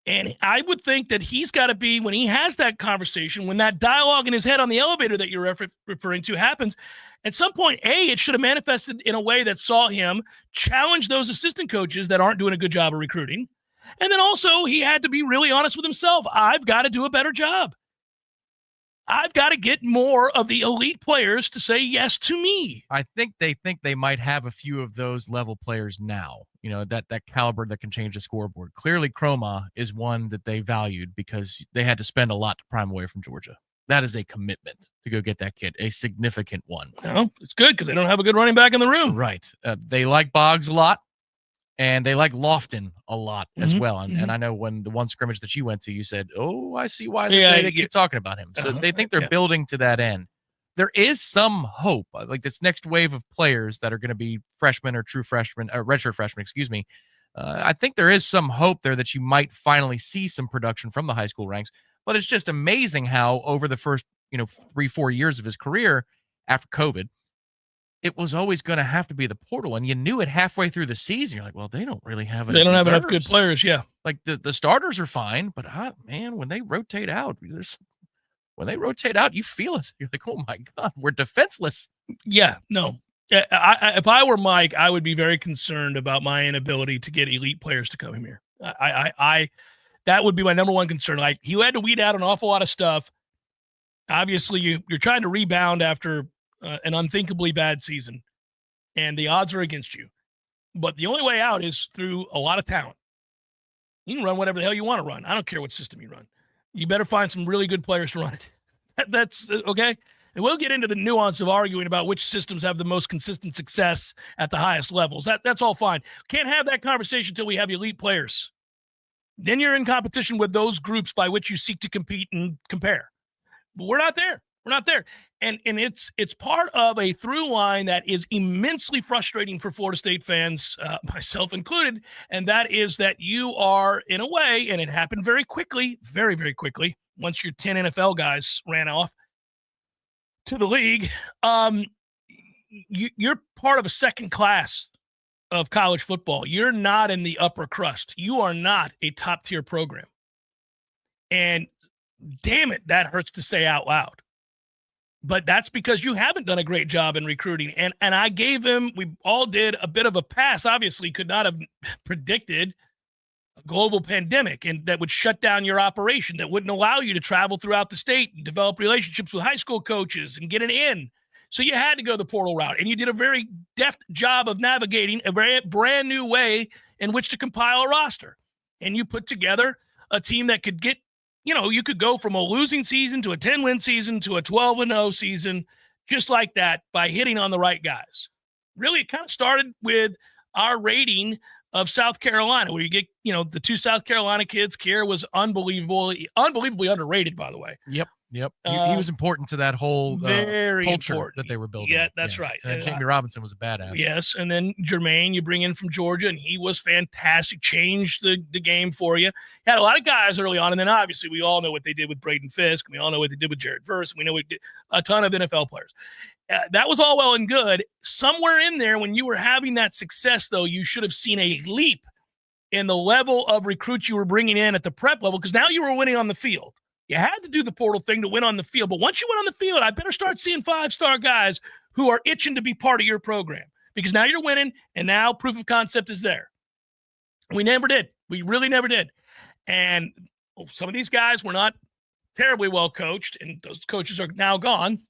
And I would think that he's got to be, when he has that conversation, when that dialogue in his head on the elevator that you're referring to happens, at some point, it should have manifested in a way that saw him challenge those assistant coaches that aren't doing a good job of recruiting. And then also he had to be really honest with himself. I've got to do a better job. I've got to get more of the elite players to say yes to me. I think they might have a few of those level players now, that caliber that can change the scoreboard. Clearly, Chroma is one that they valued because they had to spend a lot to prime away from Georgia. That is a commitment to go get that kid, a significant one. It's good because they don't have a good running back in the room. Right. They like Boggs a lot, and they like Lofton a lot as well. And I know when the one scrimmage that you went to, you said, oh, I see why they keep talking about him. So they think they're building to that end. There is some hope, like this next wave of players that are going to be freshmen or true freshmen, or redshirt freshmen, excuse me. I think there is some hope there that you might finally see some production from the high school ranks. But it's just amazing how over the first, 3-4 years of his career after COVID, it was always going to have to be the portal. And you knew it halfway through the season. You're like, well, they don't really have They don't have enough good players, yeah. Like the starters are fine, but when they rotate out, you feel it. You're like, oh my God, we're defenseless. Yeah, no. If I were Mike, I would be very concerned about my inability to get elite players to come here. That would be my number one concern. Like, he had to weed out an awful lot of stuff. Obviously, you're trying to rebound after an unthinkably bad season, and the odds are against you. But the only way out is through a lot of talent. You can run whatever the hell you want to run. I don't care what system you run. You better find some really good players to run it. That's okay. And we'll get into the nuance of arguing about which systems have the most consistent success at the highest levels. That's all fine. Can't have that conversation until we have elite players. Then you're in competition with those groups by which you seek to compete and compare. But we're not there. We're not there. And it's part of a through line that is immensely frustrating for Florida State fans, myself included, and that is that you are, in a way, and it happened very quickly, very, very quickly, once your 10 NFL guys ran off to the league, you're part of a second class of college football. You're not in the upper crust. You are not a top-tier program. And damn it, that hurts to say out loud. But that's because you haven't done a great job in recruiting. And I gave him, we all did, a bit of a pass. Obviously, could not have predicted a global pandemic and that would shut down your operation, that wouldn't allow you to travel throughout the state and develop relationships with high school coaches and get an in. So you had to go the portal route, and you did a very deft job of navigating a very brand new way in which to compile a roster. And you put together a team that could get, you could go from a losing season to a 10-win season to a 12-0 season, just like that, by hitting on the right guys. Really, it kind of started with our rating of South Carolina, where you get, the 2 South Carolina kids. Kier was unbelievably underrated, by the way. Yep. He was important to that whole very culture important that they were building. Yeah, that's right. And Jamie Robinson was a badass. Yes, and then Jermaine, you bring in from Georgia, and he was fantastic. Changed the game for you. Had a lot of guys early on, and then obviously we all know what they did with Braden Fisk. We all know what they did with Jared Verse. We know we did a ton of NFL players. That was all well and good. Somewhere in there, when you were having that success, though, you should have seen a leap and the level of recruits you were bringing in at the prep level, because now you were winning on the field. You had to do the portal thing to win on the field. But once you went on the field, I better start seeing 5-star guys who are itching to be part of your program, because now you're winning, and now proof of concept is there. We never did. We really never did. And some of these guys were not terribly well coached, and those coaches are now gone.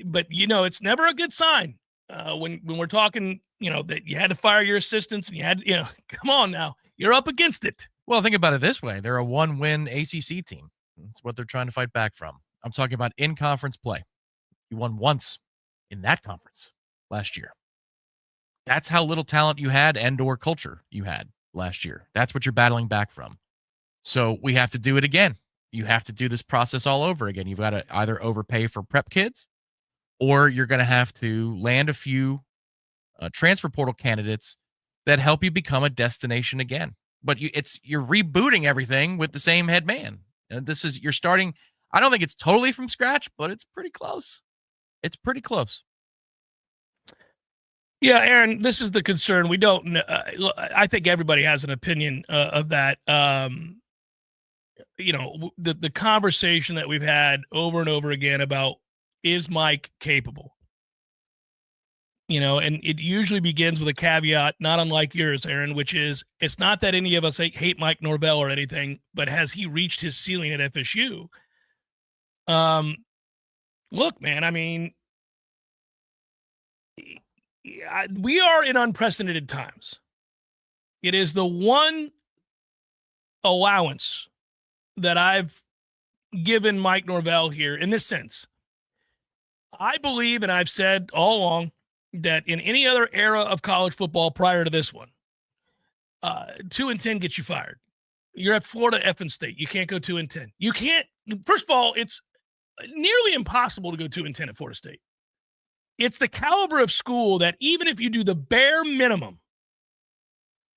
But, it's never a good sign when we're talking, that you had to fire your assistants and you had, come on now, you're up against it. Well, think about it this way. They're a 1-win ACC team. That's what they're trying to fight back from. I'm talking about in-conference play. You won once in that conference last year. That's how little talent you had and/or culture you had last year. That's what you're battling back from. So we have to do it again. You have to do this process all over again. You've got to either overpay for prep kids, or you're going to have to land a few transfer portal candidates that help you become a destination again. But you're rebooting everything with the same head man. And you're starting. I don't think it's totally from scratch, but it's pretty close. It's pretty close. Yeah, Aaron, this is the concern. We don't know. I think everybody has an opinion of that. The conversation that we've had over and over again about, is Mike capable? And it usually begins with a caveat, not unlike yours, Aaron, which is, it's not that any of us hate Mike Norvell or anything, but has he reached his ceiling at FSU? Look, man, I mean, we are in unprecedented times. It is the one allowance that I've given Mike Norvell here in this sense. I believe, and I've said all along, that in any other era of college football prior to this one, 2-10 gets you fired. You're at Florida effing State. You can't go 2-10. You can't. First of all, it's nearly impossible to go 2-10 at Florida State. It's the caliber of school that even if you do the bare minimum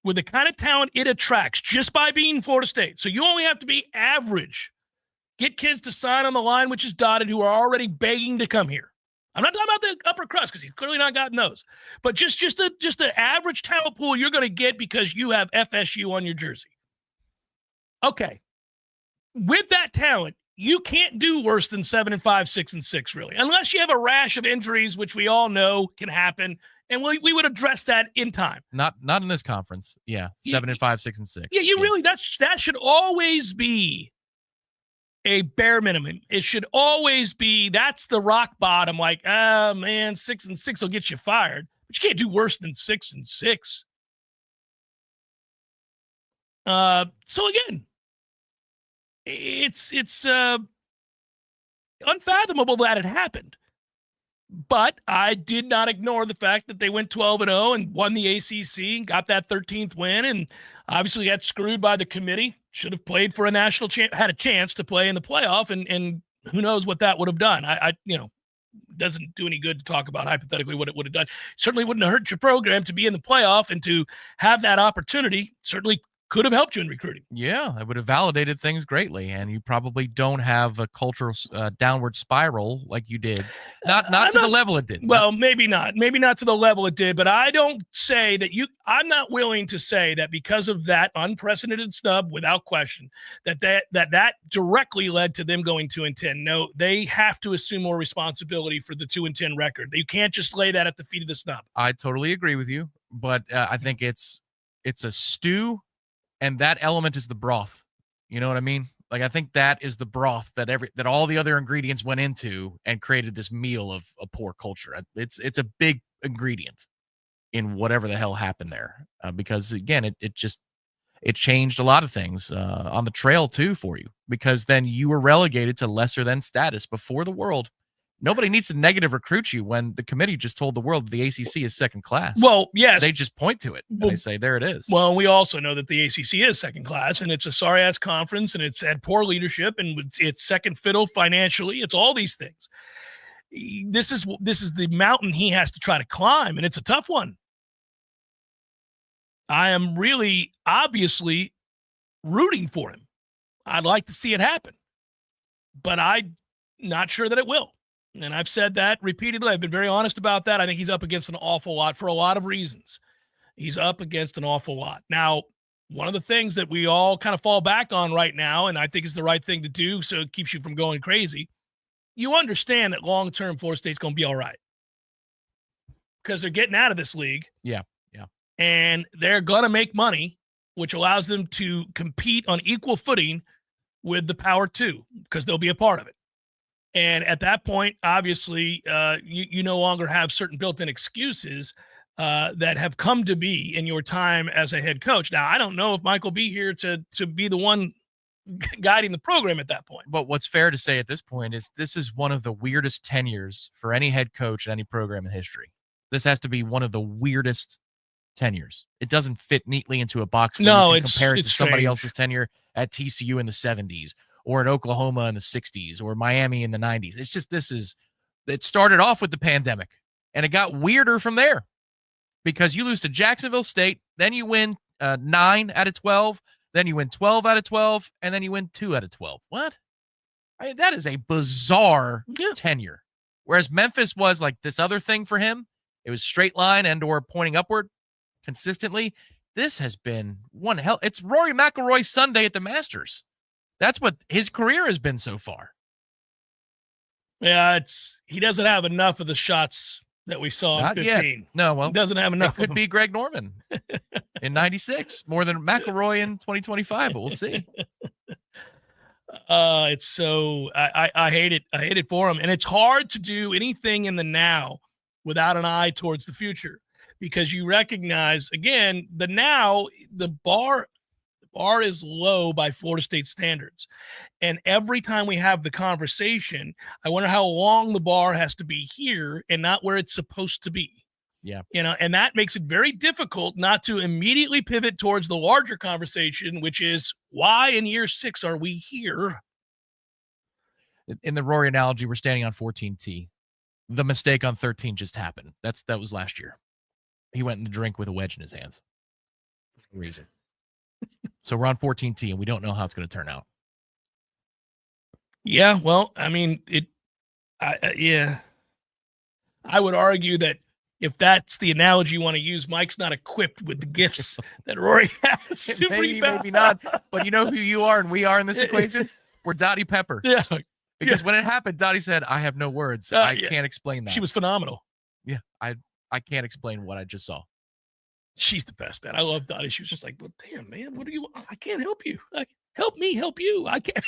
with the kind of talent it attracts just by being Florida State, so you only have to be average, get kids to sign on the line, which is dotted, who are already begging to come here. I'm not talking about the upper crust, because he's clearly not gotten those. But just the average talent pool you're going to get because you have FSU on your jersey. Okay. With that talent, you can't do worse than 7-5, 6-6, really, unless you have a rash of injuries, which we all know can happen, and we would address that in time. Not in this conference. Yeah, 7-5, 6-6. Yeah, really that should always be a bare minimum. It should always be, that's the rock bottom. Like, man, 6-6 will get you fired, but you can't do worse than 6-6. So again, it's unfathomable that it happened. But I did not ignore the fact that they went 12-0 and won the ACC and got that 13th win, and obviously got screwed by the committee. Should have played for a national had a chance to play in the playoff, and who knows what that would have done. Doesn't do any good to talk about hypothetically what it would have done. Certainly wouldn't have hurt your program to be in the playoff and to have that opportunity. Certainly could have helped you in recruiting. Yeah, it would have validated things greatly, and you probably don't have a cultural downward spiral like you did. Not to the level it did. Well, maybe not to the level it did, but I don't say that I'm not willing to say that because of that unprecedented snub, without question, that directly led to them going 2-10. No, they have to assume more responsibility for the 2-10 record. You can't just lay that at the feet of the snub. I totally agree with you, but I think it's a stew. And that element is the broth. You know what I mean? Like, I think that is the broth that all the other ingredients went into and created this meal of a poor culture. It's a big ingredient in whatever the hell happened there. Because again, it changed a lot of things on the trail too for you, because then you were relegated to lesser than status before the world. Nobody needs to negative recruit you when the committee just told the world the ACC is second class. Well, yes. They just point to it and they say, there it is. Well, we also know that the ACC is second class, and it's a sorry-ass conference, and it's had poor leadership, and it's second fiddle financially. It's all these things. This is the mountain he has to try to climb, and it's a tough one. I am really obviously rooting for him. I'd like to see it happen, but I'm not sure that it will. And I've said that repeatedly. I've been very honest about that. I think he's up against an awful lot for a lot of reasons. He's up against an awful lot. Now, one of the things that we all kind of fall back on right now, and I think is the right thing to do so it keeps you from going crazy, you understand that long-term Florida State's going to be all right because they're getting out of this league. Yeah. And they're going to make money, which allows them to compete on equal footing with the Power 2 because they'll be a part of it. And at that point, obviously, you no longer have certain built-in excuses that have come to be in your time as a head coach. Now, I don't know if Mike will be here to be the one guiding the program at that point. But what's fair to say at this point is this is one of the weirdest tenures for any head coach in any program in history. This has to be one of the weirdest tenures. It doesn't fit neatly into a box where you can compare it to somebody strange. else's tenure at TCU in the 70s or in Oklahoma in the 60s or Miami in the 90s. It's just it started off with the pandemic and it got weirder from there because you lose to Jacksonville State, then you win 9 out of 12, then you win 12 out of 12, and then you win 2 out of 12. What? I mean, that is a bizarre tenure. Whereas Memphis was like this other thing for him. It was straight line and or pointing upward consistently. This has been one hell. It's Rory McIlroy's Sunday at the Masters. That's what his career has been so far. Yeah, he doesn't have enough of the shots that we saw Not in 15. yet. No, well, he doesn't have enough. It could be Greg Norman in 96, more than McIlroy in 2025, but we'll see. It's so I hate it. I hate it for him. And it's hard to do anything in the now without an eye towards the future because you recognize, again, the bar is low by Florida State standards. And every time we have the conversation, I wonder how long the bar has to be here and not where it's supposed to be. Yeah. And that makes it very difficult not to immediately pivot towards the larger conversation, which is why in year 6 are we here? In the Rory analogy, we're standing on 14T. The mistake on 13 just happened. That was last year. He went in the drink with a wedge in his hands. For a reason. So we're on 14T, and we don't know how it's going to turn out. Yeah, well, I mean, I would argue that if that's the analogy you want to use, Mike's not equipped with the gifts that Rory has to rebound. Maybe not. But you know who you are and we are in this equation? We're Dottie Pepper. Yeah. Because when it happened, Dottie said, I have no words. I can't explain that. She was phenomenal. Yeah, I can't explain what I just saw. She's the best, man. I love Dottie. She was just like, well, damn, man, what do you? I can't help you. Help me, help you. I can't.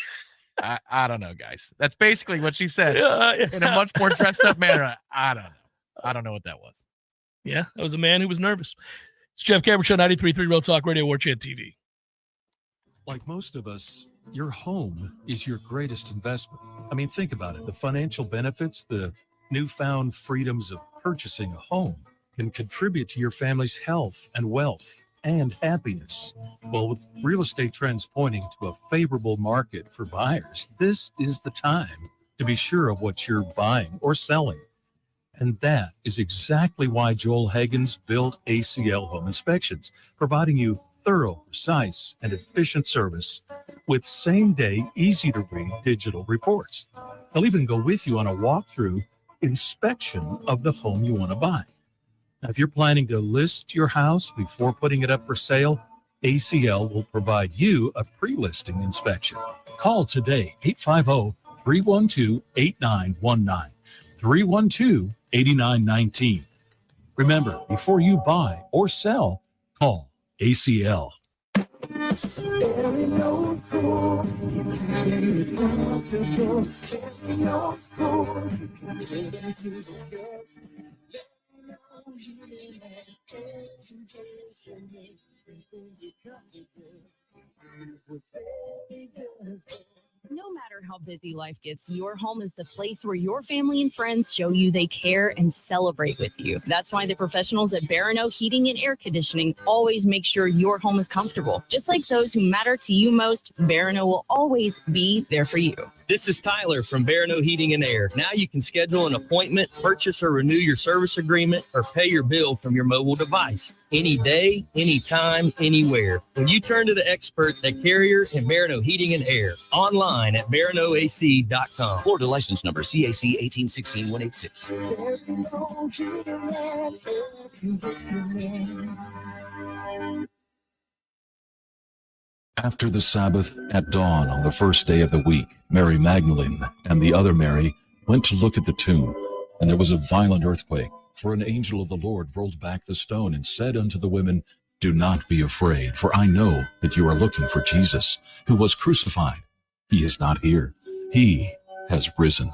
I don't know, guys. That's basically what she said Yeah. in a much more dressed up manner. I don't know. I don't know what that was. Yeah, that was a man who was nervous. It's Jeff Cameron Show, 93.3 Real Talk Radio, Warchant TV. Like most of us, your home is your greatest investment. I mean, think about it. The financial benefits, the newfound freedoms of purchasing a home can contribute to your family's health and wealth and happiness. Well, with real estate trends pointing to a favorable market for buyers, this is the time to be sure of what you're buying or selling. And that is exactly why Joel Hagen's built ACL Home Inspections, providing you thorough, precise, and efficient service with same-day, easy-to-read digital reports. They'll even go with you on a walkthrough inspection of the home you want to buy. Now, if you're planning to list your house before putting it up for sale, ACL will provide you a pre-listing inspection. Call today, 850-312-8919, 312-8919. Remember, before you buy or sell, call ACL. No matter how busy life gets, your home is the place where your family and friends show you they care and celebrate with you. That's why the professionals at Barano Heating and Air Conditioning always make sure your home is comfortable. Just like those who matter to you most, Barano will always be there for you. This is Tyler from Barano Heating and Air. Now you can schedule an appointment, purchase or renew your service agreement, or pay your bill from your mobile device. Any day, anytime, anywhere. When you turn to the experts at Carrier and Barano Heating and Air, online at baranoac.com. Florida license number CAC 1816186. After the Sabbath, at dawn on the first day of the week, Mary Magdalene and the other Mary went to look at the tomb, and there was a violent earthquake. For an angel of the Lord rolled back the stone and said unto the women, Do not be afraid, for I know that you are looking for Jesus, who was crucified. He is not here. He has risen.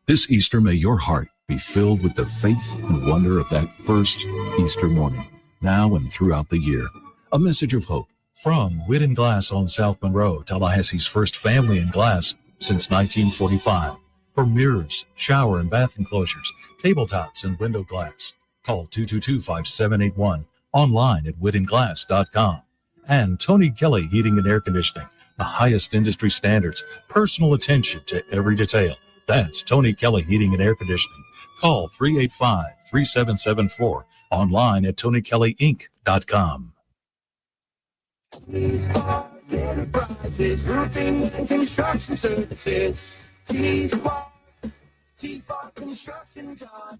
This Easter, may your heart be filled with the faith and wonder of that first Easter morning, now and throughout the year. A message of hope from Wood and Glass on South Monroe, Tallahassee's first family in glass since 1945. For mirrors, shower and bath enclosures, tabletops, and window glass, call 222-5781, online at woodandglass.com. And Tony Kelly Heating and Air Conditioning, the highest industry standards, personal attention to every detail. That's Tony Kelly Heating and Air Conditioning. Call 385-3774, online at TonyKellyInc.com. Enterprises, roofing and construction services. T-Bar Construction.com.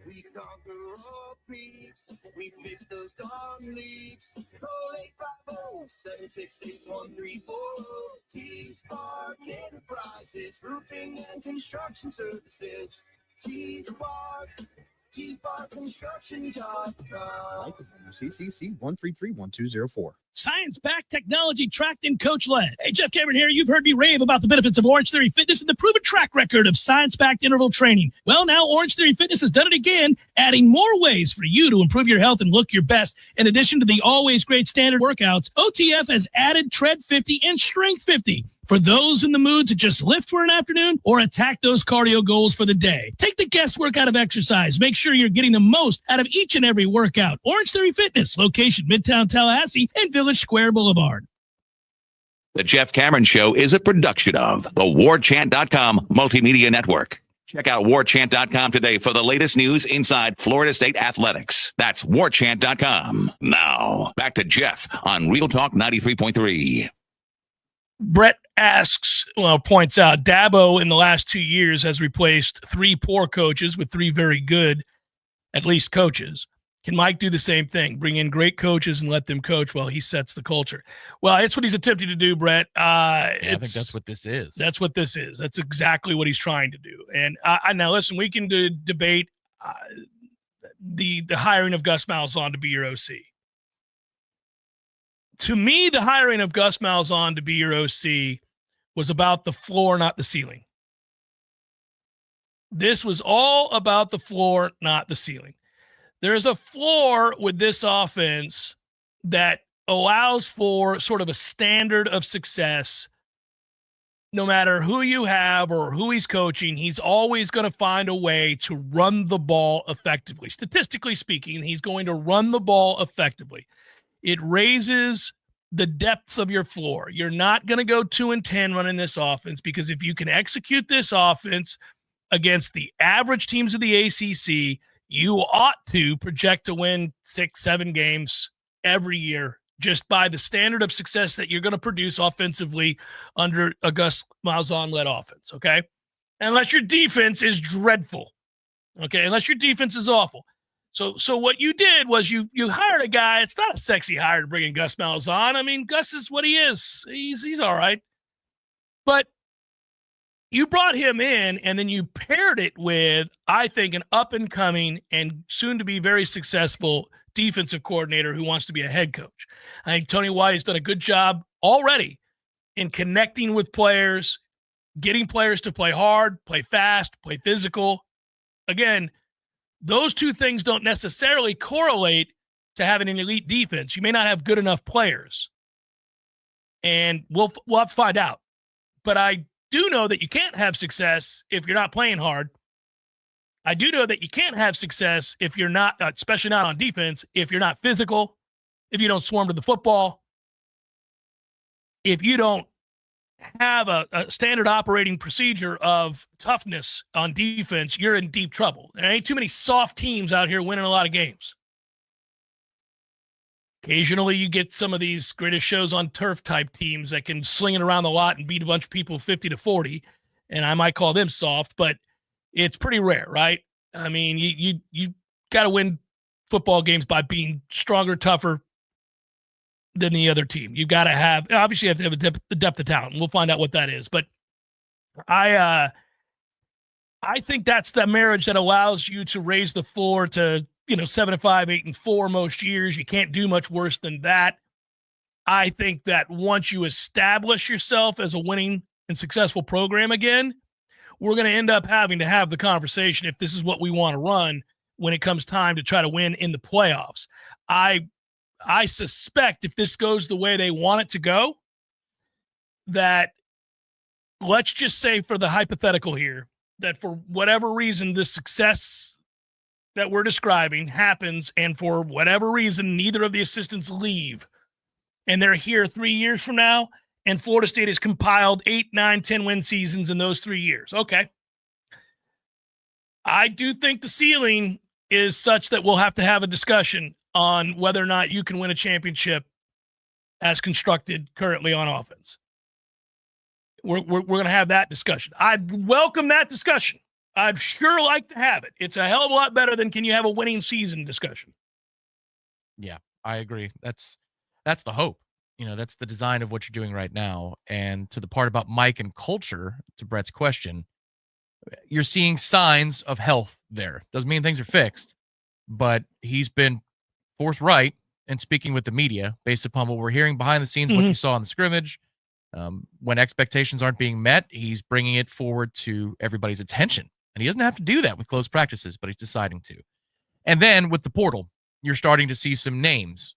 We conquer all peaks. We fix those dark leaks. Call 850-766-1340. T-Spark Enterprises, roofing and construction services. T-Spark Construction.com. License number CCC 1331204. Science-backed, technology tracked, and coach-led. Hey, Jeff Cameron here. You've heard me rave about the benefits of Orange Theory Fitness and the proven track record of science-backed interval training. Well, now Orange Theory Fitness has done it again, adding more ways for you to improve your health and look your best. In addition to the always great standard workouts, OTF has added Tread 50 and Strength 50 for those in the mood to just lift for an afternoon or attack those cardio goals for the day. Take the guesswork out of exercise. Make sure you're getting the most out of each and every workout. Orange Theory Fitness, location Midtown Tallahassee and Village Square Boulevard. The Jeff Cameron Show is a production of the Warchant.com Multimedia Network. Check out Warchant.com today for the latest news inside Florida State athletics. That's Warchant.com. Now, back to Jeff on Real Talk 93.3. Brett points out, Dabo in the last 2 years has replaced 3 poor coaches with 3 very good, at least, coaches. Can Mike do the same thing? Bring in great coaches and let them coach while he sets the culture? Well, it's what he's attempting to do, Brett. I think that's what this is. That's what this is. That's exactly what he's trying to do. And now, listen, we can debate the hiring of Gus Malzahn to be your OC. To me, the hiring of Gus Malzahn to be your OC was about the floor, not the ceiling. This was all about the floor, not the ceiling. There's a floor with this offense that allows for sort of a standard of success. No matter who you have or who he's coaching, he's always going to find a way to run the ball effectively. Statistically speaking, he's going to run the ball effectively. It raises the depths of your floor. You're not going to go 2-10 running this offense, because if you can execute this offense against the average teams of the ACC, you ought to project to win 6-7 games every year just by the standard of success that you're going to produce offensively under a Gus Malzahn-led offense, okay? Unless your defense is dreadful, okay? Unless your defense is awful. So what you did was you hired a guy. It's not a sexy hire to bring in Gus Malzahn. I mean, Gus is what he is. He's all right. But you brought him in, and then you paired it with, I think, an up-and-coming and soon-to-be very successful defensive coordinator who wants to be a head coach. I think Tony White has done a good job already in connecting with players, getting players to play hard, play fast, play physical. Again, those two things don't necessarily correlate to having an elite defense. You may not have good enough players, and we'll have to find out. But I do know that you can't have success if you're not playing hard. I do know that you can't have success if you're not, especially not on defense, if you're not physical, if you don't swarm to the football, if you don't have a standard operating procedure of toughness on defense, you're in deep trouble. There ain't too many soft teams out here winning a lot of games. Occasionally you get some of these greatest shows on turf type teams that can sling it around the lot and beat a bunch of people 50-40, and I might call them soft, but it's pretty rare, right? I mean, you got to win football games by being stronger, tougher than the other team. You've got to have, obviously you have to have the depth of talent. We'll find out what that is. But I think that's the marriage that allows you to raise the floor to, 7-5, 8-4 most years. You can't do much worse than that. I think that once you establish yourself as a winning and successful program again, we're going to end up having to have the conversation if this is what we want to run when it comes time to try to win in the playoffs. I suspect if this goes the way they want it to go, that let's just say for the hypothetical here, that for whatever reason, the success that we're describing happens, and for whatever reason, neither of the assistants leave, and they're here 3 years from now, and Florida State has compiled 8, 9, 10 win seasons in those 3 years. Okay. I do think the ceiling is such that we'll have to have a discussion on whether or not you can win a championship as constructed currently on offense. We're going to have that discussion. I'd welcome that discussion. I'd sure like to have it. It's a hell of a lot better than can you have a winning season discussion. Yeah, I agree. That's the hope. That's the design of what you're doing right now. And to the part about Mike and culture, to Brett's question, you're seeing signs of health there. Doesn't mean things are fixed, but he's been forthright in speaking with the media based upon what we're hearing behind the scenes, what you saw in the scrimmage. When expectations aren't being met, he's bringing it forward to everybody's attention. And he doesn't have to do that with close practices, but he's deciding to. And then with the portal, you're starting to see some names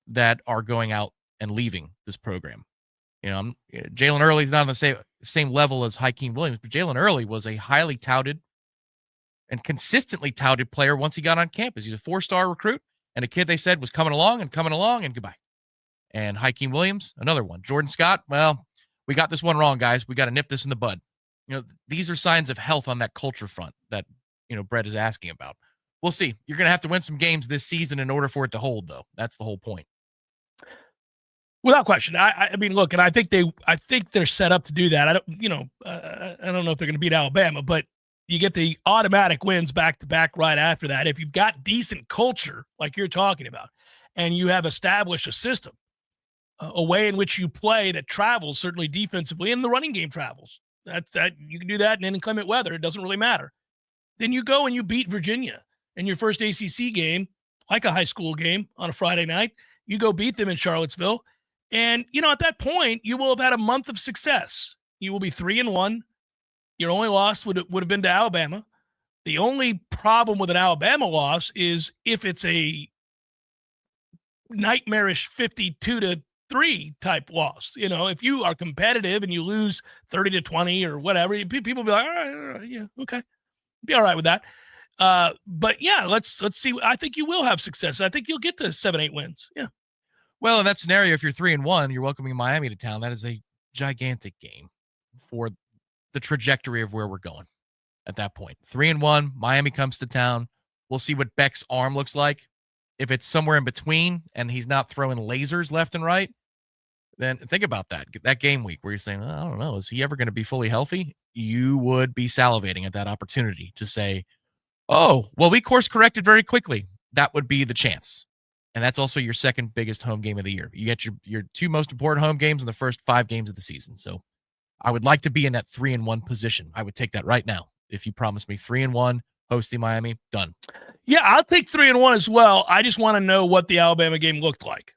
that are going out and leaving this program. Jalen Early's not on the same level as Hakeem Williams, but Jalen Early was a highly touted and consistently touted player once he got on campus. He's a 4-star recruit and a kid they said was coming along and goodbye. And Hakeem Williams, another one. Jordan Scott, well, we got this one wrong, guys. We got to nip this in the bud. These are signs of health on that culture front that, Brett is asking about. We'll see. You're going to have to win some games this season in order for it to hold, though. That's the whole point. Without question. I mean, look, and I think they're set up to do that. I don't know if they're going to beat Alabama, but you get the automatic wins back to back right after that. If you've got decent culture like you're talking about, and you have established a system, a way in which you play that travels, certainly defensively, and the running game travels. That you can do that in inclement weather. It doesn't really matter. Then you go and you beat Virginia in your first ACC game, like a high school game on a Friday night. You go beat them in Charlottesville. And, at that point, you will have had a month of success. You will be 3-1. Your only loss would have been to Alabama. The only problem with an Alabama loss is if it's a nightmarish 52-3 type loss. If you are competitive and you lose 30-20 or whatever, people will be like, all right, yeah, okay. Be all right with that. But yeah, let's see. I think you will have success. I think you'll get to 7-8 wins. Yeah. Well, in that scenario, if you're 3-1, you're welcoming Miami to town. That is a gigantic game for the trajectory of where we're going at that point. 3-1, Miami comes to town. We'll see what Beck's arm looks like. If it's somewhere in between and he's not throwing lasers left and right, then think about that game week where you're saying, I don't know, is he ever going to be fully healthy? You would be salivating at that opportunity to say, oh, well, we course corrected very quickly. That would be the chance. And that's also your second biggest home game of the year. You get your two most important home games in the first 5 games of the season. So I would like to be in that 3-1 position. I would take that right now. If you promise me 3-1, hosting Miami, done. Yeah, I'll take 3-1 as well. I just want to know what the Alabama game looked like.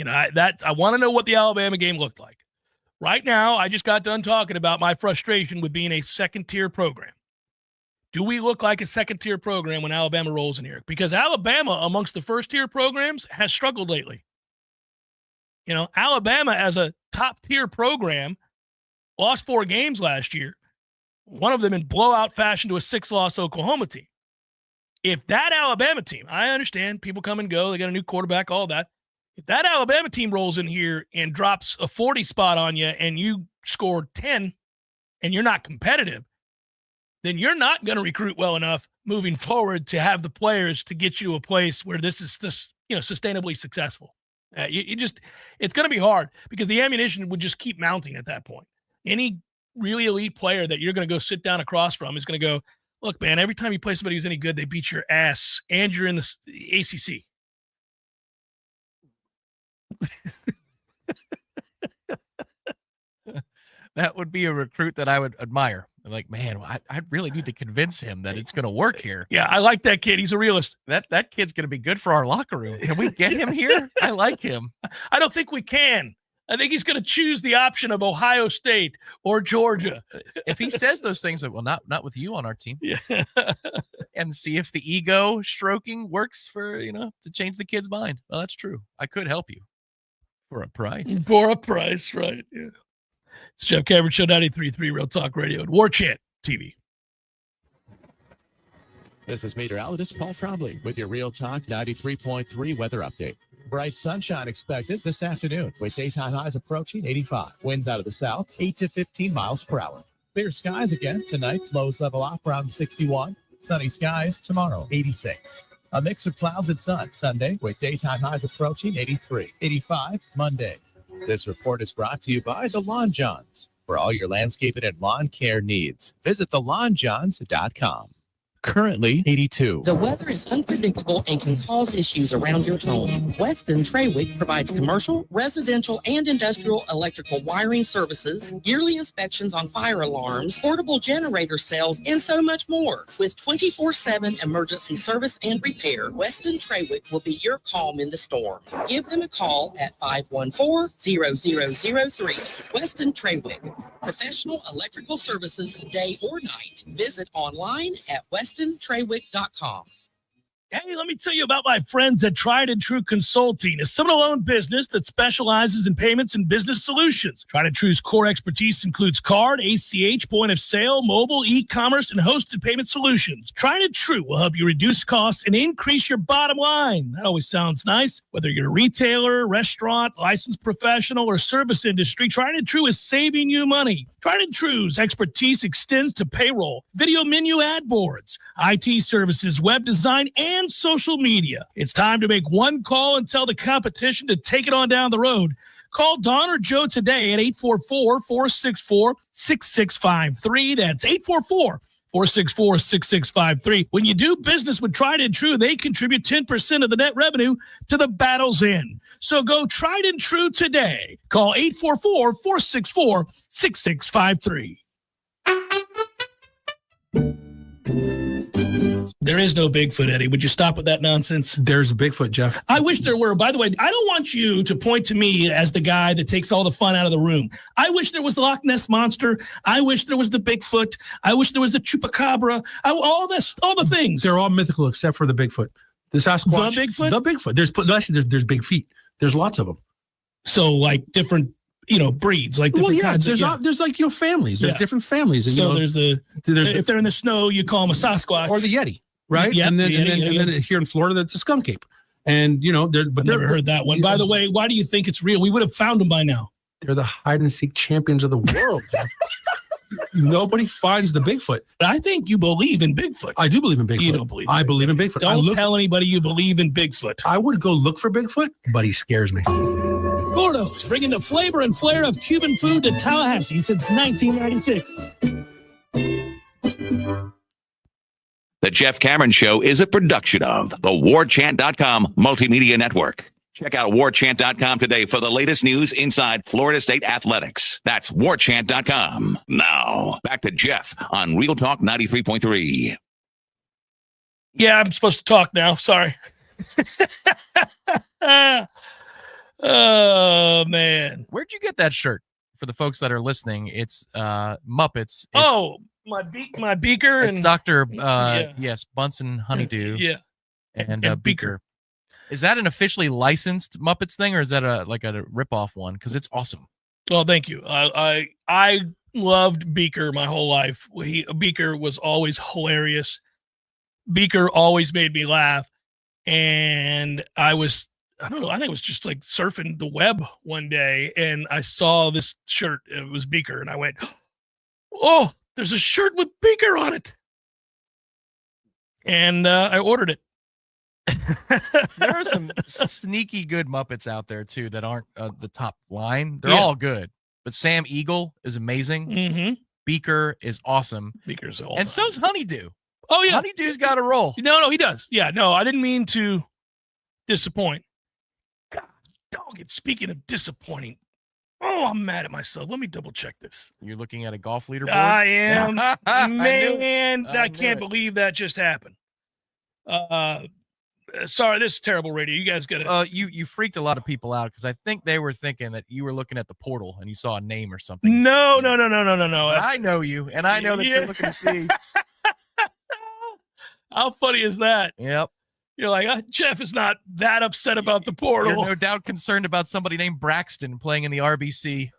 I want to know what the Alabama game looked like. Right now, I just got done talking about my frustration with being a second-tier program. Do we look like a second-tier program when Alabama rolls in here? Because Alabama, amongst the first-tier programs, has struggled lately. Alabama, as a top-tier program, lost 4 games last year, one of them in blowout fashion to a 6-loss Oklahoma team. If that Alabama team, I understand people come and go, they got a new quarterback, all that. If that Alabama team rolls in here and drops a 40 spot on you and you scored 10 and you're not competitive, then you're not going to recruit well enough moving forward to have the players to get you to a place where this is just, sustainably successful. It's going to be hard because the ammunition would just keep mounting at that point. Any really elite player that you're going to go sit down across from is going to go, Look, man, every time you play somebody who's any good, they beat your ass, and you're in the ACC. That would be a recruit that I would admire. Like, man, I really need to convince him that it's going to work here. Yeah, I like that kid. He's a realist. That kid's going to be good for our locker room. Can we get him here? I like him. I don't think we can. I think he's going to choose the option of Ohio State or Georgia. If he says those things, well, not with you on our team. Yeah. And see if the ego stroking works for, to change the kid's mind. Well, that's true. I could help you for a price. For a price, right. Yeah. It's Jeff Cameron Show, 93.3 Real Talk Radio and Warchant TV. This is meteorologist Paul Trombley with your Real Talk 93.3 weather update. Bright sunshine expected this afternoon with daytime highs approaching 85. Winds out of the south, 8 to 15 miles per hour. Clear skies again tonight. Lows level off around 61. Sunny skies tomorrow, 86. A mix of clouds and sun Sunday with daytime highs approaching 83. 85 Monday. This report is brought to you by the Lawn Johns. For all your landscaping and lawn care needs, visit thelawnjohns.com. Currently 82. The weather is unpredictable and can cause issues around your home. Weston Treywick provides commercial, residential, and industrial electrical wiring services, yearly inspections on fire alarms, portable generator sales, and so much more. With 24/7 emergency service and repair, Weston Treywick will be your calm in the storm. Give them a call at 514-0003. Weston Treywick, professional electrical services day or night. Visit online at WestonTreywick.com. Hey, let me tell you about my friends at Tried and True Consulting, a Seminole-owned business that specializes in payments and business solutions. Tried and True's core expertise includes card, ACH, point of sale, mobile, e-commerce, and hosted payment solutions. Tried and True will help you reduce costs and increase your bottom line. That always sounds nice. Whether you're a retailer, restaurant, licensed professional, or service industry, Tried and True is saving you money. Tried and True's expertise extends to payroll, video menu ad boards, IT services, web design, and social media. It's time to make one call and tell the competition to take it on down the road. Call Don or Joe today at 844-464-6653. That's 844-464-6653. When you do business with Tried and True, they contribute 10% of the net revenue to the battle's end. So go Tried and True today. Call 844-464-6653. There is no Bigfoot, Eddie. Would you stop with that nonsense? There's a Bigfoot, Jeff. I wish there were. By the way, I don't want you to point to me as the guy that takes all the fun out of the room. I wish there was the Loch Ness Monster. I wish there was the Bigfoot. I wish there was the Chupacabra. All the things. They're all mythical except for the Bigfoot. The Sasquatch. The Bigfoot? The Bigfoot. There's big feet. There's lots of them. So like different, breeds, like different kinds. There's like, families. There's different families. And, so there's if they're in the snow, you call them a Sasquatch. Or the Yeti. Right, yeah, and then here in Florida, that's a skunk ape, and but never heard that one. By the way, why do you think it's real? We would have found them by now. They're the hide and seek champions of the world. Nobody finds the Bigfoot. I think you believe in Bigfoot. I do believe in Bigfoot. You don't believe. I believe in Bigfoot. Don't tell anybody you believe in Bigfoot. I would go look for Bigfoot, but he scares me. Gordo's, bringing the flavor and flair of Cuban food to Tallahassee since 1996. The Jeff Cameron Show is a production of the Warchant.com Multimedia Network. Check out Warchant.com today for the latest news inside Florida State athletics. That's Warchant.com. Now, back to Jeff on Real Talk 93.3. Yeah, I'm supposed to talk now. Sorry. Oh, man. Where'd you get that shirt? For the folks that are listening, it's Muppets. My beaker. It's Dr. Yes, Bunsen Honeydew. Yeah. And Beaker. Is that an officially licensed Muppets thing, or is that a ripoff one? Because it's awesome. Well, thank you. I loved Beaker my whole life. Beaker was always hilarious. Beaker always made me laugh. And I think it was just like surfing the web one day, and I saw this shirt. It was Beaker, and I went, oh, there's a shirt with Beaker on it. And I ordered it. There are some sneaky good Muppets out there, too, that aren't the top line. They're all good. But Sam Eagle is amazing. Mm-hmm. Beaker is awesome. Beaker's all and so's Honeydew. Oh, yeah. Honeydew's got a roll. No, he does. Yeah, no, I didn't mean to disappoint. God, dog it. Speaking of disappointing, I'm mad at myself. Let me double check this. You're looking at a golf leaderboard? I am. Man, I can't believe that just happened. Sorry, this is terrible radio. You guys got to. You freaked a lot of people out because I think they were thinking that you were looking at the portal and you saw a name or something. No. But I know you, and I know that you're looking to see. How funny is that? Yep. You're like, Jeff is not that upset about the portal. You're no doubt concerned about somebody named Braxton playing in the RBC.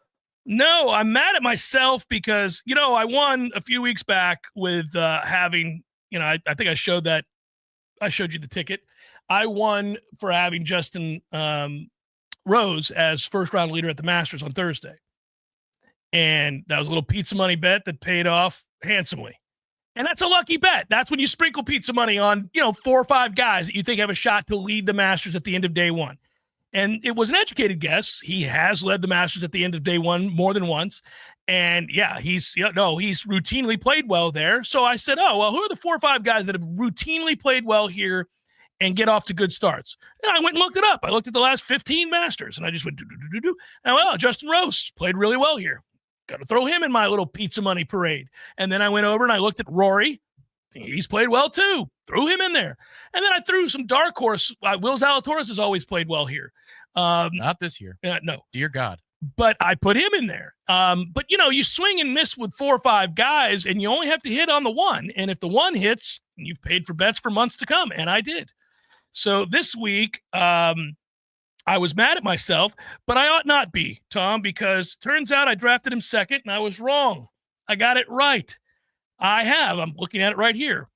No, I'm mad at myself because, I won a few weeks back with having, I think I showed you the ticket. I won for having Justin Rose as first round leader at the Masters on Thursday. And that was a little pizza money bet that paid off handsomely. And that's a lucky bet. That's when you sprinkle pizza money on, 4 or 5 guys that you think have a shot to lead the Masters at the end of day one. And it was an educated guess. He has led the Masters at the end of day one more than once. And yeah, he's routinely played well there. So I said, who are the 4 or 5 guys that have routinely played well here and get off to good starts? And I went and looked it up. I looked at the last 15 Masters and I just went, and Justin Rose played really well here. Got to throw him in my little pizza money parade. And then I went over and I looked at Rory. He's played well too. Threw him in there. And then I threw some dark horse. Will Zalatoris has always played well here. Not this year. No. Dear God. But I put him in there. But, you swing and miss with 4 or 5 guys, and you only have to hit on the one. And if the one hits, you've paid for bets for months to come. And I did. So this week, I was mad at myself, but I ought not be, Tom, because turns out I drafted him second, and I was wrong. I got it right. I'm looking at it right here.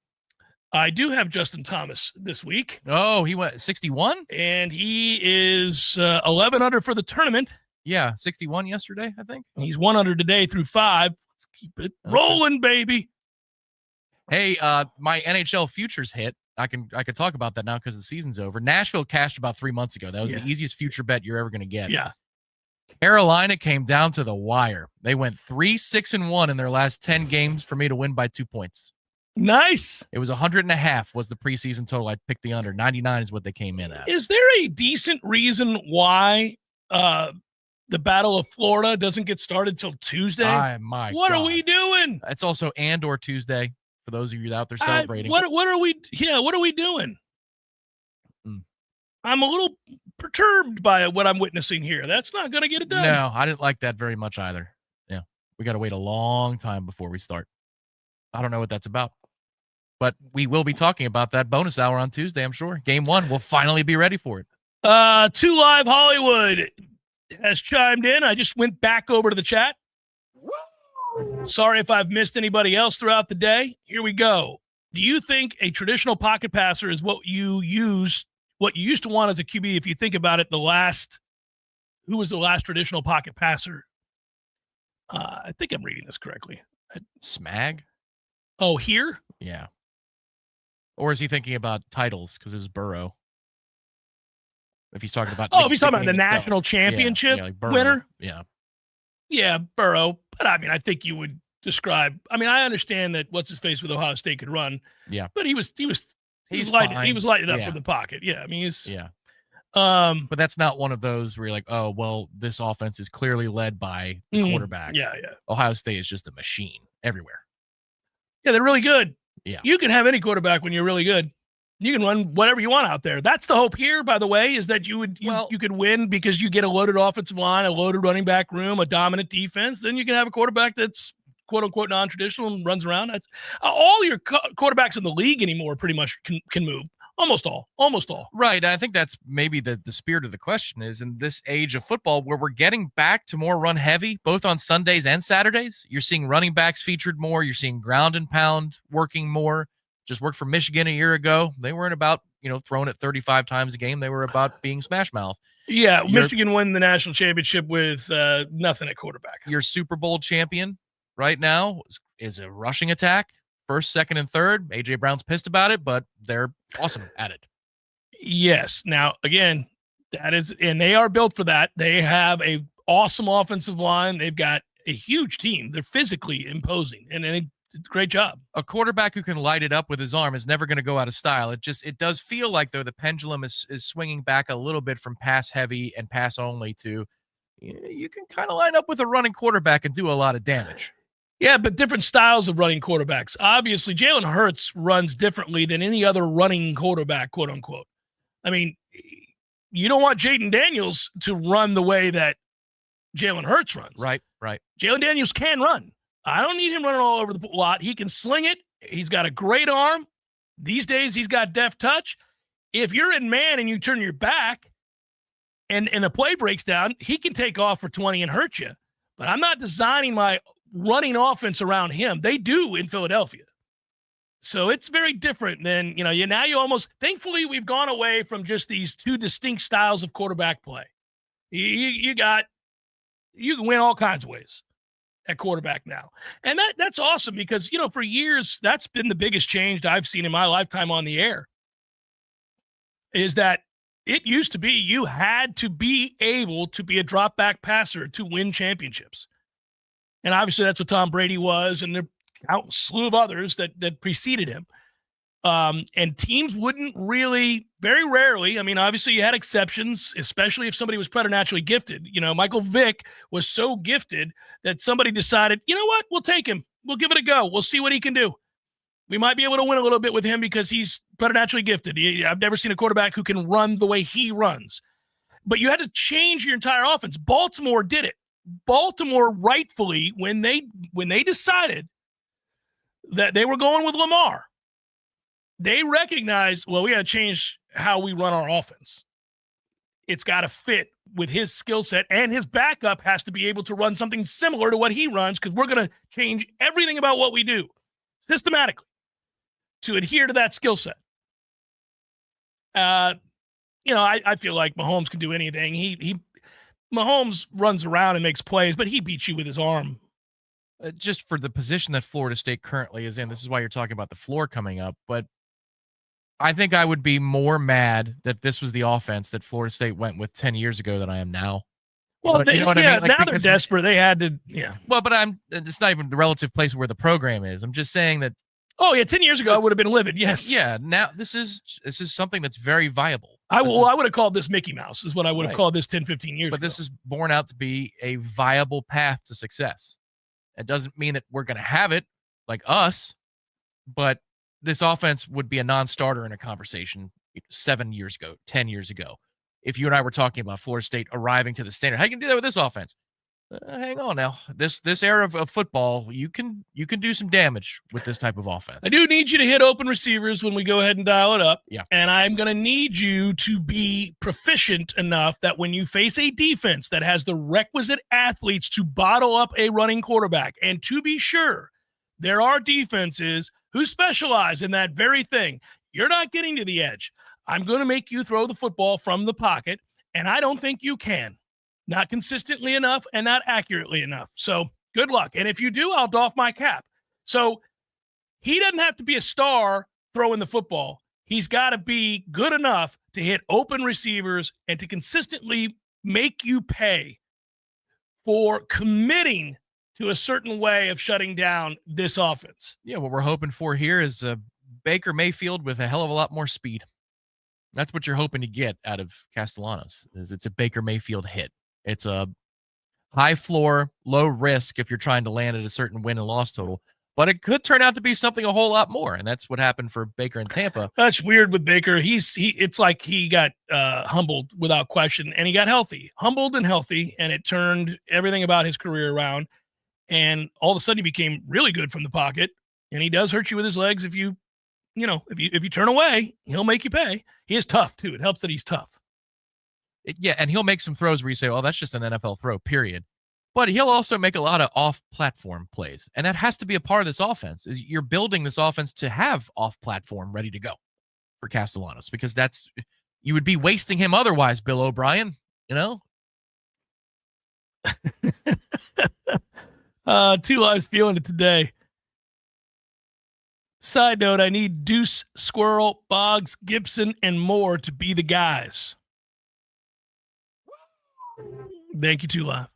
I do have Justin Thomas this week. Oh, he went 61? And he is 11 under for the tournament. Yeah, 61 yesterday, I think. He's 1 under today through 5. Let's keep it rolling, baby. Hey, my NHL futures hit. I could talk about that now because the season's over. Nashville cashed about 3 months ago. That was the easiest future bet you're ever going to get. Yeah. Carolina came down to the wire. They went 3-6-1 in their last 10 games for me to win by 2 points. Nice. It was 100.5 was the preseason total. I picked the under. 99 is what they came in at. Is there a decent reason why the Battle of Florida doesn't get started till Tuesday? What are we doing? It's also or Tuesday for those of you out there celebrating. What are we doing? I'm a little perturbed by what I'm witnessing here. That's not going to get it done. No, I didn't like that very much either. Yeah. We got to wait a long time before we start. I don't know what that's about. But we will be talking about that bonus hour on Tuesday, I'm sure. Game 1, we'll finally be ready for it. 2 Live Hollywood has chimed in. I just went back over to the chat. Sorry if I've missed anybody else throughout the day. Here we go. Do you think a traditional pocket passer is what you used to want as a QB? If you think about it, who was the last traditional pocket passer? I think I'm reading this correctly. Smag? Oh, here? Yeah. Or is he thinking about titles because it was Burrow? If he's talking about... if he's talking about the national championship like Burrow. winner? Yeah. Yeah, Burrow. But, I think you would describe... I understand that what's-his-face with Ohio State could run. Yeah. But he was lighting it up from the pocket. Yeah, Yeah. But that's not one of those where you're like, oh, well, this offense is clearly led by the quarterback. Yeah. Ohio State is just a machine everywhere. Yeah, they're really good. Yeah. You can have any quarterback when you're really good. You can run whatever you want out there. That's the hope here, by the way, is that you could win because you get a loaded offensive line, a loaded running back room, a dominant defense. Then you can have a quarterback that's quote unquote non-traditional and runs around. That's all your quarterbacks in the league anymore pretty much can move. Almost all. Right. I think that's maybe the spirit of the question is in this age of football where we're getting back to more run heavy, both on Sundays and Saturdays. You're seeing running backs featured more. You're seeing ground and pound working more. Just worked for Michigan a year ago. They weren't about, throwing it 35 times a game. They were about being smash mouth. Yeah. Michigan won the national championship with nothing at quarterback. Your Super Bowl champion right now is a rushing attack. First, second, and third. A.J. Brown's pissed about it, but they're awesome at it. Yes. Now, again, and they are built for that. They have a awesome offensive line. They've got a huge team. They're physically imposing, and great job. A quarterback who can light it up with his arm is never going to go out of style. It does feel like, though, the pendulum is swinging back a little bit from pass heavy and pass only to you can kind of line up with a running quarterback and do a lot of damage. Yeah, but different styles of running quarterbacks. Obviously, Jalen Hurts runs differently than any other running quarterback, quote unquote. I mean, you don't want Jaden Daniels to run the way that Jalen Hurts runs. Right. Jalen Daniels can run. I don't need him running all over the lot. He can sling it. He's got a great arm. These days, he's got deft touch. If you're in man and you turn your back and a play breaks down, he can take off for 20 and hurt you. But I'm not designing my running offense around him. They do in Philadelphia. So it's very different than, now you almost, thankfully, we've gone away from just these two distinct styles of quarterback play. You can win all kinds of ways at quarterback now. And that's awesome because, for years, that's been the biggest change I've seen in my lifetime on the air, is that it used to be you had to be able to be a drop back passer to win championships. And obviously that's what Tom Brady was, and there are a slew of others that preceded him. And teams wouldn't really, very rarely, obviously you had exceptions, especially if somebody was preternaturally gifted. Michael Vick was so gifted that somebody decided, you know what, we'll take him. We'll give it a go. We'll see what he can do. We might be able to win a little bit with him because he's preternaturally gifted. I've never seen a quarterback who can run the way he runs. But you had to change your entire offense. Baltimore did it. Baltimore rightfully, when they decided that they were going with Lamar, they recognized, well, we got to change how we run our offense. It's got to fit with his skill set, and his backup has to be able to run something similar to what he runs, because we're going to change everything about what we do systematically to adhere to that skill set. I feel like Mahomes can do anything. Mahomes runs around and makes plays, but he beats you with his arm. Just for the position that Florida State currently is in, this is why you're talking about the floor coming up, but I think I would be more mad that this was the offense that Florida State went with 10 years ago than I am now. Well, you know what I mean? Now they're desperate. They had to, Well, but it's not even the relative place where the program is. I'm just saying that. Oh, yeah, 10 years ago, I would have been livid, yes. Yeah, now this is something that's very viable. I would have called this Mickey Mouse, is what I would have called this 10, 15 years ago. But this is born out to be a viable path to success. It doesn't mean that we're going to have it like us, but this offense would be a non-starter in a conversation 7 years ago, 10 years ago. If you and I were talking about Florida State arriving to the standard, how you can do that with this offense? Hang on now. This era of football, you can do some damage with this type of offense. I do need you to hit open receivers when we go ahead and dial it up. Yeah. And I'm going to need you to be proficient enough that when you face a defense that has the requisite athletes to bottle up a running quarterback, and to be sure, there are defenses who specialize in that very thing. You're not getting to the edge. I'm going to make you throw the football from the pocket, and I don't think you can. Not consistently enough and not accurately enough. So good luck. And if you do, I'll doff my cap. So he doesn't have to be a star throwing the football. He's got to be good enough to hit open receivers and to consistently make you pay for committing to a certain way of shutting down this offense. Yeah, what we're hoping for here is Baker Mayfield with a hell of a lot more speed. That's what you're hoping to get out of Castellanos. It's a Baker Mayfield hit. It's a high floor, low risk if you're trying to land at a certain win and loss total. But it could turn out to be something a whole lot more, and that's what happened for Baker in Tampa. That's weird with Baker. It's like he got humbled without question, and he got healthy, humbled and healthy, and it turned everything about his career around. And all of a sudden, he became really good from the pocket. And he does hurt you with his legs if you turn away, he'll make you pay. He is tough too. It helps that he's tough. Yeah, and he'll make some throws where you say, "Oh, that's just an NFL throw." Period. But he'll also make a lot of off-platform plays, and that has to be a part of this offense. Is you're building this offense to have off-platform ready to go for Castellanos, because you would be wasting him otherwise, Bill O'Brien. Two Lives feeling it today. Side note, I need Deuce, Squirrel, Boggs, Gibson, and more to be the guys. Thank you, 2 Live.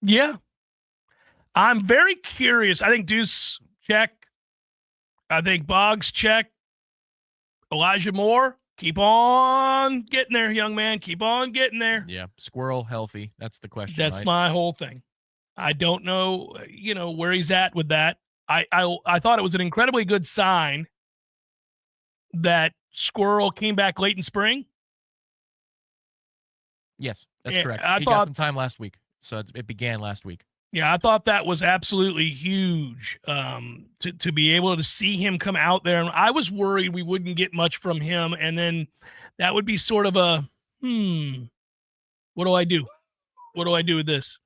Yeah. I'm very curious. I think Deuce check. I think Boggs, check. Elijah Moore, keep on getting there, young man. Keep on getting there. Yeah, Squirrel healthy. That's the question. That's right? my whole thing. I don't know, where he's at with that. I thought it was an incredibly good sign that Squirrel came back late in spring. Yes, that's Yeah, correct. I He thought- got some time last week, so it began last week. Yeah, I thought that was absolutely huge to be able to see him come out there. And I was worried we wouldn't get much from him. And then that would be sort of a, what do I do? What do I do with this?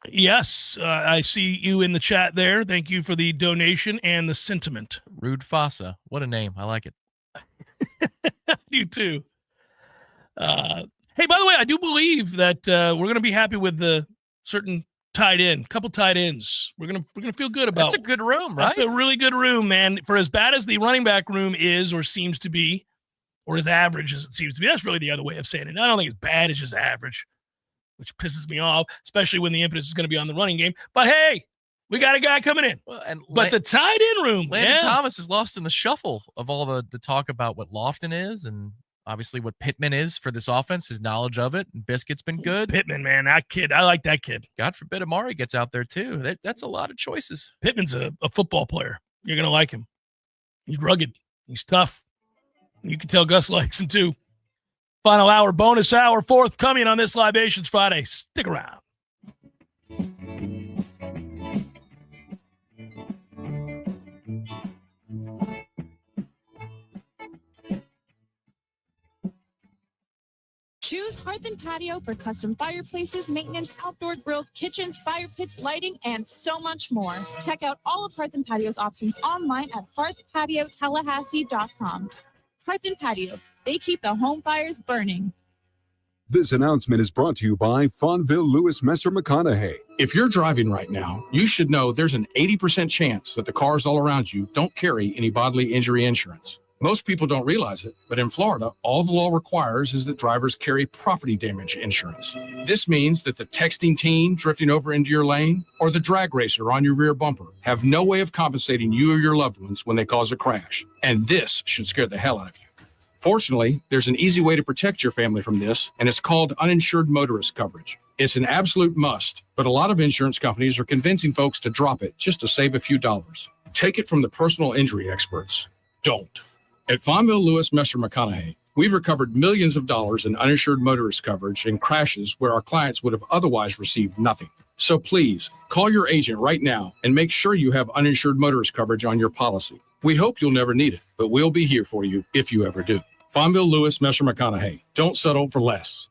Yes, I see you in the chat there. Thank you for the donation and the sentiment. Rude Fossa. What a name. I like it. You too. Hey, by the way, I do believe that we're going to be happy with the certain tight end, couple tight ends. We're gonna feel good about. That's a good room, right? That's a really good room, man. For as bad as the running back room is, or seems to be, or as average as it seems to be, that's really the other way of saying it. I don't think it's bad; it's just average, which pisses me off, especially when the impetus is going to be on the running game. But hey, we got a guy coming in. Well, and but the tight end room, Landon Thomas is lost in the shuffle of all the talk about what Lofton is and obviously what Pittman is for this offense, his knowledge of it. And Biscuit's been good. Pittman, man, that kid, I like that kid. God forbid Amari gets out there too. That's a lot of choices. Pittman's a football player. You're going to like him. He's rugged. He's tough. You can tell Gus likes him too. Final hour, bonus hour, forthcoming on this Libations Friday. Stick around. Choose Hearth and Patio for custom fireplaces, maintenance, outdoor grills, kitchens, fire pits, lighting, and so much more. Check out all of Hearth and Patio's options online at hearthpatiotallahassee.com. Hearth and Patio, they keep the home fires burning. This announcement is brought to you by Fonville Lewis Messer McConaughey. If you're driving right now, you should know there's an 80% chance that the cars all around you don't carry any bodily injury insurance. Most people don't realize it, but in Florida, all the law requires is that drivers carry property damage insurance. This means that the texting teen drifting over into your lane or the drag racer on your rear bumper have no way of compensating you or your loved ones when they cause a crash. And this should scare the hell out of you. Fortunately, there's an easy way to protect your family from this, and it's called uninsured motorist coverage. It's an absolute must, but a lot of insurance companies are convincing folks to drop it just to save a few dollars. Take it from the personal injury experts. Don't. At Fonville Lewis Messer McConaughey, we've recovered millions of dollars in uninsured motorist coverage in crashes where our clients would have otherwise received nothing. So please, call your agent right now and make sure you have uninsured motorist coverage on your policy. We hope you'll never need it, but we'll be here for you if you ever do. Fonville Lewis Messer McConaughey. Don't settle for less.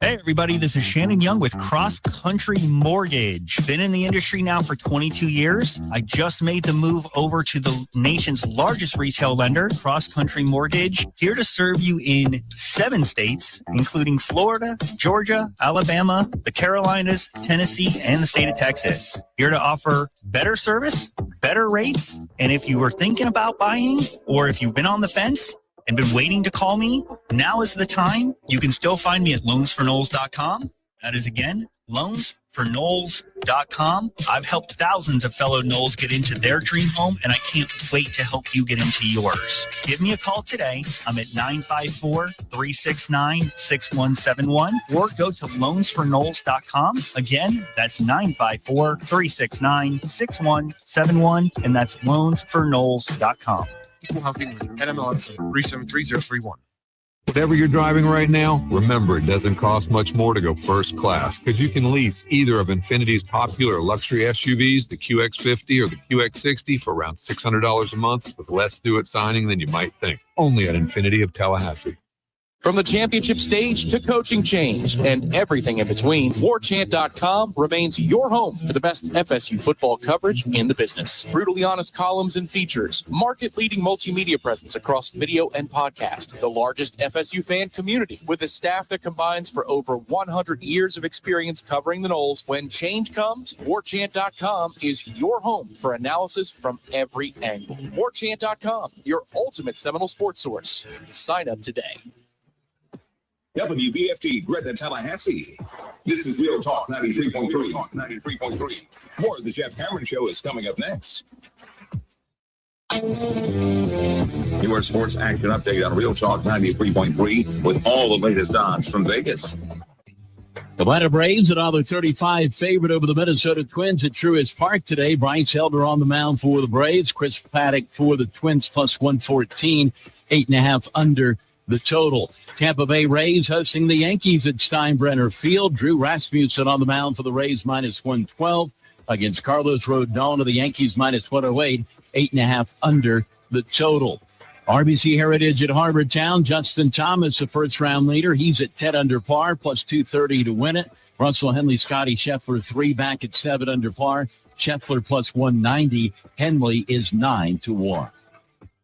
Hey, everybody, this is Shannon Young with Cross Country Mortgage. Been in the industry now for 22 years. I just made the move over to the nation's largest retail lender, Cross Country Mortgage, here to serve you in 7 states, including Florida, Georgia, Alabama, the Carolinas, Tennessee, and the state of Texas. Here to offer better service, better rates, and if you were thinking about buying or if you've been on the fence and been waiting to call me, now is the time. You can still find me at loansforknowles.com. That is, again, loansforknowles.com. I've helped thousands of fellow Knowles get into their dream home, and I can't wait to help you get into yours. Give me a call today. I'm at 954-369-6171, or go to loansforknowles.com. Again, that's 954-369-6171, and that's loansforknowles.com. Equal housing NMLS 373031. Whatever you're driving right now, remember it doesn't cost much more to go first class because you can lease either of Infinity's popular luxury SUVs, the QX50 or the QX60, for around $600 a month with less due at signing than you might think. Only at Infinity of Tallahassee. From the championship stage to coaching change and everything in between, Warchant.com remains your home for the best FSU football coverage in the business. Brutally honest columns and features, market-leading multimedia presence across video and podcast, the largest FSU fan community with a staff that combines for over 100 years of experience covering the Noles. When change comes, Warchant.com is your home for analysis from every angle. Warchant.com, your ultimate Seminole sports source. Sign up today. WVFT Gretna, Tallahassee. This is Real Talk 93.3. More of the Jeff Cameron Show is coming up next. Your sports action update on Real Talk 93.3 with all the latest odds from Vegas. The Atlanta Braves, another 35 favorite over the Minnesota Twins at Truist Park today. Bryce Elder on the mound for the Braves. Chris Paddock for the Twins plus 114, 8.5 under the total. Tampa Bay Rays hosting the Yankees at Steinbrenner Field. Drew Rasmussen on the mound for the Rays minus 112 against Carlos Rodon of the Yankees minus 108, 8.5 under the total. RBC Heritage at Harbor Town. Justin Thomas, a first-round leader. He's at 10 under par, plus 230 to win it. Russell Henley, Scotty Scheffler, 3 back at 7 under par. Scheffler plus 190. Henley is 9 to 1.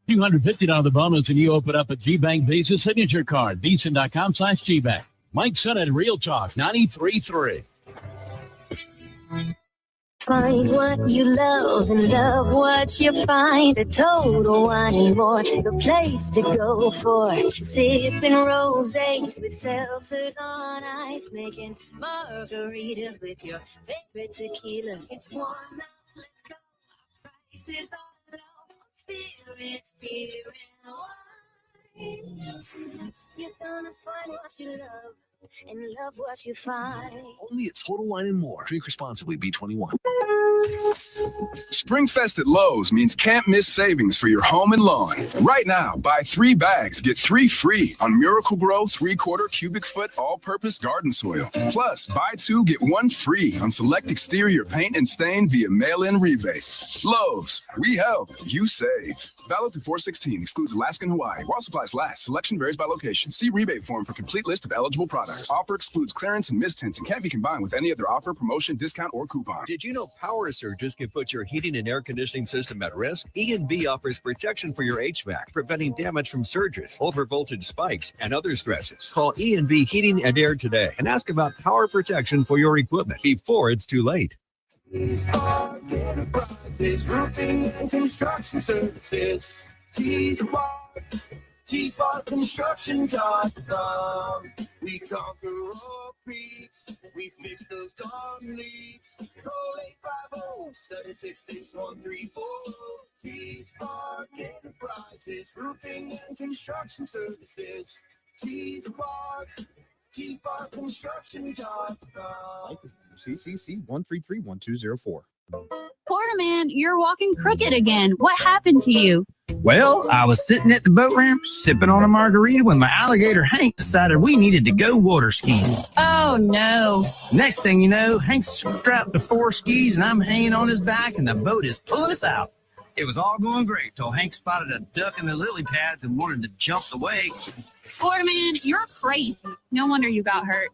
$250 bonus, and you open up a G-Bank Visa signature card. Visa.com/GBank. Mike Son at Real Talk 93.3. Find what you love and love what you find. A Total Wine and More, the place to go for sipping rosés with seltzers on ice, making margaritas with your favorite tequilas. It's warm now, let's go. Prices are low, spirits, beer, and wine. You're gonna find what you love and love what you find. Only at Total Wine and More. Drink responsibly. B21. Springfest at Lowe's means can't miss savings for your home and lawn. Right now, buy 3 bags, get 3 free on Miracle Grow 3/4 cubic foot all-purpose garden soil. Plus, buy 2, get 1 free on select exterior paint and stain via mail-in rebate. Lowe's, we help, you save. Valid through 4/16, excludes Alaska and Hawaii. While supplies last, selection varies by location. See rebate form for complete list of eligible products. Offer excludes clearance and mistints and can't be combined with any other offer, promotion, discount, or coupon. Did you know power surges can put your heating and air conditioning system at risk? E&B offers protection for your HVAC, preventing damage from surges, overvoltage spikes, and other stresses. Call E&B Heating and Air today and ask about power protection for your equipment before it's too late. Roofing and construction services. T-Spot.com. We conquer all peaks. We fix those dark leaks. Call 850-766-134. T-Spot Enterprises. Roofing and construction services. T-Spot. T-SpotConstruction.com. CCC 1331204. Porterman, you're walking crooked again. What happened to you? Well, I was sitting at the boat ramp sipping on a margarita when my alligator Hank decided we needed to go water skiing. Oh, no. Next thing you know, Hank's strapped to 4 skis and I'm hanging on his back and the boat is pulling us out. It was all going great till Hank spotted a duck in the lily pads and wanted to jump the wake. Porterman, you're crazy. No wonder you got hurt.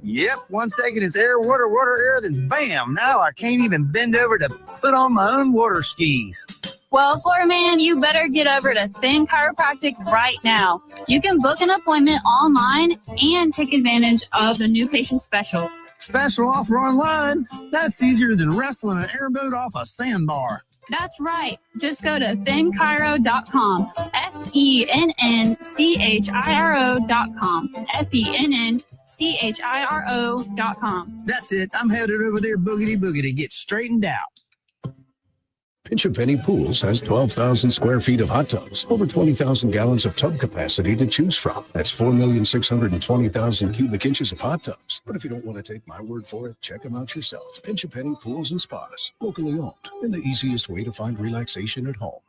Yep, 1 second it's air, water, air, then bam, now I can't even bend over to put on my own water skis. Well, Florida Man, you better get over to Thin Chiropractic right now. You can book an appointment online and take advantage of the new patient special. Special offer online? That's easier than wrestling an airboat off a sandbar. That's right. Just go to thinchiro.com. FENNCHIRO.com. FENNCHIRO.com. That's it. I'm headed over there boogity to get straightened out. Pinch a Penny Pools has 12,000 square feet of hot tubs, over 20,000 gallons of tub capacity to choose from. That's 4,620,000 cubic inches of hot tubs. But if you don't want to take my word for it, check them out yourself. Pinch a Penny Pools and Spas, locally owned, and the easiest way to find relaxation at home.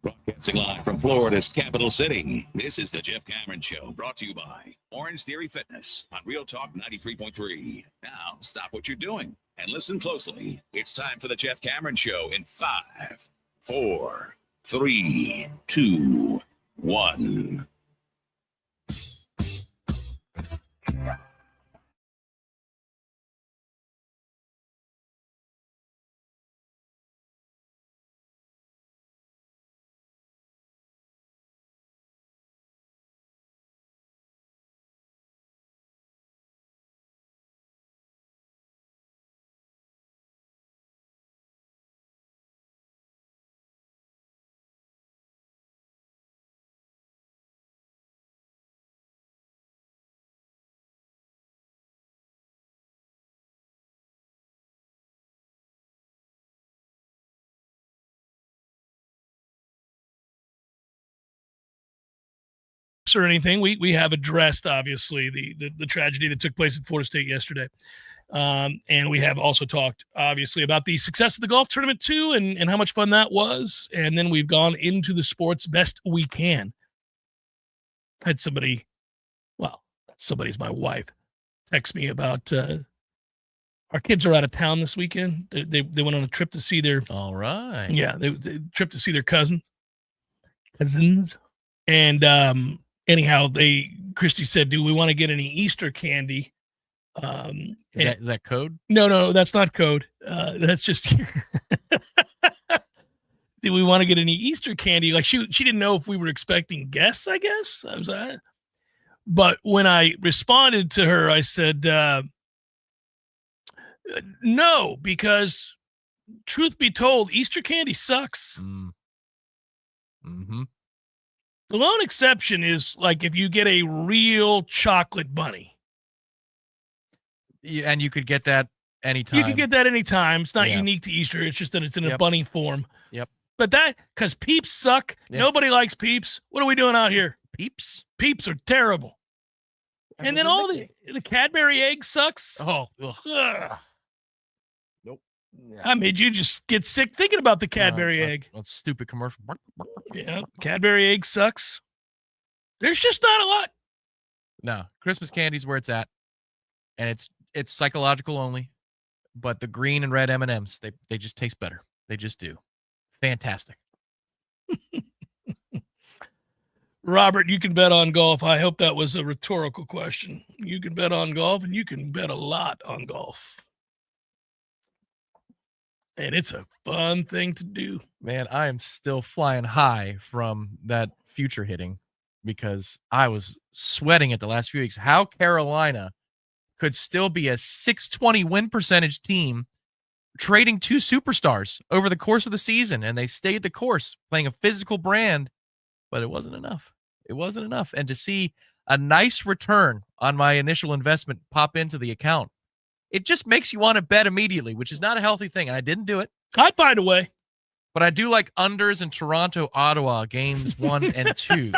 Broadcasting live from Florida's capital city, this is the Jeff Cameron Show, brought to you by Orange Theory Fitness on Real Talk 93.3. Now, stop what you're doing and listen closely. It's time for the Jeff Cameron Show in 5, 4, 3, 2, 1. or anything. We have addressed, obviously, the tragedy that took place at Florida State yesterday. And we have also talked, obviously, about the success of the golf tournament, too, and how much fun that was. And then we've gone into the sports best we can. Had somebody, well, somebody's my wife, text me about our kids are out of town this weekend. They went on a trip to see their. All right. Yeah, they trip to see their cousins. And anyhow, Christy said, "Do we want to get any Easter candy?" Is that code? No, that's not code. That's just. Do we want to get any Easter candy? Like she didn't know if we were expecting guests, I guess. I was but when I responded to her, I said, no, because truth be told, Easter candy sucks. Mm-hmm. The lone exception is like if you get a real chocolate bunny. Yeah, and you could get that anytime. You could get that anytime. It's not unique to Easter. It's just that it's in a bunny form. Yep. But because Peeps suck. Yep. Nobody likes Peeps. What are we doing out here? Peeps? Peeps are terrible. And then all the Cadbury egg sucks. Oh. Ugh. Nope. I made you just get sick thinking about the Cadbury egg. That's stupid commercial. Yeah, Cadbury egg sucks. There's just not a lot. No, Christmas candy's where it's at. And it's psychological only. But the green and red M&Ms, they just taste better. They just do. Fantastic. Robert, you can bet on golf. I hope that was a rhetorical question. You can bet on golf, and you can bet a lot on golf. And it's a fun thing to do. Man, I am still flying high from that future hitting because I was sweating it the last few weeks. How Carolina could still be a 620 win percentage team trading two superstars over the course of the season, and they stayed the course, playing a physical brand, but it wasn't enough. It wasn't enough. And to see a nice return on my initial investment pop into the account, it just makes you want to bet immediately, which is not a healthy thing. And I didn't do it. I'd find a way. But I do like unders in Toronto, Ottawa, games 1 and 2.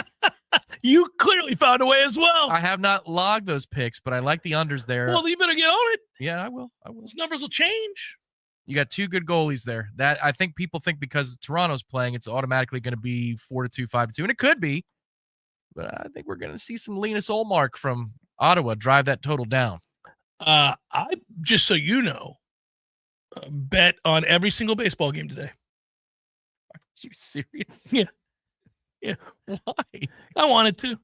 You clearly found a way as well. I have not logged those picks, but I like the unders there. Well, you better get on it. Yeah, I will. Those numbers will change. You got two good goalies there. That I think people think because Toronto's playing, it's automatically going to be 4-2, 5-2, and it could be. But I think we're going to see some Linus Ullmark from Ottawa drive that total down. I just so you know, bet on every single baseball game today. Are you serious? Yeah. Why? I wanted to.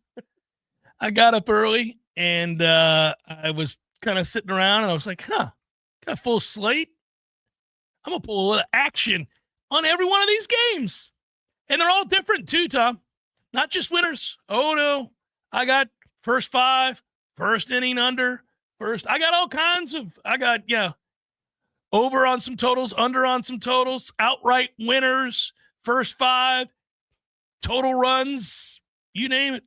I got up early and I was kind of sitting around and I was like, got a full slate. I'm going to pull a little action on every one of these games. And they're all different too, Tom. Not just winners. Oh, no. I got first 5, first inning under, first. I got all kinds of, over on some totals, under on some totals, outright winners, first 5, total runs, you name it.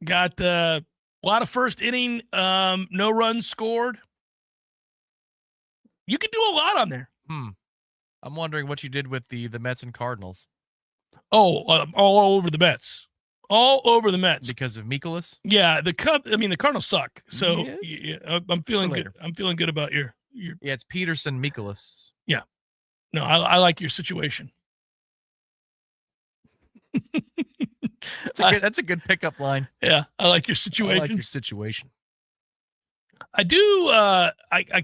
Got a lot of first inning, no runs scored. You can do a lot on there. I'm wondering what you did with the Mets and Cardinals. Oh, all over the Mets. All over the Mets. Because of Mikolas? Yeah, the Cardinals suck. So yeah, I'm feeling good. I'm feeling good about your. Yeah, it's Peterson, Mikolas. Yeah. No, I like your situation. That's a good pickup line. Yeah, I like your situation. I like your situation. I do. I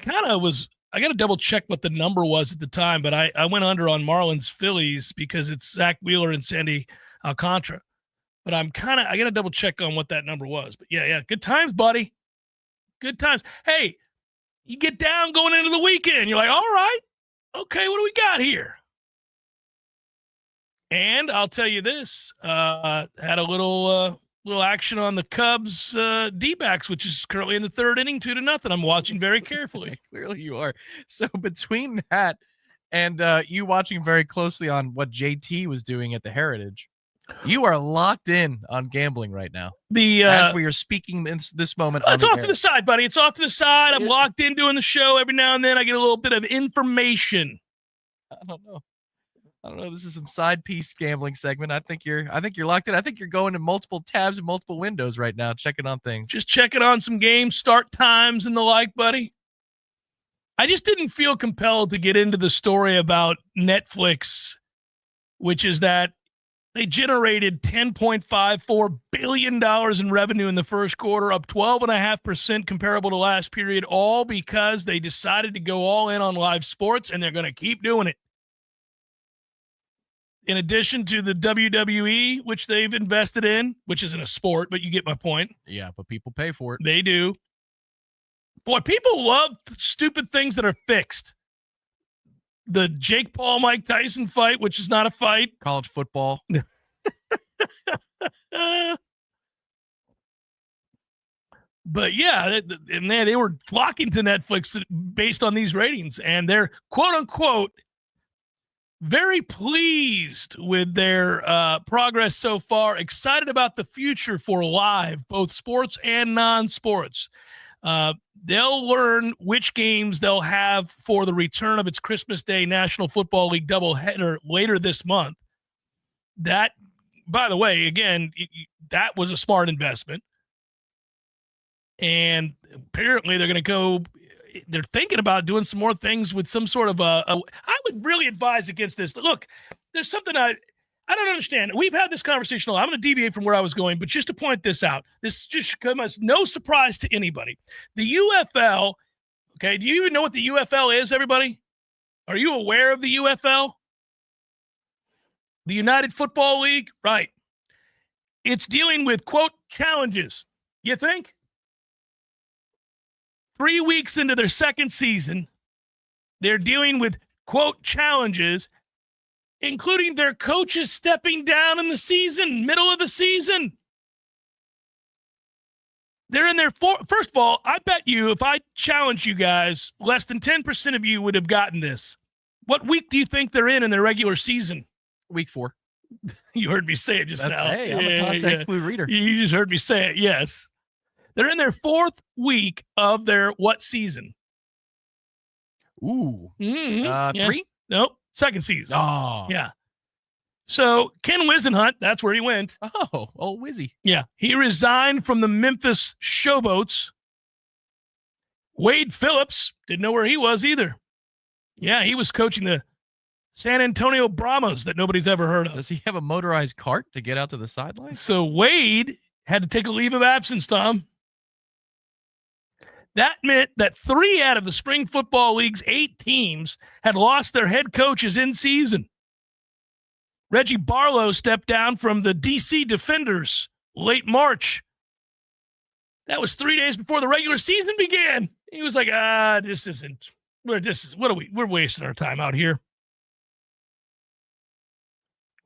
kind of was. I got to double check what the number was at the time, but I went under on Marlins Phillies because it's Zach Wheeler and Sandy Alcantara. But I got to double check on what that number was. But yeah, good times, buddy. Good times. Hey, you get down going into the weekend. You're like, all right, okay, what do we got here? And I'll tell you this, had a little action on the Cubs D-backs, which is currently in the 3rd inning, 2-0. I'm watching very carefully. Clearly you are. So between that and you watching very closely on what JT was doing at the Heritage, you are locked in on gambling right now. As we are speaking this moment. It's off to the side, buddy. It's off to the side. I'm locked in doing the show. Every now and then I get a little bit of information. I don't know. I don't know. This is some side piece gambling segment. I think you're locked in. I think you're going to multiple tabs and multiple windows right now, checking on things. Just checking on some games, start times, and the like, buddy. I just didn't feel compelled to get into the story about Netflix, which is that they generated $10.54 billion in revenue in the first quarter, up 12.5% comparable to last period, all because they decided to go all in on live sports, and they're going to keep doing it. In addition to the WWE, which they've invested in, which isn't a sport, but you get my point. Yeah, but people pay for it. They do. Boy, people love stupid things that are fixed. The Jake Paul, Mike Tyson fight, which is not a fight. College football. But yeah, and they were flocking to Netflix based on these ratings, and they're quote unquote very pleased with their progress so far, excited about the future for live, both sports and non-sports. They'll learn which games they'll have for the return of its Christmas Day National Football League doubleheader later this month. That, by the way, again, that was a smart investment. And apparently they're going to they're thinking about doing some more things with some sort of I would really advise against this. Look, there's something I don't understand. We've had this conversation a lot. I'm going to deviate from where I was going, but just to point this out, this just should come as no surprise to anybody. The UFL, okay, do you even know what the UFL is, everybody? Are you aware of the UFL? The United Football League? Right. It's dealing with, quote, challenges. You think? 3 weeks into their second season, they're dealing with, quote, challenges, including their coaches stepping down in the season, middle of the season. They're in their first of all, I bet you if I challenge you guys, less than 10% of you would have gotten this. What week do you think they're in their regular season? Week 4. You heard me say it just now. Hey, I'm a context clue reader. You just heard me say it, yes. They're in their 4th week of their what season? Ooh. 3? Nope. Second season. Oh. Yeah. So Ken Wisenhunt, that's where he went. Oh, old Wizzy. Yeah. He resigned from the Memphis Showboats. Wade Phillips, didn't know where he was either. Yeah, he was coaching the San Antonio Brahmas that nobody's ever heard of. Does he have a motorized cart to get out to the sideline? So Wade had to take a leave of absence, Tom. That meant that 3 out of the Spring Football League's 8 teams had lost their head coaches in season. Reggie Barlow stepped down from the DC Defenders late March. That was 3 days before the regular season began. He was like, we're wasting our time out here.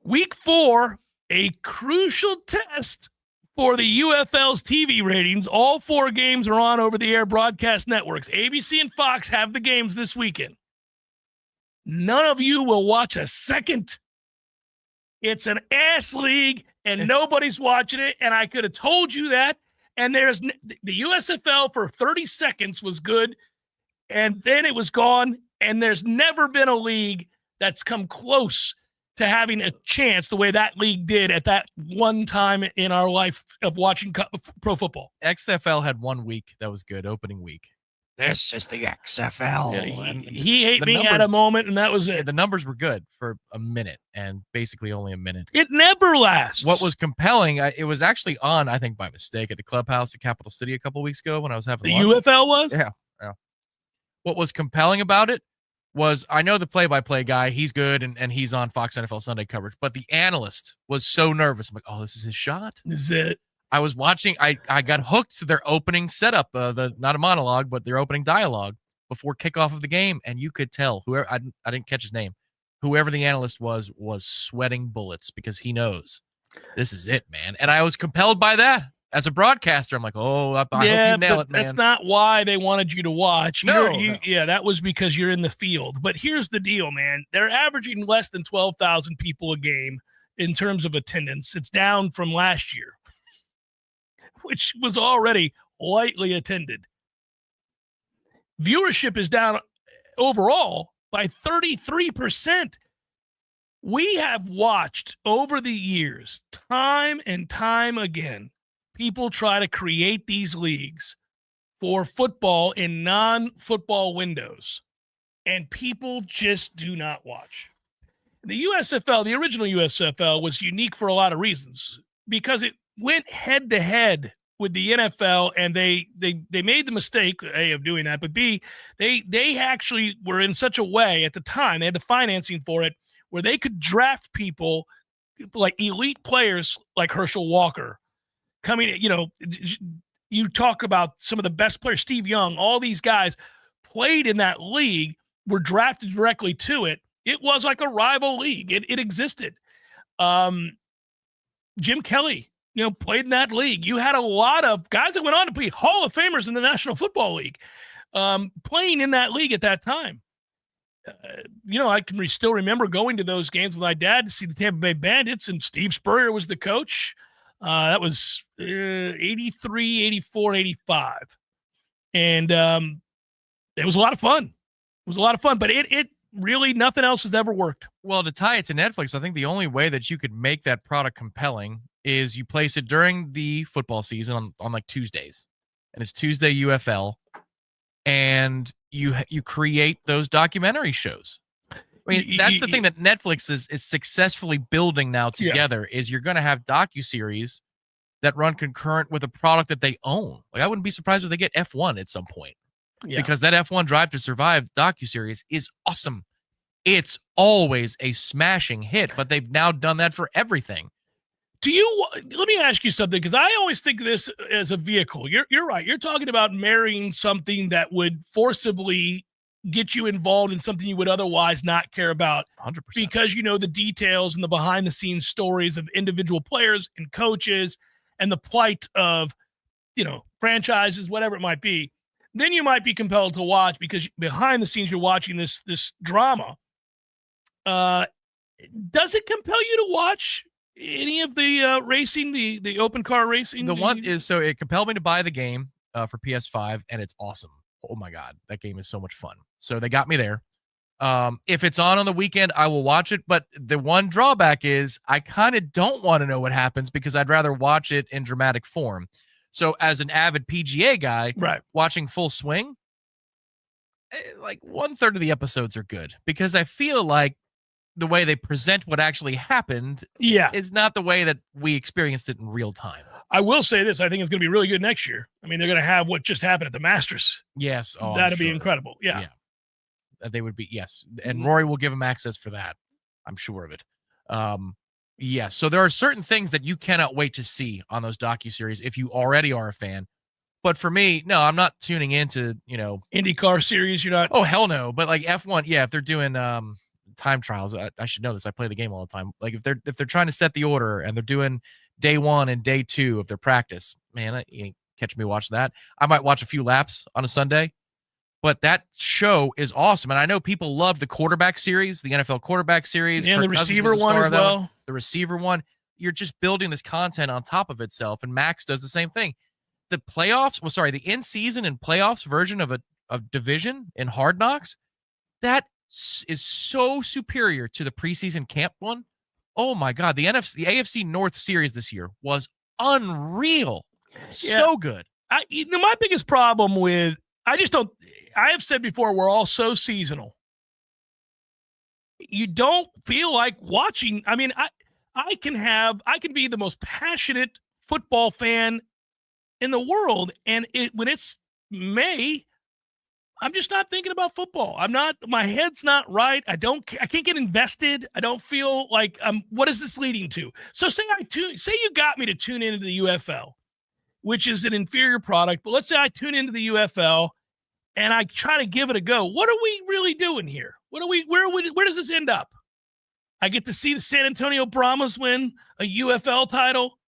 Week 4, a crucial test for the UFL's TV ratings. All 4 games are on over-the-air broadcast networks. ABC and Fox have the games this weekend. None of you will watch a second. It's an ass league, and nobody's watching it, and I could have told you that. And there's the USFL for 30 seconds was good, and then it was gone, and there's never been a league that's come close to having a chance the way that league did at that one time in our life of watching pro football. XFL had 1 week that was good, opening week. This is the XFL. Yeah, he ate me at a moment, and that was it. The numbers were good for a minute, and basically only a minute. It never lasts. What was compelling, it was actually on, I think by mistake, at the clubhouse at Capital City a couple weeks ago when I was having lunch. UFL was? Yeah. What was compelling about it was, I know the play-by-play guy, he's good, and he's on Fox NFL Sunday coverage, but the analyst was so nervous. I'm like, oh, this is his shot? This is it. I was watching, I got hooked to their opening setup, not a monologue, but their opening dialogue before kickoff of the game, and you could tell, whoever, I didn't catch his name, whoever the analyst was sweating bullets because he knows this is it, man. And I was compelled by that. As a broadcaster, I'm like, oh, I hope you nail it, man. That's not why they wanted you to watch. No. Yeah, that was because you're in the field. But here's the deal, man. They're averaging less than 12,000 people a game in terms of attendance. It's down from last year, which was already lightly attended. Viewership is down overall by 33%. We have watched over the years, time and time again, people try to create these leagues for football in non-football windows, and people just do not watch. The USFL, the original USFL, was unique for a lot of reasons because it went head-to-head with the NFL, and they made the mistake, A, of doing that, but B, they actually were in such a way at the time, they had the financing for it, where they could draft people like elite players like Herschel Walker coming, you talk about some of the best players, Steve Young, all these guys played in that league, were drafted directly to it. It was like a rival league. It existed. Jim Kelly, played in that league. You had a lot of guys that went on to be Hall of Famers in the National Football League, playing in that league at that time. I can still remember going to those games with my dad to see the Tampa Bay Bandits, and Steve Spurrier was the coach. That was 83, 84, 85. And it was a lot of fun. It was a lot of fun, but it really, nothing else has ever worked. Well, to tie it to Netflix, I think the only way that you could make that product compelling is you place it during the football season on like Tuesdays, and it's Tuesday UFL, and you create those documentary shows. I mean, that's the thing that Netflix is successfully building now together, is you're going to have docuseries that run concurrent with a product that they own. Like, I wouldn't be surprised if they get F1 at some point, because that F1 Drive to Survive docuseries is awesome. It's always a smashing hit, but they've now done that for everything. Let me ask you something, because I always think of this as a vehicle. You're right. You're talking about marrying something that would forcibly get you involved in something you would otherwise not care about. 100%. Because you know the details and the behind-the-scenes stories of individual players and coaches and the plight of, franchises, whatever it might be. Then you might be compelled to watch, because behind the scenes you're watching this drama. Does it compel you to watch any of the racing, the open car racing? The one is, so it compelled me to buy the game for PS5, and it's awesome. Oh my God, that game is so much fun. So they got me there. If it's on the weekend, I will watch it. But the one drawback is I kind of don't want to know what happens, because I'd rather watch it in dramatic form. So as an avid PGA guy, watching Full Swing, like 1/3 of the episodes are good, because I feel like the way they present what actually happened is not the way that we experienced it in real time. I will say this. I think it's going to be really good next year. I mean, they're going to have what just happened at the Masters. Yes. Oh, that'd be incredible. Yeah. They would be. Yes. And Rory will give them access for that. I'm sure of it. Yes. So there are certain things that you cannot wait to see on those docuseries if you already are a fan. But for me, no, I'm not tuning into, IndyCar series. You're not. Oh, hell no. But like F1, if they're doing time trials, I should know this. I play the game all the time. Like if they're trying to set the order and they're doing day 1 and day 2 of their practice, man, you ain't catch me watching that. I might watch a few laps on a Sunday, but that show is awesome. And I know people love the quarterback series, the NFL quarterback series. And the receiver one as well. The receiver one. You're just building this content on top of itself. And Max does the same thing. The playoffs, the in-season and playoffs version of a division in Hard Knocks, that is so superior to the preseason camp one. Oh my God, the AFC North series this year was unreal. So good. My biggest problem with, I have said before, we're all so seasonal. You don't feel like watching. I mean, I can be the most passionate football fan in the world, and when it's May, I'm just not thinking about football. My head's not right. I can't get invested. I don't feel like, what is this leading to? So say you got me to tune into the UFL, which is an inferior product, but let's say I tune into the UFL and I try to give it a go. What are we really doing here? Where does this end up? I get to see the San Antonio Brahmas win a UFL title.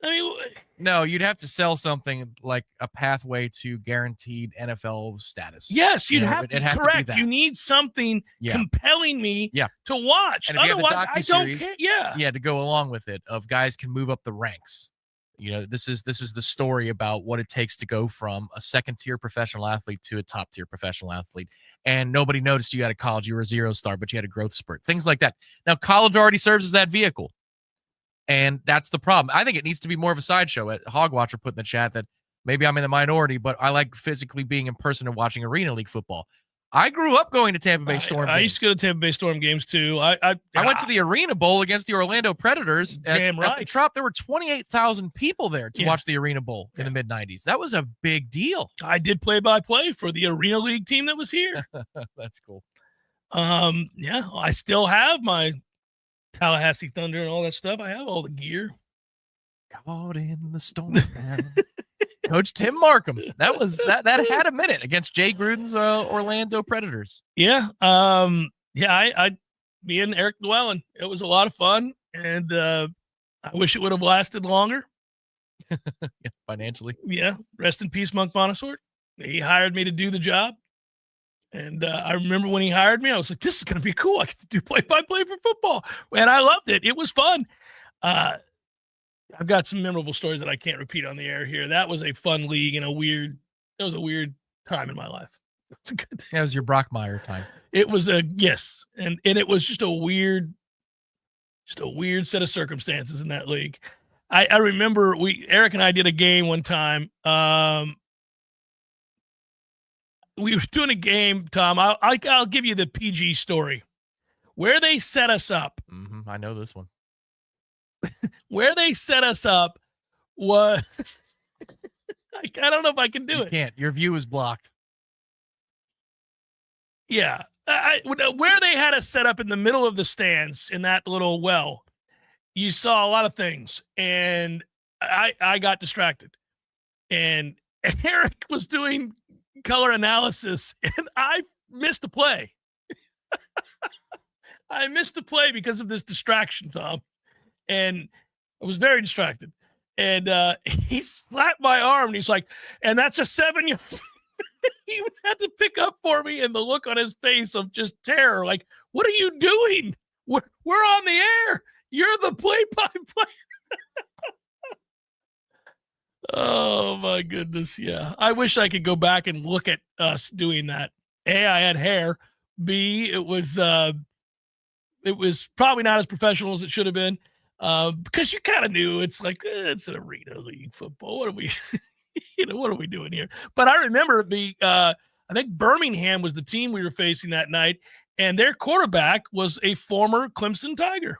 I mean, no, you'd have to sell something like a pathway to guaranteed NFL status. Yes, you'd have to. Correct. You need something compelling me to watch. And if otherwise, I don't care. To go along with it, of guys can move up the ranks. This is the story about what it takes to go from a second-tier professional athlete to a top-tier professional athlete. And nobody noticed you at college. You were a 0-star, but you had a growth spurt. Things like that. Now, college already serves as that vehicle. And that's the problem. I think it needs to be more of a sideshow. Hogwatcher put in the chat that maybe I'm in the minority, but I like physically being in person and watching Arena League football. I grew up going to Tampa Bay Storm games. I used to go to Tampa Bay Storm games too. I went to the Arena Bowl against the Orlando Predators. Damn right. At the Trop, there were 28,000 people there to watch the Arena Bowl in the mid-'90s. That was a big deal. I did play-by-play for the Arena League team that was here. That's cool. I still have my Tallahassee Thunder and all that stuff. I have all the gear. Caught in the storm. Coach Tim Markham. That had a minute against Jay Gruden's Orlando Predators. Yeah. Me and Eric Llewellyn. It was a lot of fun, and I wish it would have lasted longer. Financially. Yeah. Rest in peace, Monk Montesort. He hired me to do the job. And I remember when he hired me, I was like, this is going to be cool. I get to do play-by-play for football. And I loved it. It was fun. I've got some memorable stories that I can't repeat on the air here. That was a fun league and that was a weird time in my life. It's a good. That was your Brockmeyer time. It was yes. And it was just a weird set of circumstances in that league. I remember Eric and I did a game one time. We were doing a game, Tom. I'll give you the PG story. Where they set us up. Mm-hmm, I know this one. Where they set us up was I don't know if I can do it. You can't. Your view is blocked. Yeah. Where they had us set up in the middle of the stands in that little well, you saw a lot of things. And I got distracted. And Eric was doing color analysis, and I missed a play. I missed a play because of this distraction, Tom. And I was very distracted. And he slapped my arm, and he's like, and that's a 7-yard. He had to pick up for me, and the look on his face of just terror. Like, what are you doing? We're on the air. You're the play-by-play. Oh, my goodness. Yeah. I wish I could go back and look at us doing that. A, I had hair. B, it was probably not as professional as it should have been. Because you kind of knew it's like it's an Arena League football. What are we, what are we doing here? But I remember I think Birmingham was the team we were facing that night, and their quarterback was a former Clemson Tiger,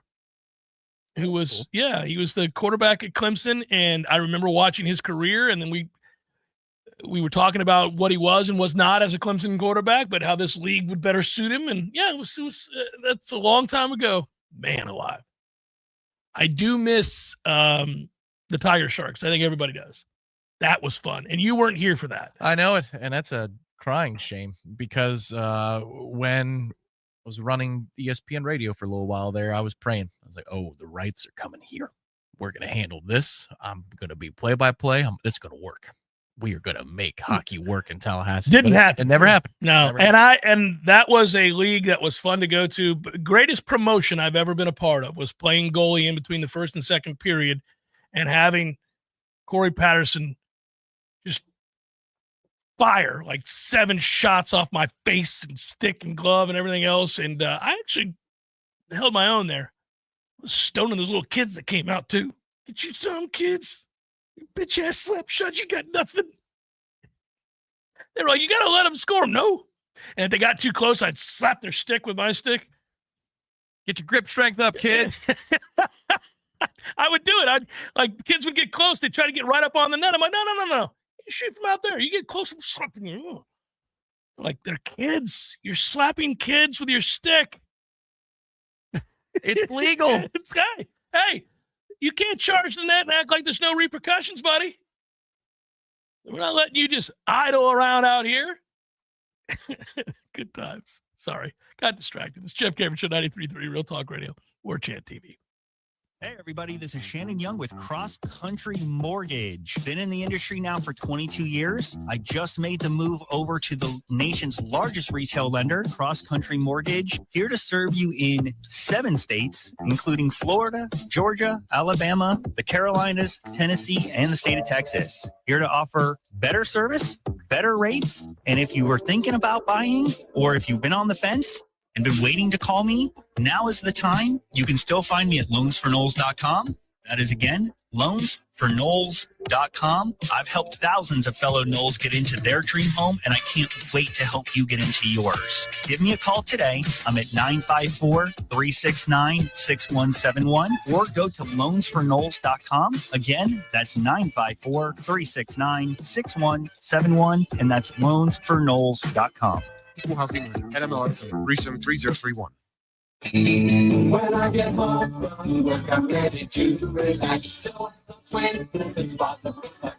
who was cool. He was the quarterback at Clemson, and I remember watching his career, and then we were talking about what he was and was not as a Clemson quarterback, but how this league would better suit him, and it was that's a long time ago. Man alive. I do miss the Tiger Sharks. I think everybody does. That was fun. And you weren't here for that. I know it. And that's a crying shame because when I was running ESPN radio for a little while there, I was praying. I was like, oh, the rights are coming here. We're going to handle this. I'm going to be play-by-play. It's going to work. We are going to make hockey work in Tallahassee. Didn't happen. It never happened. No. And that was a league that was fun to go to. Greatest promotion I've ever been a part of was playing goalie in between the first and second period and having Corey Patterson just fire like 7 shots off my face and stick and glove and everything else. And I actually held my own there. I was stoning those little kids that came out too. Get you some kids. You bitch ass slap shot. You got nothing. They were like, you got to let them score. No. And if they got too close, I'd slap their stick with my stick. Get your grip strength up, kids. I would do it. The kids would get close. They'd try to get right up on the net. I'm like, no. You shoot from out there. You get close, I'm slapping you. Like, they're kids. You're slapping kids with your stick. It's legal. Hey, you can't charge the net and act like there's no repercussions, buddy. We're not letting you just idle around out here. Good times. Sorry. Got distracted. It's Jeff Cameron Show 93.3 Real Talk Radio, Warchant TV. Hey, everybody, this is Shannon Young with Cross Country Mortgage. Been in the industry now for 22 years. I just made the move over to the nation's largest retail lender, Cross Country Mortgage, here to serve you in 7 states, including Florida, Georgia, Alabama, the Carolinas, Tennessee, and the state of Texas. Here to offer better service, better rates, and if you were thinking about buying or if you've been on the fence and been waiting to call me, now is the time. You can still find me at loansforknowles.com. That is, again, loansforknowles.com. I've helped thousands of fellow Knowles get into their dream home, and I can't wait to help you get into yours. Give me a call today. I'm at 954-369-6171, or go to loansforknowles.com. Again, that's 954-369-6171, and that's loansforknowles.com. Equal housing lender, NMLS 373031. When I get home from work, I'm ready to relax. So Swain Cooling Spas, the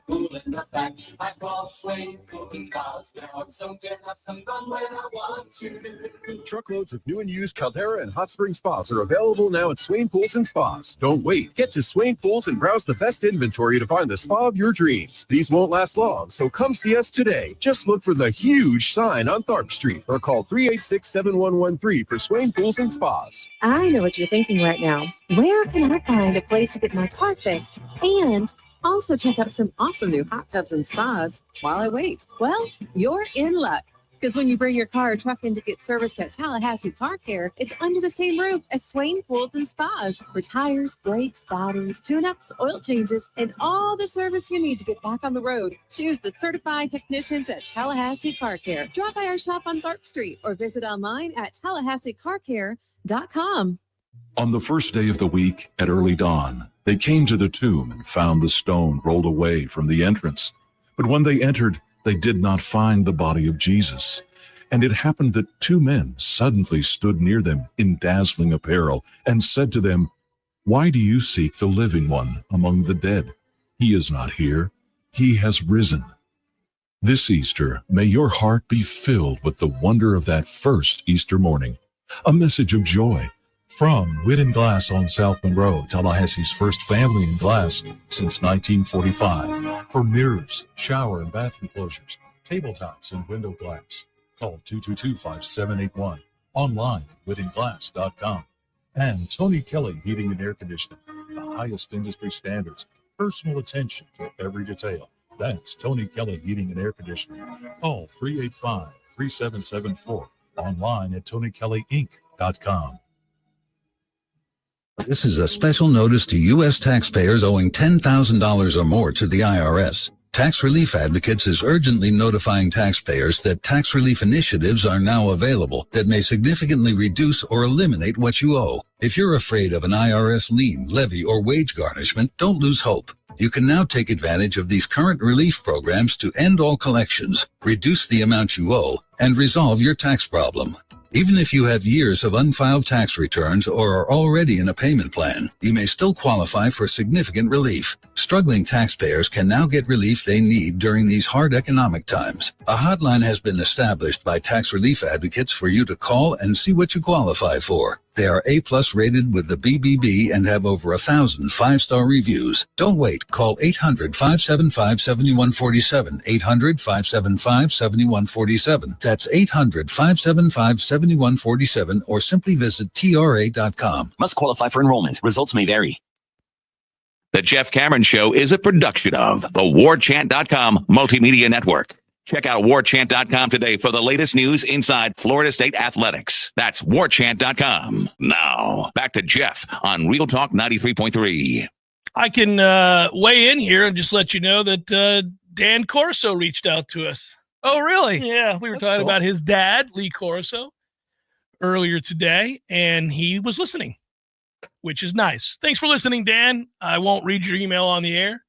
pool in the back. I call Swain Cooling Spas. Now I'm soaking up some fun when I want to. Truckloads of new and used Caldera and Hot Spring Spas are available now at Swain Pools and Spas. Don't wait. Get to Swain Pools and browse the best inventory to find the spa of your dreams. These won't last long, so come see us today. Just look for the huge sign on Tharp Street or call 386-7113 for Swain Pools and Spas. I know what you're thinking right now. Where can I find a place to get my car fixed and also check out some awesome new hot tubs and spas while I wait? Well, you're in luck. Because when you bring your car or truck in to get serviced at Tallahassee Car Care, it's under the same roof as Swain Pools and Spas for tires, brakes, batteries, tune-ups, oil changes, and all the service you need to get back on the road. Choose the certified technicians at Tallahassee Car Care. Drop by our shop on Tharp Street or visit online at TallahasseeCarCare.com. On the first day of the week, at early dawn, they came to the tomb and found the stone rolled away from the entrance. But when they entered, they did not find the body of Jesus. And it happened that 2 men suddenly stood near them in dazzling apparel and said to them, "Why do you seek the living one among the dead? He is not here. He has risen." This Easter, may your heart be filled with the wonder of that first Easter morning. A message of joy from Wit and Glass on South Monroe, Tallahassee's first family in glass since 1945. For mirrors, shower and bath enclosures, tabletops, and window glass, call 222-5781. Online at witandglass.com. And Tony Kelly Heating and Air Conditioning, the highest industry standards, personal attention to every detail. That's Tony Kelly Heating and Air Conditioning. Call 385-3774. Online at TonyKellyInc.com. This is a special notice to U.S. taxpayers owing $10,000 or more to the IRS. Tax Relief Advocates is urgently notifying taxpayers that tax relief initiatives are now available that may significantly reduce or eliminate what you owe. If you're afraid of an IRS lien, levy, or wage garnishment, don't lose hope. You can now take advantage of these current relief programs to end all collections, reduce the amount you owe, and resolve your tax problem. Even if you have years of unfiled tax returns or are already in a payment plan, you may still qualify for significant relief. Struggling taxpayers can now get relief they need during these hard economic times. A hotline has been established by Tax Relief Advocates for you to call and see what you qualify for. They are A+ rated with the BBB and have over 1,000 5-star reviews. Don't wait. Call 800-575-7147. 800-575-7147. That's 800-575-7147, or simply visit TRA.com. Must qualify for enrollment. Results may vary. The Jeff Cameron Show is a production of the Warchant.com Multimedia Network. Check out Warchant.com today for the latest news inside Florida State athletics. That's Warchant.com. Now, back to Jeff on Real Talk 93.3. I can weigh in here and just let you know that Dan Corso reached out to us. Oh, really? Yeah, we were talking about his dad, Lee Corso, earlier today, and he was listening, which is nice. Thanks for listening, Dan. I won't read your email on the air.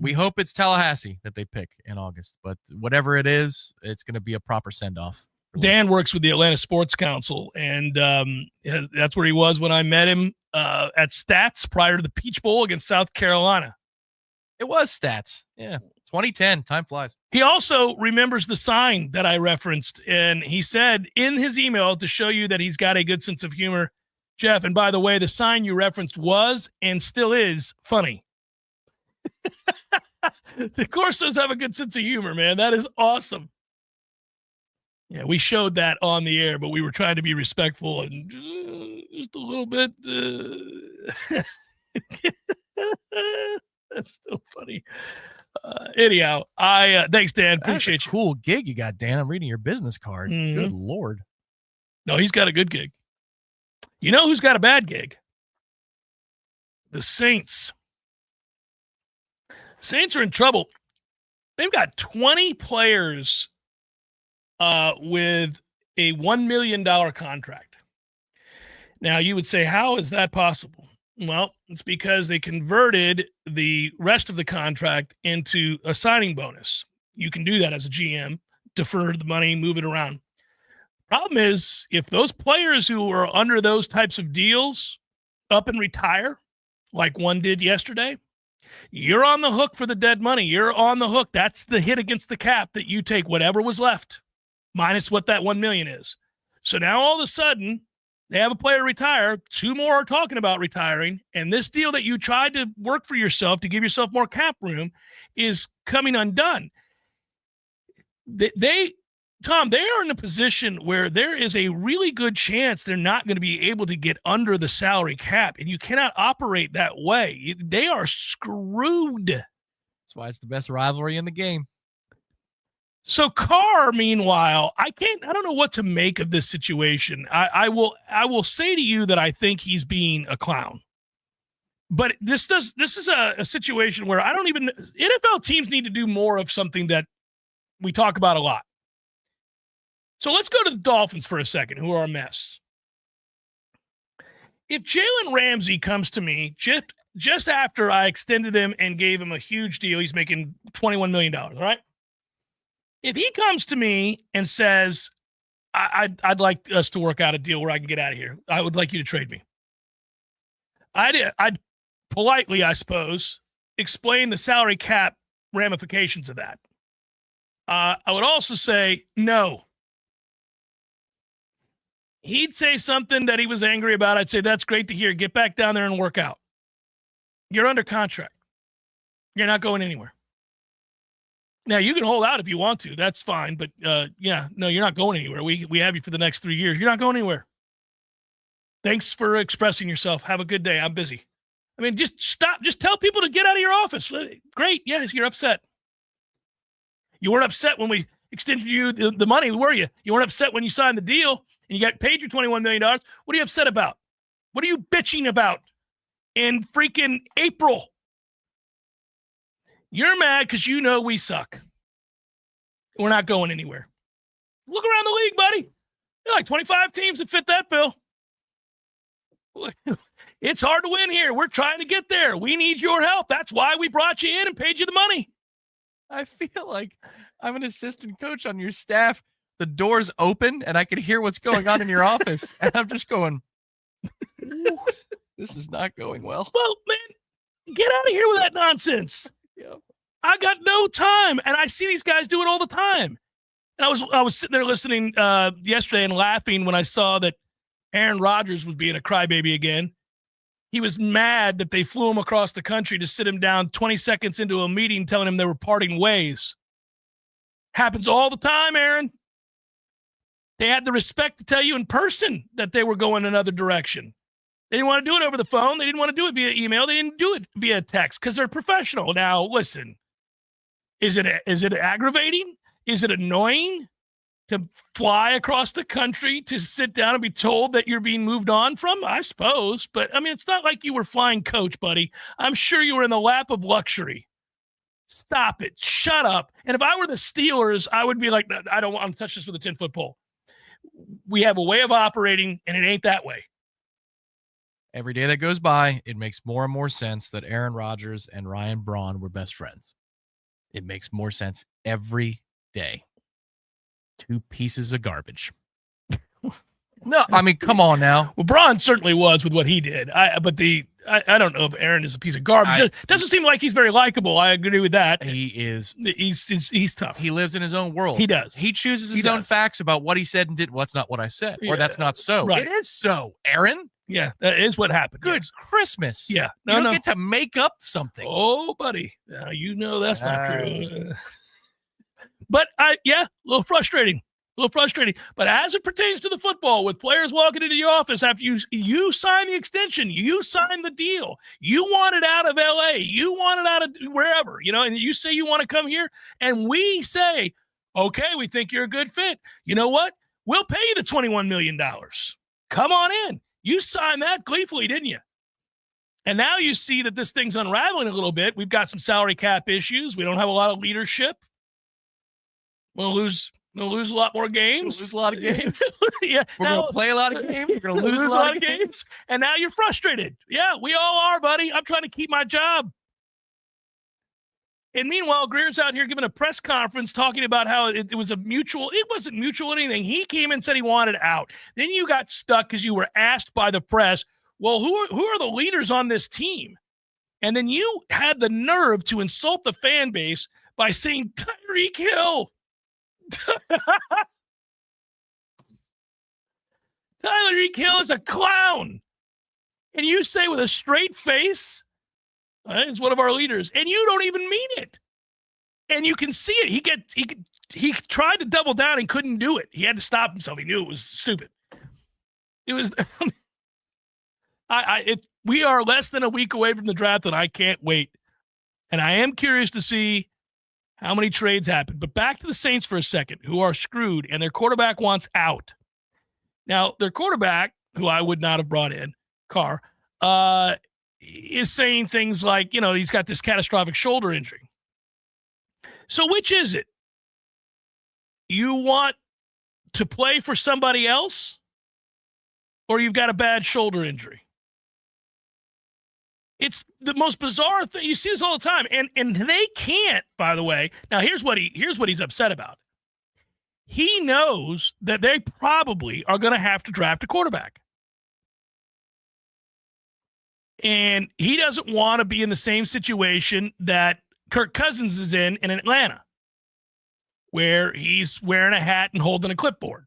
We hope it's Tallahassee that they pick in August, but whatever it is, it's going to be a proper send-off. Dan works with the Atlanta Sports Council, and that's where he was when I met him at Stats prior to the Peach Bowl against South Carolina. It was Stats. Yeah. 2010. Time flies. He also remembers the sign that I referenced, and he said in his email, to show you that he's got a good sense of humor, Jeff, and by the way, the sign you referenced was and still is funny. The Corsos have a good sense of humor, man. That is awesome. Yeah, we showed that on the air, but we were trying to be respectful and just a little bit. That's still funny. Anyhow, thanks, Dan. Appreciate you. Cool gig you got, Dan. I'm reading your business card. Good Lord. No, he's got a good gig. You know who's got a bad gig? The Saints. Saints are in trouble. They've got 20 players with a $1 million contract. Now, you would say, how is that possible? Well, it's because they converted the rest of the contract into a signing bonus. You can do that as a GM, defer the money, move it around. Problem is, if those players who are under those types of deals up and retire, like one did yesterday, you're on the hook for the dead money. You're on the hook. That's the hit against the cap that you take whatever was left, minus what that $1 million is. So now all of a sudden, they have a player retire. 2 more are talking about retiring. And this deal that you tried to work for yourself to give yourself more cap room is coming undone. Tom, they are in a position where there is a really good chance they're not going to be able to get under the salary cap, and you cannot operate that way. They are screwed. That's why it's the best rivalry in the game. So Carr, meanwhile, I don't know what to make of this situation. I will say to you that I think he's being a clown. But this is a situation where NFL teams need to do more of something that we talk about a lot. So let's go to the Dolphins for a second, who are a mess. If Jalen Ramsey comes to me just after I extended him and gave him a huge deal, he's making $21 million, all right? If he comes to me and says, I'd like us to work out a deal where I can get out of here, I would like you to trade me. I'd politely, I suppose, explain the salary cap ramifications of that. I would also say no. He'd say something that he was angry about. I'd say, that's great to hear. Get back down there and work out. You're under contract. You're not going anywhere. Now, you can hold out if you want to. That's fine. But, you're not going anywhere. We have you for the next 3 years. You're not going anywhere. Thanks for expressing yourself. Have a good day. I'm busy. I mean, just stop. Just tell people to get out of your office. Great. Yes, you're upset. You weren't upset when we extended you the money, were you? You weren't upset when you signed the deal and you got paid your $21 million. What are you upset about? What are you bitching about in freaking April? You're mad because you know we suck. We're not going anywhere. Look around the league, buddy. There are like 25 teams that fit that bill. It's hard to win here. We're trying to get there. We need your help. That's why we brought you in and paid you the money. I feel like I'm an assistant coach on your staff. The door's open and I can hear what's going on in your office. And I'm just going, this is not going well. Well, man, get out of here with that nonsense. Yep. I got no time. And I see these guys do it all the time. And I was sitting there listening yesterday and laughing when I saw that Aaron Rodgers was being a crybaby again. He was mad that they flew him across the country to sit him down 20 seconds into a meeting telling him they were parting ways. Happens all the time, Aaron. They had the respect to tell you in person that they were going another direction. They didn't want to do it over the phone. They didn't want to do it via email. They didn't do it via text because they're professional. Now, listen, is it aggravating? Is it annoying to fly across the country to sit down and be told that you're being moved on from? I suppose. But, I mean, it's not like you were flying coach, buddy. I'm sure you were in the lap of luxury. Stop it. Shut up. And if I were the Steelers, I would be like, no, I don't want to touch this with a 10-foot pole. We have a way of operating, and it ain't that way. Every day that goes by, it makes more and more sense that Aaron Rodgers and Ryan Braun were best friends. It makes more sense every day. 2 pieces of garbage. No, I mean, come on now. Well, Braun certainly was with what he did. I don't know if Aaron is a piece of garbage. It doesn't seem like he's very likable. I agree with that. He is. He's tough. He lives in his own world. He does. He chooses his own facts about what he said and did. Well, that's not what I said, or that's not so. Right. It is so, Aaron. Yeah, that is what happened. Good Christmas. Yeah. You don't get to make up something. Oh, buddy. You know that's not true. But, a little frustrating. But as it pertains to the football, with players walking into your office after you sign the extension, you sign the deal, you want it out of L.A., you want it out of wherever, and you say you want to come here, and we say, okay, we think you're a good fit. You know what? We'll pay you the $21 million. Come on in. You signed that gleefully, didn't you? And now you see that this thing's unraveling a little bit. We've got some salary cap issues. We don't have a lot of leadership. We'll lose a lot more games. We'll lose a lot of games. Yeah, we're going to play a lot of games. We're going to lose a lot of games. And now you're frustrated. Yeah, we all are, buddy. I'm trying to keep my job. And meanwhile, Greer's out here giving a press conference talking about how it was a mutual. It wasn't mutual anything. He came and said he wanted out. Then you got stuck because you were asked by the press, well, who are the leaders on this team? And then you had the nerve to insult the fan base by saying Tyreek Hill. Tyreek Hill is a clown. And you say with a straight face, he's one of our leaders, and you don't even mean it. And you can see it. He tried to double down and couldn't do it. He had to stop himself. He knew it was stupid. It was we are less than a week away from the draft, and I can't wait. And I am curious to see how many trades happen. But back to the Saints for a second, who are screwed, and their quarterback wants out. Now, their quarterback, who I would not have brought in, Carr, is saying things like, he's got this catastrophic shoulder injury. So which is it? You want to play for somebody else, or you've got a bad shoulder injury? It's the most bizarre thing. You see this all the time. And they can't, by the way. Now, here's what he's upset about. He knows that they probably are going to have to draft a quarterback. And he doesn't want to be in the same situation that Kirk Cousins is in Atlanta, where he's wearing a hat and holding a clipboard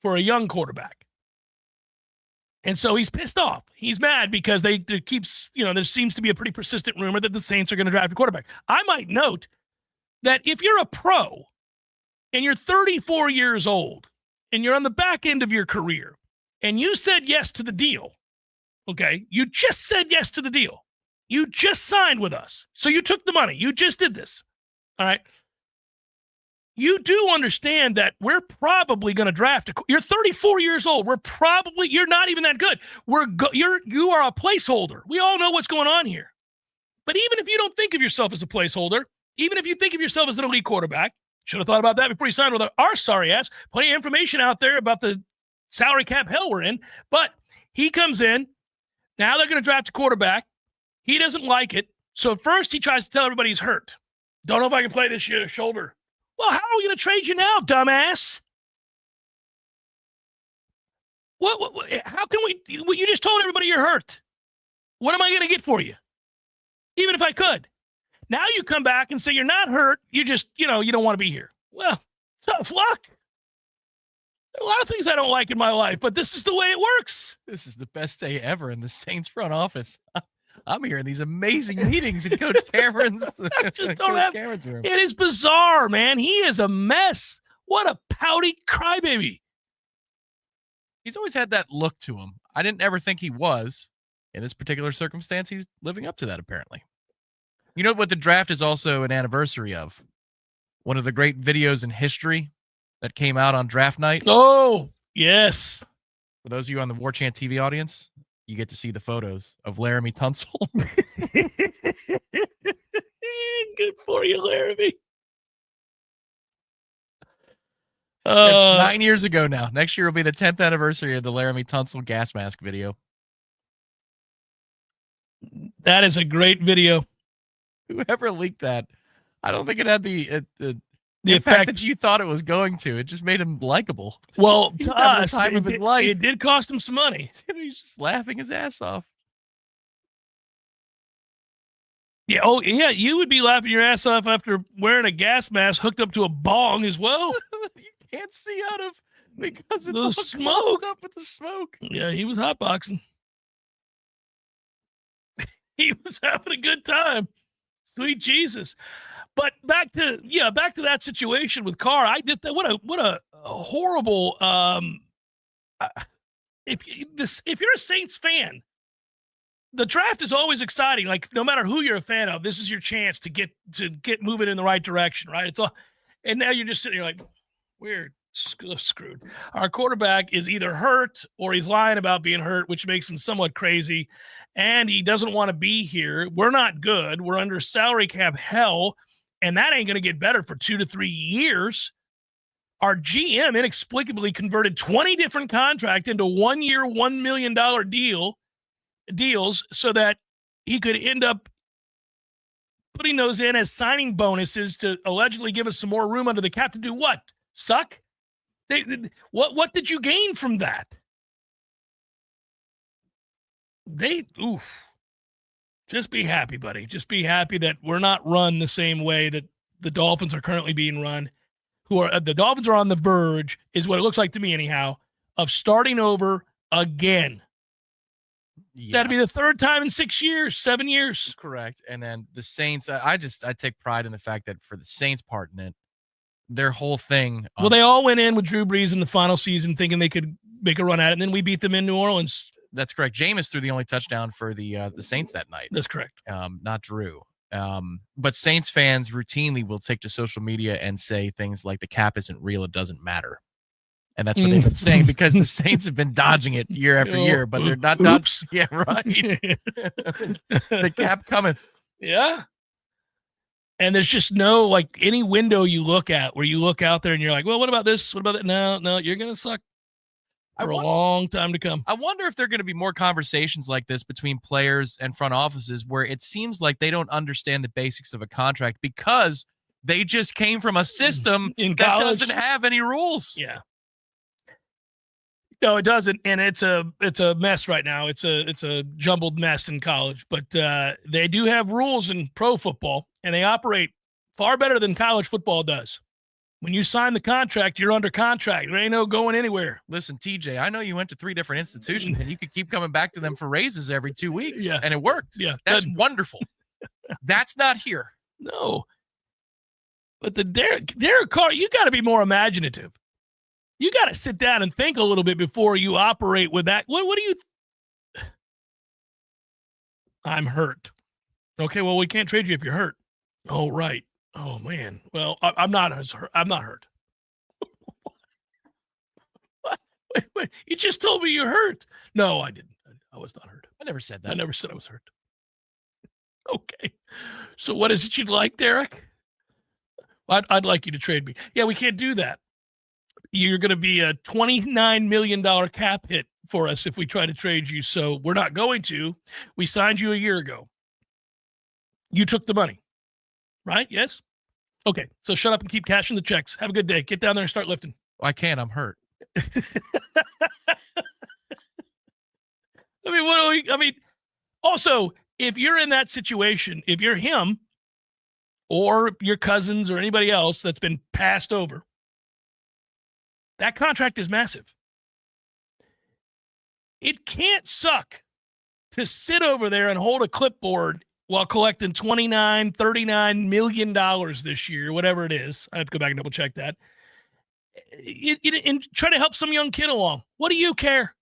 for a young quarterback. And so he's pissed off. He's mad because there seems to be a pretty persistent rumor that the Saints are going to draft a quarterback. I might note that if you're a pro and you're 34 years old and you're on the back end of your career and you said yes to the deal, okay, you just said yes to the deal. You just signed with us. So you took the money. You just did this. All right. You do understand that we're probably going to draft you're 34 years old. You're not even that good. You are a placeholder. We all know what's going on here. But even if you don't think of yourself as a placeholder, even if you think of yourself as an elite quarterback, should have thought about that before you signed with our sorry ass. Plenty of information out there about the salary cap hell we're in. But he comes in. Now they're going to draft a quarterback. He doesn't like it. So at first he tries to tell everybody he's hurt. Don't know if I can play this year, shoulder. Well, how are we going to trade you now, dumbass? What? How can we? You just told everybody you're hurt. What am I going to get for you? Even if I could. Now you come back and say you're not hurt. You just, you don't want to be here. Well, tough luck. There are a lot of things I don't like in my life, but this is the way it works. This is the best day ever in the Saints front office. I'm hearing these amazing meetings in Coach Cameron's, Cameron's room. It is bizarre, man. He is a mess. What a pouty crybaby. He's always had that look to him. I didn't ever think he was. In this particular circumstance, he's living up to that, apparently. You know what the draft is also an anniversary of? One of the great videos in history that came out on draft night. Oh, yes. For those of you on the Warchant TV audience, you get to see the photos of Laramie Tunsil. Good for you, Laramie. It's 9 years ago now. Next year will be the 10th anniversary of the Laramie Tunsil gas mask video. That is a great video. Whoever leaked that, I don't think it had the effect that you thought it was going to. It just made him likable. Well, to us, it did cost him some money. He's just laughing his ass off. Yeah. Oh, yeah. You would be laughing your ass off after wearing a gas mask hooked up to a bong as well. You can't see out of because it's the all smoke up with the smoke. Yeah, he was hotboxing. He was having a good time. Sweet Jesus. But back to that situation with Carr. I did that. What a horrible. If you're a Saints fan, the draft is always exciting. Like no matter who you're a fan of, this is your chance to get moving in the right direction, right? It's all, and now you're just sitting here like, we're screwed. Our quarterback is either hurt or he's lying about being hurt, which makes him somewhat crazy, and he doesn't want to be here. We're not good. We're under salary cap hell, and that ain't going to get better for 2 to 3 years. Our GM inexplicably converted 20 different contracts into 1 year, $1 million deals so that he could end up putting those in as signing bonuses to allegedly give us some more room under the cap to do what? Suck? What did you gain from that? Just be happy, buddy. Just be happy that we're not run the same way that the Dolphins are currently being run. The Dolphins are on the verge, is what it looks like to me anyhow, of starting over again. Yeah. That'd be the third time in 7 years. Correct. And then the Saints, I take pride in the fact that for the Saints part in it, their whole thing. Well, they all went in with Drew Brees in the final season thinking they could make a run at it, and then we beat them in New Orleans. That's correct. Jameis threw the only touchdown for the Saints that night. That's correct. Not Drew. But Saints fans routinely will take to social media and say things like the cap isn't real, it doesn't matter. And that's what they've been saying because the Saints have been dodging it year after year, but they're not. Yeah, right. The cap cometh. Yeah. And there's just no, like, any window you look at where you look out there and you're like, well, what about this? What about that? No, you're going to suck for a long time to come. I wonder if there are going to be more conversations like this between players and front offices where it seems like they don't understand the basics of a contract because they just came from a system that doesn't have any rules. Yeah. No, it doesn't, and it's a mess right now. It's a jumbled mess in college, but they do have rules in pro football, and they operate far better than college football does. When you sign the contract, you're under contract. There ain't no going anywhere. Listen, TJ, I know you went to 3 different institutions, and you could keep coming back to them for raises every 2 weeks, and it worked. Yeah, that's wonderful. That's not here. No, but the Derek Carr, you got to be more imaginative. You got to sit down and think a little bit before you operate with that. What do you? I'm hurt. Okay, well, we can't trade you if you're hurt. Oh, right. Oh, man. Well, I'm not hurt. I'm not hurt. Wait. You just told me you're hurt. No, I didn't. I was not hurt. I never said that. I never said I was hurt. Okay. So what is it you'd like, Derek? I'd like you to trade me. Yeah, we can't do that. You're going to be a $29 million cap hit for us if we try to trade you. So we're not going to. We signed you a year ago. You took the money, right? Yes? Okay. So shut up and keep cashing the checks. Have a good day. Get down there and start lifting. I can't. I'm hurt. Also, if you're in that situation, if you're him or your cousins or anybody else that's been passed over, that contract is massive. It can't suck to sit over there and hold a clipboard while collecting $29, $39 million this year, whatever it is. I have to go back and double check that. And try to help some young kid along. What do you care?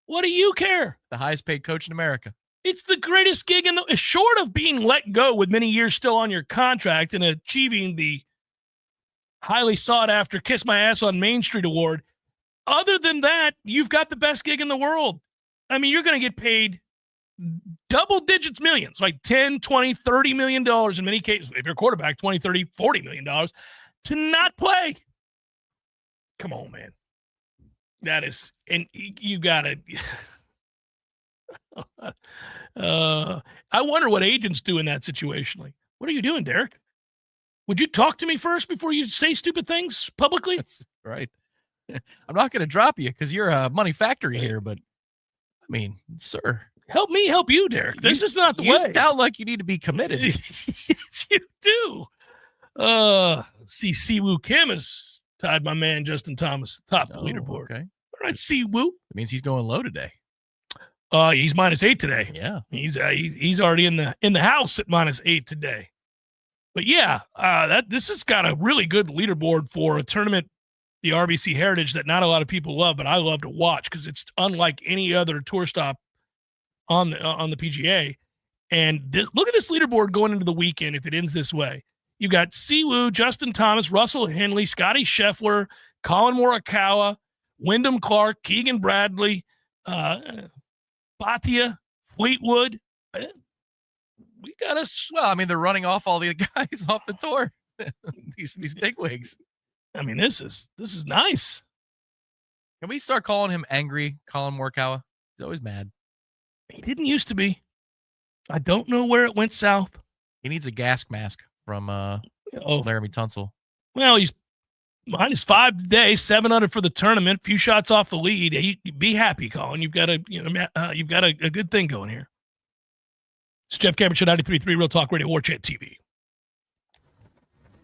What do you care? The highest paid coach in America. It's the greatest gig short of being let go with many years still on your contract and achieving the highly sought after Kiss My Ass on Main Street award. Other than that, you've got the best gig in the world. I mean, you're going to get paid double digits millions, like 10, 20, $30 million in many cases. If you're a quarterback, 20, 30, $40 million to not play. Come on, man. That is, and you got to, I wonder what agents do in that situation. Like, what are you doing, Derek? Would you talk to me first before you say stupid things publicly? That's right. I'm not going to drop you because you're a money factory here, but I mean, sir. Help me help you, Derek. This is not the way. You sound like you need to be committed. Yes, you do. Siwoo Kim has tied my man Justin Thomas atop the leaderboard. Okay. All right, Siwoo. That means he's going low today. He's -8 today. Yeah. He's already in the house at -8 today. But yeah, this has got a really good leaderboard for a tournament, the RBC Heritage, that not a lot of people love, but I love to watch because it's unlike any other tour stop on the PGA. And look at this leaderboard going into the weekend if it ends this way. You've got Siwoo, Justin Thomas, Russell Henley, Scotty Scheffler, Colin Morikawa, Wyndham Clark, Keegan Bradley, Bhatia, Fleetwood. We got us. Well, I mean, they're running off all the guys off the tour. these bigwigs. I mean, this is nice. Can we start calling him angry Colin Morikawa? He's always mad. He didn't used to be. I don't know where it went south. He needs a gas mask from Laramie Tunsil. Well, he's -5 today, 7 under for the tournament, few shots off the lead. Be happy, Colin. You've got a good thing going here. It's Jeff Cameron Show, 93.3 Real Talk Radio, Warchant TV.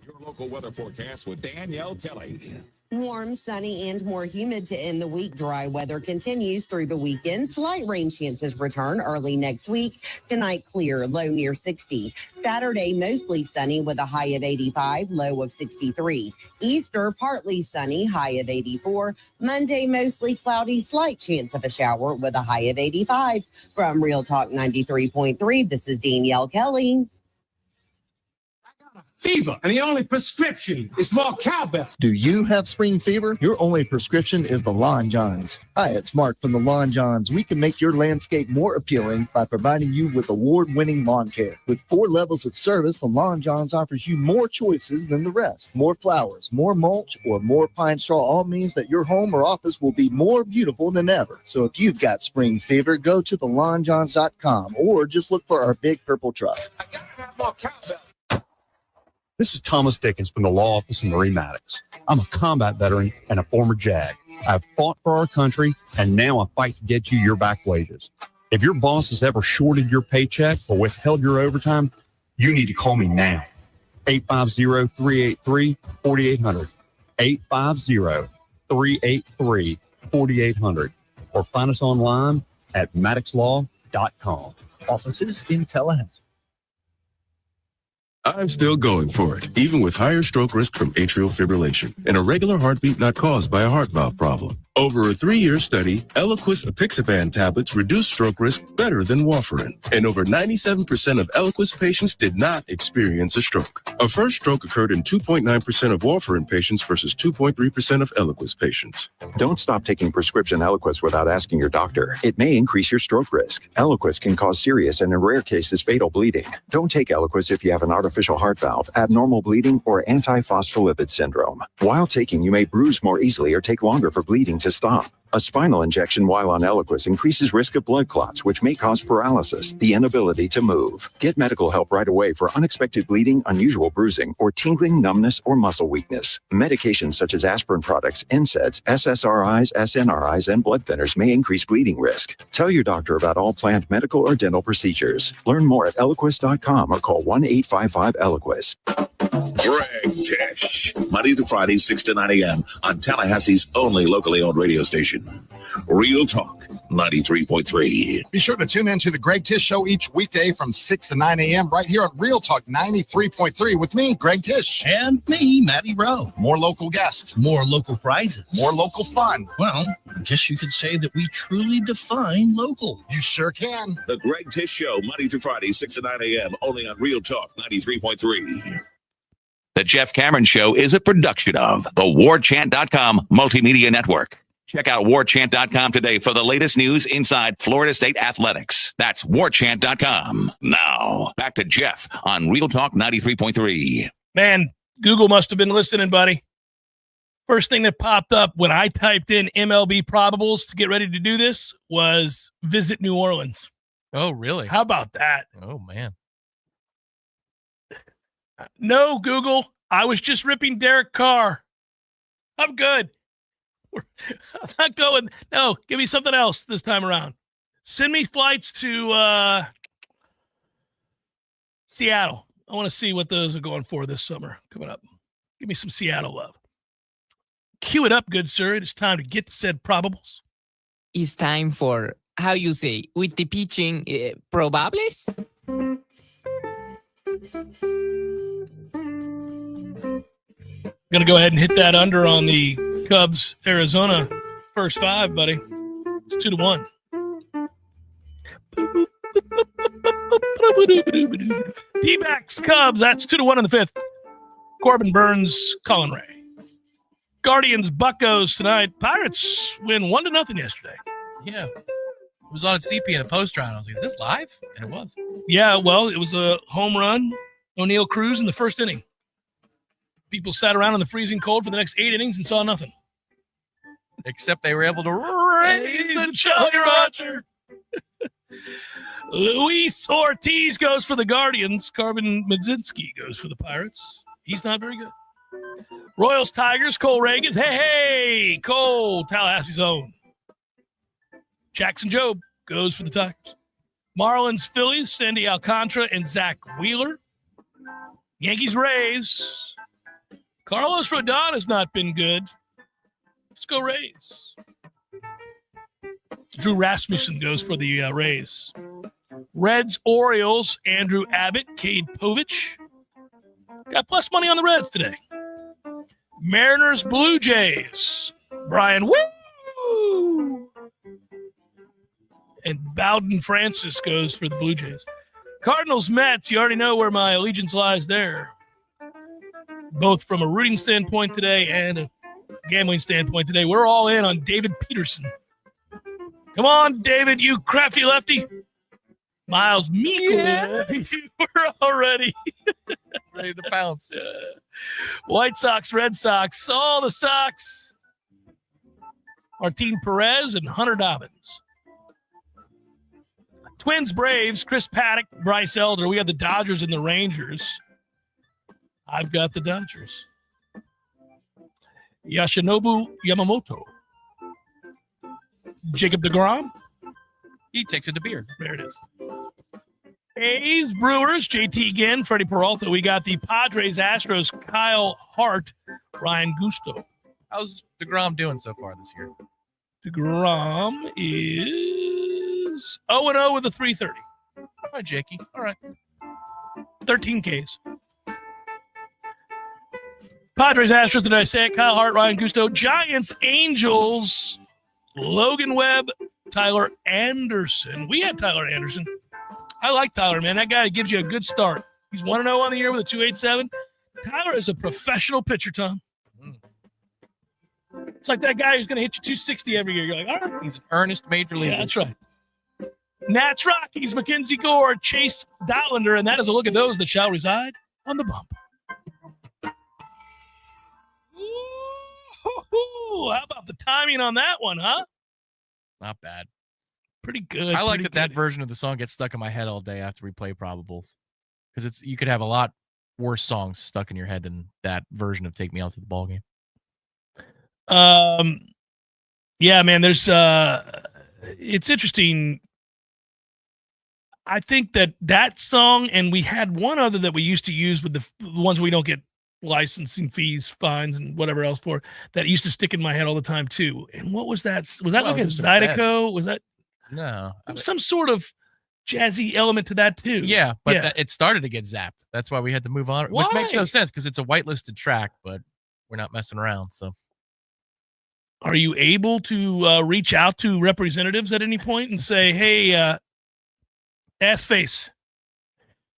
Your local weather forecast with Danielle Kelly. Warm, sunny, and more humid to end the week. Dry weather continues through the weekend. Slight rain chances return early next week. Tonight, clear, low near 60. Saturday, mostly sunny with a high of 85, low of 63. Easter, partly sunny, high of 84. Monday, mostly cloudy, slight chance of a shower with a high of 85. From Real Talk 93.3, this is Danielle Kelly. Fever, and the only prescription is more cowbell. Do you have spring fever? Your only prescription is the Lawn Johns. Hi, it's Mark from the Lawn Johns. We can make your landscape more appealing by providing you with award-winning lawn care. With 4 levels of service, the Lawn Johns offers you more choices than the rest. More flowers, more mulch, or more pine straw all means that your home or office will be more beautiful than ever. So if you've got spring fever, go to thelawnjohns.com or just look for our big purple truck. I gotta have more cowbell. This is Thomas Dickens from the Law Office of Marie Maddox. I'm a combat veteran and a former JAG. I've fought for our country, and now I fight to get you your back wages. If your boss has ever shorted your paycheck or withheld your overtime, you need to call me now. 850-383-4800. 850-383-4800. Or find us online at maddoxlaw.com. Offices in Tallahassee. I'm still going for it, even with higher stroke risk from atrial fibrillation, an irregular heartbeat not caused by a heart valve problem. Over a 3-year study, Eliquis apixaban tablets reduced stroke risk better than warfarin, and over 97% of Eliquis patients did not experience a stroke. A first stroke occurred in 2.9% of warfarin patients versus 2.3% of Eliquis patients. Don't stop taking prescription Eliquis without asking your doctor. It may increase your stroke risk. Eliquis can cause serious and in rare cases fatal bleeding. Don't take Eliquis if you have an artificial heart valve, abnormal bleeding, or antiphospholipid syndrome. While taking, you may bruise more easily or take longer for bleeding to stop. A spinal injection while on Eliquis increases risk of blood clots, which may cause paralysis, the inability to move. Get medical help right away for unexpected bleeding, unusual bruising, or tingling, numbness, or muscle weakness. Medications such as aspirin products, NSAIDs, SSRIs, SNRIs, and blood thinners may increase bleeding risk. Tell your doctor about all planned medical or dental procedures. Learn more at Eliquis.com or call 1-855-ELIQUIS. Greg Tish, Monday through Friday, 6 to 9 a.m. on Tallahassee's only locally owned radio station. Real Talk 93.3. Be sure to tune in to the Greg Tish Show each weekday from 6 to 9 a.m. right here on Real Talk 93.3 with me, Greg Tish. And me, Matty Rowe. More local guests. More local prizes. More local fun. Well, I guess you could say that we truly define local. You sure can. The Greg Tish Show, Monday through Friday, 6 to 9 a.m. only on Real Talk 93.3. The Jeff Cameron Show is a production of the Warchant.com Multimedia Network. Check out Warchant.com today for the latest news inside Florida State athletics. That's Warchant.com. Now, back to Jeff on Real Talk 93.3. Man, Google must have been listening, buddy. First thing that popped up when I typed in MLB probables to get ready to do this was visit New Orleans. Oh, really? How about that? Oh, man. No, Google. I was just ripping Derek Carr. I'm good. I'm not going. No, give me something else this time around. Send me flights to Seattle. I want to see what those are going for this summer coming up. Give me some Seattle love. Cue it up, good sir. It is time to get to said probables. It's time for how you say, with the pitching probables? Gonna go ahead and hit that under on the Cubs Arizona first 5, buddy. It's 2-1. D-backs Cubs. That's 2-1 in the 5th. Corbin Burns, Colin Ray. Guardians Buccos tonight. Pirates win 1-0 yesterday. Yeah. It was on CP in a post round. I was like, is this live? And it was. Yeah, well, it was a home run. O'Neill Cruz in the first inning. People sat around in the freezing cold for the next 8 innings and saw nothing. Except they were able to raise the Jolly Roger. Luis Ortiz goes for the Guardians. Carmen Medzinski goes for the Pirates. He's not very good. Royals Tigers, Cole Reagans. Hey, Cole, Tallahassee's own. Jackson Jobe goes for the Tigers. Marlins Phillies, Sandy Alcantara and Zach Wheeler. Yankees Rays. Carlos Rodon has not been good. Let's go Rays. Drew Rasmussen goes for the Rays. Reds Orioles, Andrew Abbott, Cade Povich. Got plus money on the Reds today. Mariners Blue Jays, Brian Woo! And Bowden Francis goes for the Blue Jays. Cardinals Mets, you already know where my allegiance lies there. Both from a rooting standpoint today and a gambling standpoint today. We're all in on David Peterson. Come on, David, you crafty lefty. Miles Meekle. Yes. We're already ready to pounce. White Sox, Red Sox, all the Sox. Martin Perez and Hunter Dobbins. Twins, Braves, Chris Paddock, Bryce Elder. We have the Dodgers and the Rangers. I've got the Dodgers. Yoshinobu Yamamoto. Jacob deGrom. He takes it to beer. There it is. A's, Brewers, JT Ginn, Freddie Peralta. We got the Padres, Astros, Kyle Hart, Ryan Gusto. How's deGrom doing so far this year? deGrom is 0-0 with a 3.30. All right, Jakey. All right. 13 Ks. Padres, Astros, did I say it? Kyle Hart, Ryan Gusto. Giants, Angels, Logan Webb, Tyler Anderson. We had Tyler Anderson. I like Tyler, man. That guy gives you a good start. He's 1-0 on the year with a 2.87. Tyler is a professional pitcher, Tom. It's like that guy who's going to hit you 260 every year. You're like, all right. He's an earnest major leaguer. Yeah, that's right. Nats Rockies, Mackenzie Gore, Chase Dollander, and that is a look at those that shall reside on the bump. Ooh, how about the timing on that one, huh? Not bad. Pretty good. I like that version of the song gets stuck in my head all day after we play probables, because you could have a lot worse songs stuck in your head than that version of "Take Me Out to the Ball Game." Yeah, man. There's it's interesting. I think that song, and we had one other that we used to use with the ones we don't get licensing fees, fines, and whatever else for, that used to stick in my head all the time too. And what was that? Was that like a Zydeco? Was that? No. Some sort of jazzy element to that too. Yeah, but it started to get zapped. That's why we had to move on, which makes no sense because it's a whitelisted track, but we're not messing around. So, are you able to reach out to representatives at any point and say, hey, ass face,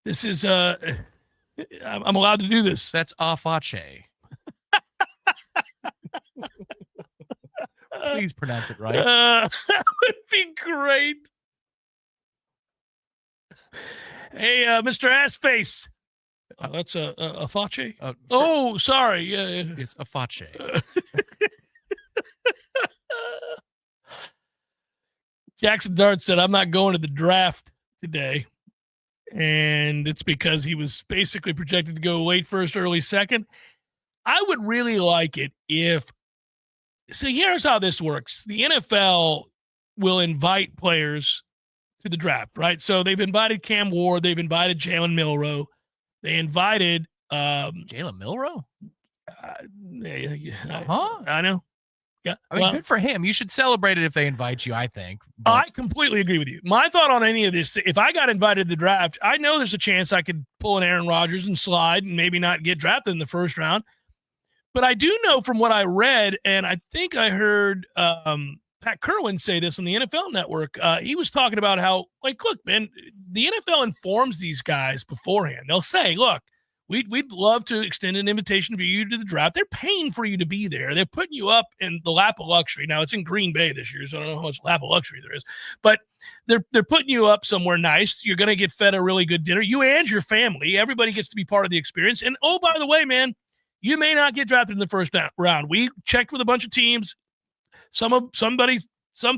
this is I'm allowed to do this? That's afache. Please pronounce it right. That would be great. Hey, Mr. Assface. That's a afache. Oh, sorry. Yeah. It's afache. Jackson Dart said, I'm not going to the draft today. And it's because he was basically projected to go late first, early second. I would really like it if. So here's how this works. The NFL will invite players to the draft, right? So they've invited Cam Ward. They've invited Jalen Milroe. They invited Jalen Milroe? I know. Yeah. I mean, good for him. You should celebrate it if they invite you, I think. I completely agree with you. My thought on any of this, if I got invited to the draft, I know there's a chance I could pull an Aaron Rodgers and slide and maybe not get drafted in the first round. But I do know from what I read, and I think I heard Pat Kerwin say this on the NFL Network. He was talking about how, like, look, man, the NFL informs these guys beforehand. They'll say, look, we'd love to extend an invitation for you to the draft. They're paying for you to be there. They're putting you up in the lap of luxury. Now, it's in Green Bay this year, so I don't know how much lap of luxury there is. But they're putting you up somewhere nice. You're going to get fed a really good dinner. You and your family. Everybody gets to be part of the experience. And, oh, by the way, man, you may not get drafted in the first round. We checked with a bunch of teams. Some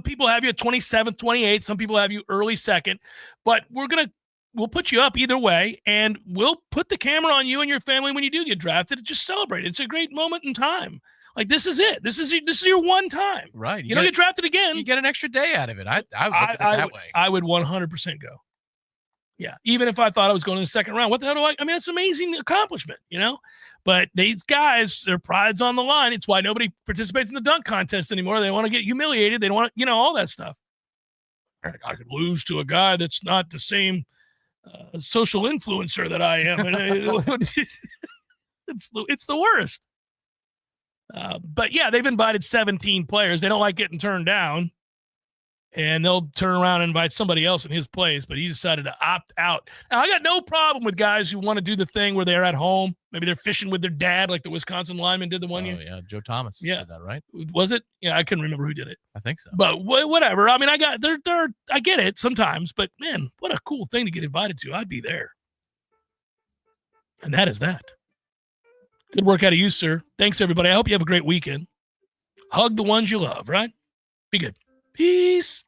people have you at 27th, 28th. Some people have you early second. But we'll put you up either way, and we'll put the camera on you and your family when you do get drafted. Just celebrate it. It's a great moment in time. Like, this is it. This is your one time. Right. You don't get drafted again. You get an extra day out of it. I would look at it that way. I would 100% go. Yeah. Even if I thought I was going to the second round, what the hell I mean, it's an amazing accomplishment, But these guys, their pride's on the line. It's why nobody participates in the dunk contest anymore. They want to get humiliated. They don't want to, all that stuff. I could lose to a guy that's not the same social influencer that I am. And it's the worst. But yeah, they've invited 17 players. They don't like getting turned down, and they'll turn around and invite somebody else in his place, but he decided to opt out. Now, I got no problem with guys who want to do the thing where they're at home. Maybe they're fishing with their dad, like the Wisconsin lineman did the one year. Oh, yeah. Joe Thomas did that, right? Was it? Yeah, I couldn't remember who did it. I think so. But whatever. I mean, I get it sometimes, but man, what a cool thing to get invited to. I'd be there. And that is that. Good work out of you, sir. Thanks, everybody. I hope you have a great weekend. Hug the ones you love, right? Be good. Peace.